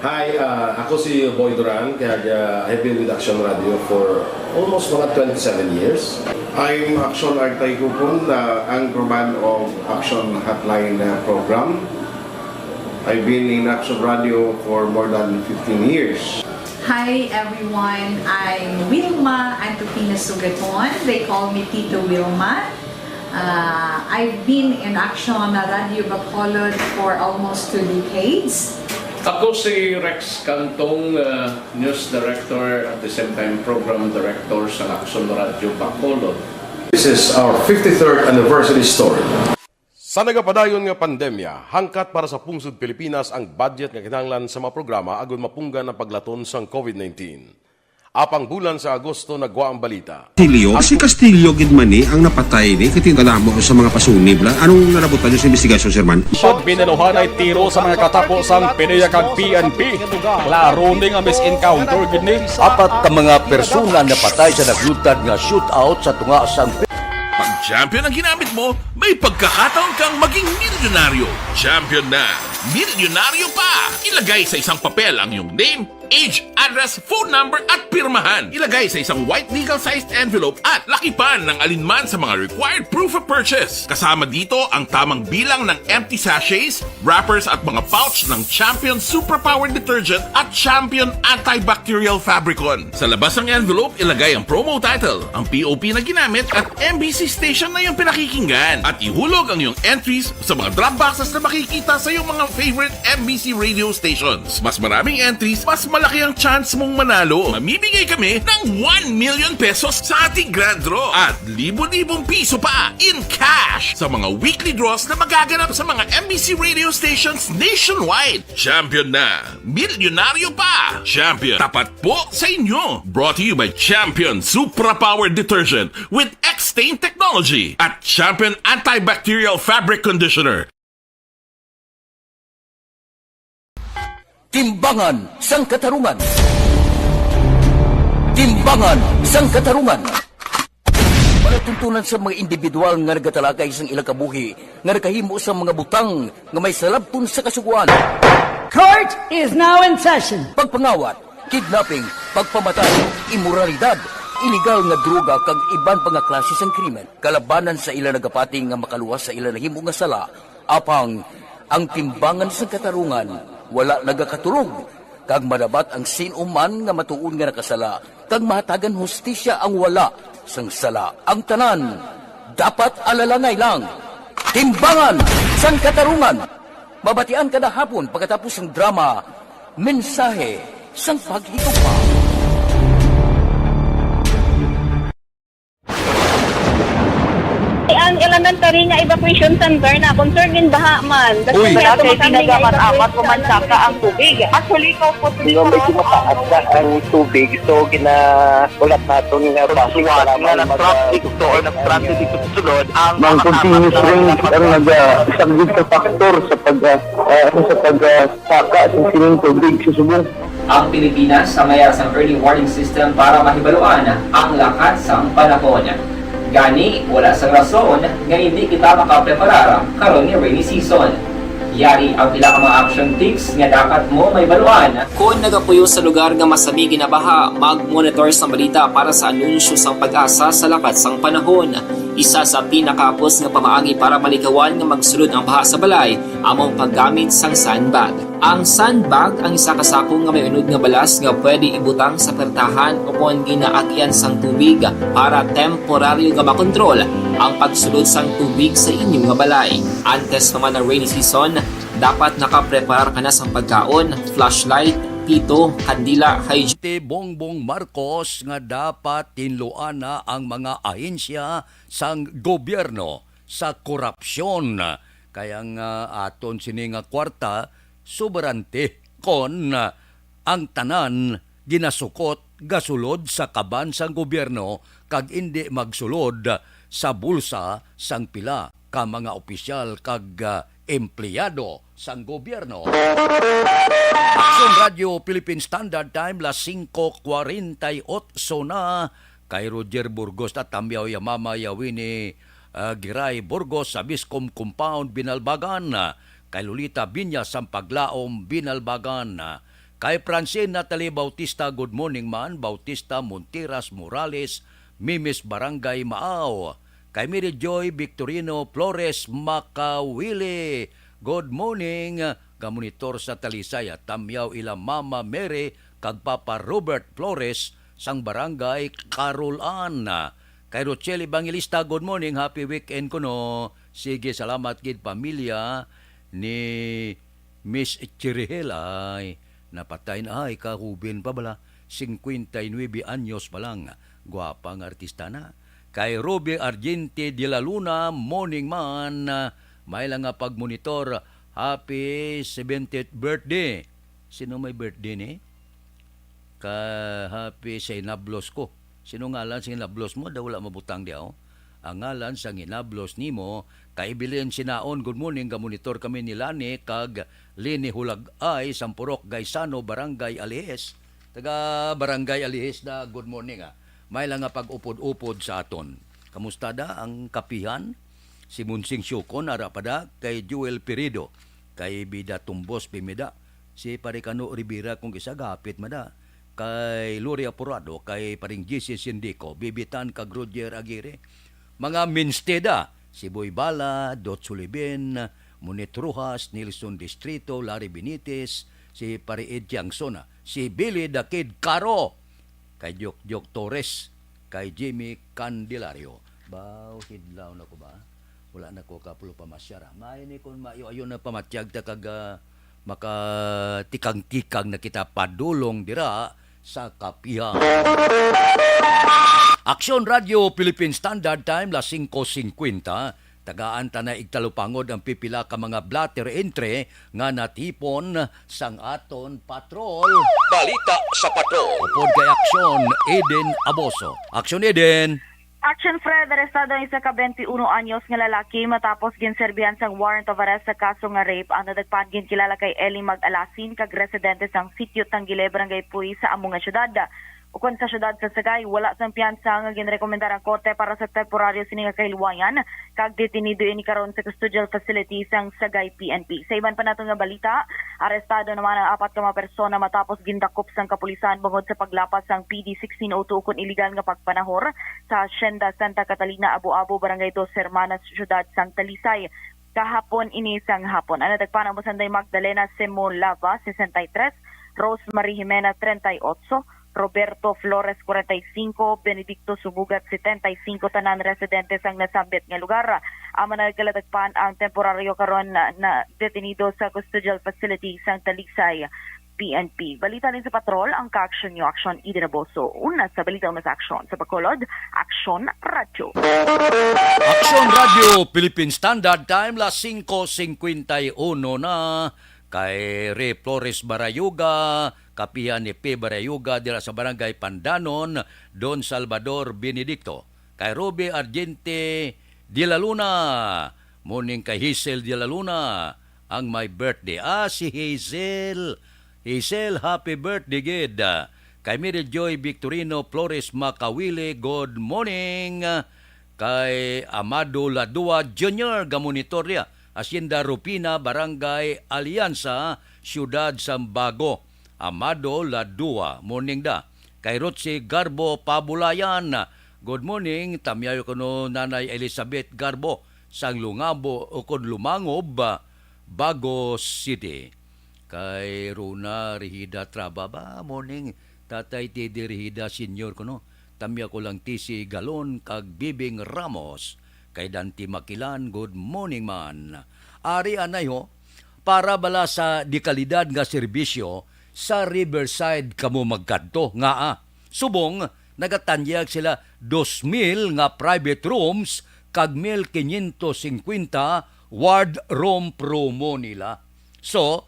Hi, ako si Boy Duran, kaya I've been with Action Radio for almost mga 27 years. I'm Action Artay Kupon, anchorman of Action Hotline program. I've been in Action Radio for more than 15 years. Hi everyone, I'm Wilma Antopina Sugaton. They call me Tito Wilma. I've been in Action Radio Bacolod for almost 2 decades. Ako si Rex Cantong, News Director at the same time Program Director sa Action Radio Bacolod. This is our 53rd anniversary story. Sa nagapadayon nga pandemya, hangkat para sa pungsod Pilipinas ang budget nga kinahanglan sa mga programa agon mapunggan ang paglaton sang COVID-19. Apang bulan sa Agosto nagwa ang balita. Si Castillo gidmani ang napatay ni katinggalamo sa mga pasunib la. Anong narabutan niyo sa investigasyon, Sir Man? Pag binaluhan ay tiro sa mga katapos ang PNP kag PNP. Klaro ni nga misencounter gid ni. Apat ka mga persona napatay sa naglutad nga shootout sa tunga sang Pag champion ang ginamit mo, may pagkakataon kang maging milyonaryo. Champion na, milyonaryo pa! Ilagay sa isang papel ang iyong name, age, address, phone number at pirmahan. Ilagay sa isang white legal-sized envelope at lakipan ng alinman sa mga required proof of purchase. Kasama dito ang tamang bilang ng empty sachets, wrappers at mga pouch ng Champion Superpower Detergent at Champion Antibacterial Fabricon. Sa labas ng envelope, ilagay ang promo title, ang POP na ginamit at MBC station na yung pinakikinggan. At ihulog ang iyong entries sa mga drop boxes na makikita sa iyong mga favorite MBC radio stations. Mas maraming entries, mas malaki ang chance mong manalo. Mamimigay kami ng 1 million pesos sa ating grand draw at libo-libong piso pa in cash sa mga weekly draws na magaganap sa mga MBC radio stations nationwide. Champion na, milyonaryo pa. Champion, tapat po sa inyo. Brought to you by Champion Superpower Detergent with X-Stain Technology at Champion Antibacterial Fabric Conditioner. Timbangan sang katarungan. Timbangan sang katarungan. Panatuntunan sa mga individual nga nagatalagay sang ilang kabuhi nga nakahimo sa mga butang nga may salabton sa kasuguan. Court is now in session. Pagpangawat, kidnapping, pagpamatay, immoralidad, illegal nga droga kag iban pa nga klase sang krimen. Kalabanan sa ilang nagapating nga makaluwas sa ilang nahimo nga sala. Apang ang timbangan sang katarungan wala nagakatulog, kag madabat ang sinuman nga matuon nga nakasala, kag mahatagan hustisya ang wala sang sala. Ang tanan, dapat alalangay lang. Timbangan sang katarungan. Mabatian kada hapon pagkatapos ng drama, mensahe sang paghigugma. Ang elementary nga evacuation center na concern din baha man. Uy, kaya pinagamat-amat kumansaka ang tubig. Actually, ko po medyo mataas na ang tubig. So, ginaulat natin nga basiwala nga nag-traffic dito or nag-traffic dito sa sulod. Ang continuous range ang isang good factor sa pagsaka sa sining tubig sa subong. Ang Pilipinas sa mayroon sa early warning system para mahibaluan ang lakas ng panahon. Gani, wala sa rason nga hindi kita makapreparar karon ni rainy season. Yari ang pila ka mga action tips nga dapat mo may baluan. Kung nagapuyo sa lugar nga masabi ginabaha, mag-monitor sa balita para sa anunsyo sang pag-asa sa lakat sang panahon. Isa sa pinakapos nga pamaagi para malikawan nga magsulod ang baha sa balay, among paggamit sang sandbag. Ang sandbag ang isa kasako nga may unod nga balas nga pwede ibutang sa pertahan upon ginaagyan sang tubig para temporaryo nga makontrol ang pagsulod sang tubig sa inyong nga balay. Antes naman ng rainy season, dapat nakapreparar ka na sang pagkaon, flashlight, pito, kandila, hygiene. Bongbong Marcos nga dapat tinluan na ang mga ahensya sang gobyerno sa korupsyon. Kaya nga aton sini nga kwarta, soberante kon ang tanan ginasukot gasulod sa kaban sang gobyerno kag indi magsulod sa bulsa sang pila ka mga opisyal kag empleyado sang gobyerno. Action Radio Philippine Standard Time las 5:48 na kay Roger Burgos at Tamyaw Yamama Yawini Giray Burgos sa Biscom Compound Binalbagan, kay Lolita Binyas ang Paglaom Binalbagan, kay Francine Natalie Bautista Good Morning Man Bautista Montiras Morales Mimis Barangay Maaw, kay Mary Joy Victorino Flores Makawili good morning, gamonitor sa Talisay at Tamyaw ila Mama Mary kag Papa Robert Flores sang Barangay Carolan, Kay Rochelle Evangelista, good morning, happy weekend ko no. Sige, salamat gid pamilya ni Miss Chirihel ay napatay na ay kahubin pa bala. 59 anyos pa lang, guwapang artista na. Kay Ruby Argente de la Luna, morning man, may lang nga pagmonitor, happy 70th birthday. Sino may birthday ni? Happy sa inablos ko. Sino ngalan sa inablos mo? Daw wala mabutang diyaw. Ang ngalan sa inablos nimo, kaibilin sinaon, good morning, gamonitor kami ni Lani, kag Lini Hulagay, Sampurok, Gaisano, Barangay Alihes. Taga Barangay Alihes na good morning May lang nga pag-upod-upod sa aton. Kamusta da ang kapihan? Si Munsing Syukon, arapada, kay Joel Pirido, kay Bida Tumbos Pimida, si Parikano Rivera kung isa gapit mada, kay Luria Purado, kay paring GC Sindico, Bibitan kag Roger Aguirre, mga Minsteda, si Boy Bala, Dot Sulibin, Munit Rujas, Nilson Distrito, Larry Benitez, si Pariid Tiangsona, si Billy the Kid Caro, kay Jok Torres, kay Jimmy Candelario. Baw, hidlaw na ko ba? Wala na ko kapulo pamasyara. May ni kung maayo na pamatyag ta kag makatikang-tikang na kita padulong dira sa kapihan. Aksyon Radio Philippine Standard Time, las 5:50. Tagaan ta na igtalupangod ang pipila ka mga blatter entry nga natipon sang aton patrol. Balita sa patrol. Upod kay Aksyon, Eden Aboso. Aksyon Eden. Action Fred, arestado ang isa ka 21 anyos nga lalaki matapos ginserbihan sang warrant of arrest sa kaso nga rape. Ang nadagpan ginkilala kay Eli Mag-Alasin kag residente sang sitio Tanggile, Barangay Puy sa among nga syudad. Ukon sa syudad sa Sagay, wala sang piyansa nga ginrekomendar ang korte para sa temporaryo sini nga kahilwayan kag detenido ini karon sa custodial facility sang Sagay PNP. Sa iban pa nato nga balita, arestado naman ang 4 ka mga persona matapos gindakop sang kapulisan bungod sa paglapas sang PD 1602 kun illegal nga pagpanahor sa Hacienda Santa Catalina, Abu-Abu, Barangay Dos Hermanas, syudad sang Talisay. Kahapon ini sang hapon. Ang natagpan ang Sanday Magdalena Semolava 63, Rosemary Jimena 38, Roberto Flores 45, Benedicto Subugat 75, tanan residente sang nasabit nga lugar. Ama nagkalatagpan ang temporaryo karon na detenido sa custodial facility sang Talisay PNP. Balita din sa patrol ang ka-action nyo, Action Eden Aboso. Una sa balita na sa action. Sa Bacolod, Action Radio. Action Radio Philippine Standard Time, las 5:51 na. Kay Ray Flores Barayuga, kapihan ni P. Barayuga dila sa Barangay Pandanon, Don Salvador Benedicto. Kay Ruby Argente de la Luna, morning kay Hazel de la Luna, ang my birthday. Si Hazel. Hazel, happy birthday, gid. Kay Mary Joy Victorino Flores Macawile, good morning. Kay Amado Ladua Jr., gamonitoria, Hacienda Rupina, Barangay Alianza, Ciudad Sambago. Amado Ladua, morning da. Kay Rotsi Garbo Pabulayan, good morning. Tamyayo ko no Nanay Elizabeth Garbo, sang Lungabo o kon Lumangob, Bago City. Kay Runa Rihida Trababa, morning. Tatay Tidi Rihida Senior ko no. Tamya ko lang Tisi Galon kag Bibing Ramos. Kay Danti Makilan, good morning man. Ari anay ho, para bala sa dikalidad nga serbisyo sa Riverside kamo magkadto nga subong nagatanyag sila 2,000 nga private rooms kag 1,550 ward room promo nila. So,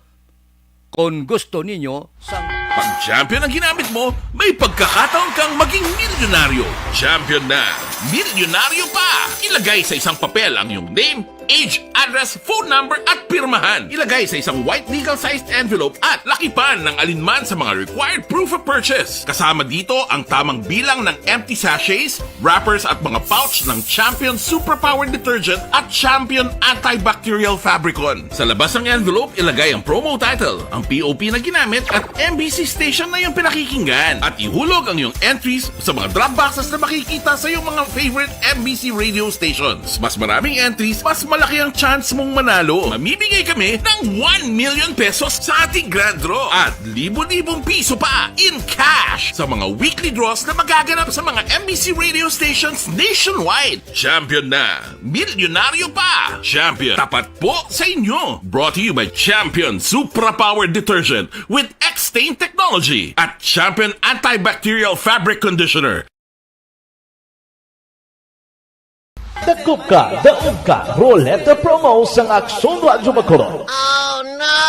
kung gusto ninyo sang pag champion ang ginamit mo, may pagkakataon kang maging milyonaryo. Champion na! Milyonaryo pa! Ilagay sa isang papel ang iyong name, age, address, phone number at pirmahan. Ilagay sa isang white legal-sized envelope at lakipan ng alinman sa mga required proof of purchase. Kasama dito ang tamang bilang ng empty sachets, wrappers at mga pouch ng Champion Superpower Detergent at Champion Antibacterial Fabricon. Sa labas ng envelope, ilagay ang promo title, ang POP na ginamit at MBC station na yung pinakikinggan. At ihulog ang iyong entries sa mga drop boxes na makikita sa iyong mga favorite MBC radio stations. Mas maraming entries, mas malaki ang chance mong manalo. Mamimigay kami ng 1 million pesos sa ating grand draw at libo-libong piso pa in cash sa mga weekly draws na magaganap sa mga MBC radio stations nationwide. Champion na, milyonaryo pa. Champion, tapat po sa inyo. Brought to you by Champion Supra Power Detergent with X-Stain Technology at Champion Antibacterial Fabric Conditioner. Dakop ka, daog ka, Roleta Promo sa Aksyon Radyo Bacolod. Oh no!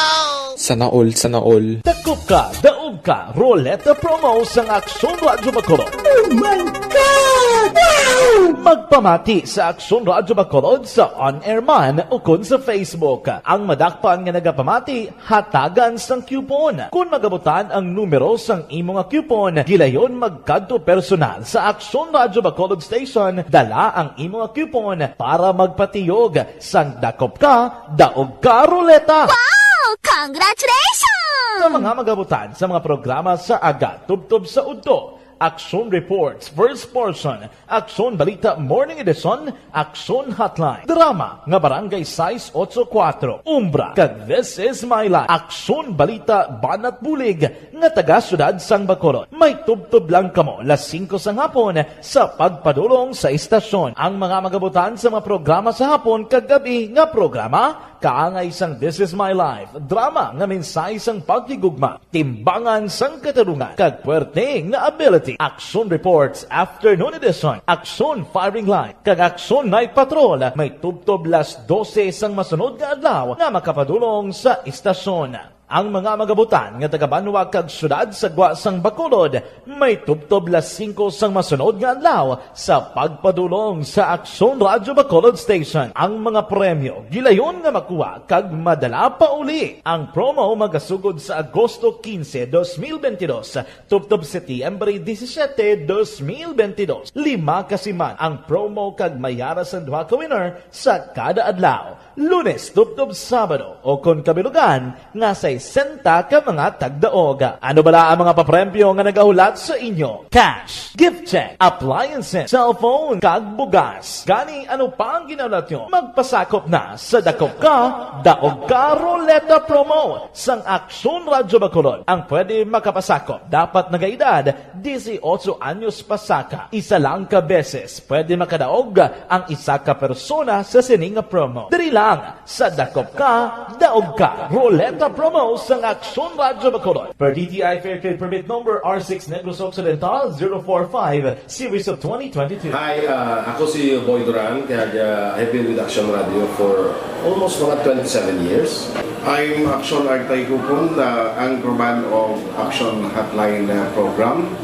Sana all. Dakop ka, daog ka, Roleta Promo sa Aksyon Radyo Bacolod. Oh my God! Wow! Magpamati sa Aksyon Radyo Bacolod sa on-air man o kun sa Facebook. Ang madakpan nga nagapamati, hatagan sang coupon. Kung magabutan ang numero sang imong coupon, gilayon magkadto personal sa Aksyon Radyo Bacolod Station, dala ang imong coupon para magpatiyog sang dakop ka, daog ka, Roleta. Wow! Congratulations! Sa mga magabutan sa mga programa sa Aga, Tubtob sa Udto, Aksyon Reports, First Portion, Aksyon Balita Morning Edition, Aksyon Hotline, Drama, nga Barangay 684, Umbra, kag This Is My Life, Aksyon Balita Banat Bulig, nga taga Syudad Sang Bacolod. May tubtob lang kamo, las 5 sang hapon, sa pagpadulong sa istasyon. Ang mga magabutan sa mga programa sa hapon, kag gabi nga programa, kaangay sang This Is My Life, drama nga mensahe sang pagtigugma, timbangan sang katarungan, kag puwerte nga ability. Action Reports Afternoon Edition, Action Firing Line, kag Action Night Patrol, may tubtob las 12 sang masunod nga adlaw nga makapadulong sa istasyon. Ang mga magabutan nga taga-Banwa kag syudad sa Gwa sang Bacolod, may tubtob las 5 sang masunod nga adlaw sa pagpadulong sa Aksyon Radyo Bacolod Station. Ang mga premyo gilayon nga makuha kag madala pa uli. Ang promo magasugod sa Agosto 15, 2022, tubtob Setyembre 17, 2022. 5 kasiman ang promo kag mayara sa duha ka winner sa kada adlaw. Lunes tubtob Sabado o kon kabilugan nga sa senta ka mga tagdaog. Ano bala ang mga papremyo nga nagahulat sa inyo? Cash, gift check, appliances, cellphone, kag bugas. Gani ano pa ang ginahulat nyo? Magpasakop na sa Dakop Ka, Daog Ka Roleta Promo sang Aksyon Radyo Bacolod. Ang pwede makapasakop dapat nagaedad 18 anyos pasaka. Isa lang ka beses pwede makadaog ang isa ka persona sa sining promo. Diri lang sa Dakop Ka, Daog Ka Roleta Promo sang Aksyon Radyo Bacolod. Per DTI Fair Trade Permit Number R6 Negros Occidental 045 Series of 2022. Hi, ako si Boy Duran, kaya I've been with Action Radio for almost mga 27 years. I'm Action Artay Kupon, the anchorman of Action Hotline program.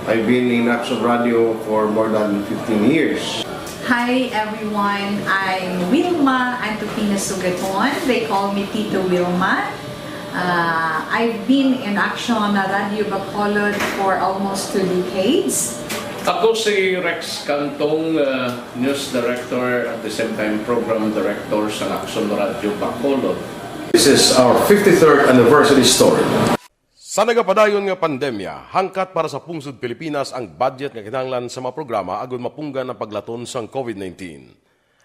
I've been in Action Radio for more than 15 years. Hi everyone, I'm Wilma Antofina Sugaton. They call me Tito Wilma. I've been in Action Radio Bacolod for almost 2 decades. Ako si Rex Cantong, News Director at the same time Program Director sa Aksyon Radio Bacolod. This is our 53rd anniversary story. Sa nagapadayon nga pandemya, hangkat para sa pungsod Pilipinas ang budget nga kinahanglan sa mga programa agon mapunggan ang paglaton sang COVID-19.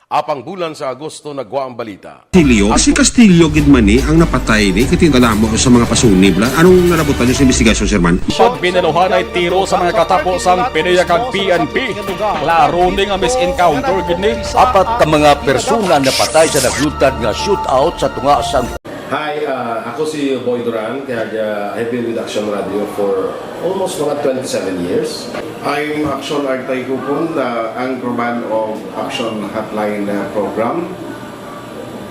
Apang bulan sa Agosto nagwa ang balita. Si Castillo gid man ni ang napatay ni kitingkalamo sa mga pasunib la. Anong narabutan niyo sa investigasyon, Sir Man? Pagbinunuhan ay tiro sa mga katapos ang PDEA kag PNP. Klaro ni nga misencounter gid ni. Apat ka mga persona na patay sa naglutad nga shootout sa tunga sang. Hi, ako si Boy Duran, kaya I've been with Action Radio for almost mga 27 years. I'm Action Artay Kupon, the anchorman of Action Hotline program.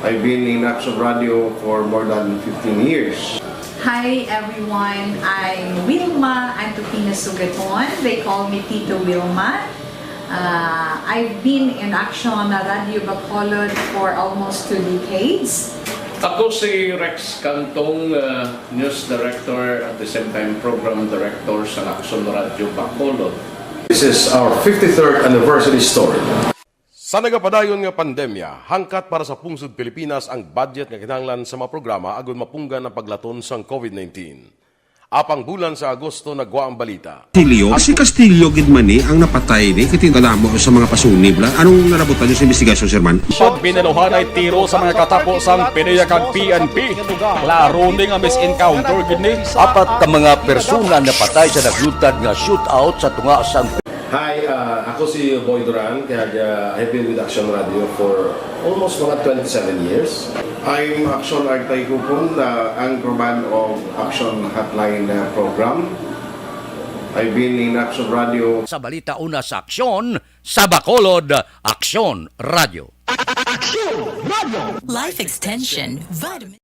I've been in Action Radio for more than 15 years. Hi everyone, I'm Wilma Antofina Sugaton. They call me Tito Wilma. I've been in Action Radio Bacolod for almost 2 decades. Ako si Rex Cantong, News Director at the same time Program Director sa Aksyon Radio Bacolod. This is our 53rd anniversary story. Sa nagapadayon nga pandemya, hangkat para sa pungsod Pilipinas ang budget nga kinahanglan sa mga programa agon mapunggan ang paglaton sang COVID-19. Apang bulan sa Agosto nagwa ang balita. Castillo, si Castillo gid man ni ang napatay ni kiti kadamo sa mga pasunib lang. Anong narabutan niyo sa investigasyon, Sir Man? Siyot binaluhan ay tiro sa mga katapusang PDEA kag PNP. Klaro ni nga misencounter gid ni. Apat ka mga persona na patay sa naglutad nga shootout sa tunga sang. Hi, ako si Boy Duran, kaya I've been with Action Radio for almost mga 27 years. I'm Action Artay Kupon, anchorman of Action Hotline program. I've been in Action Radio. Sa balita una sa aksyon, sa Bacolod, Aksyon Radio. Action Radio! Life Extension Vitamin.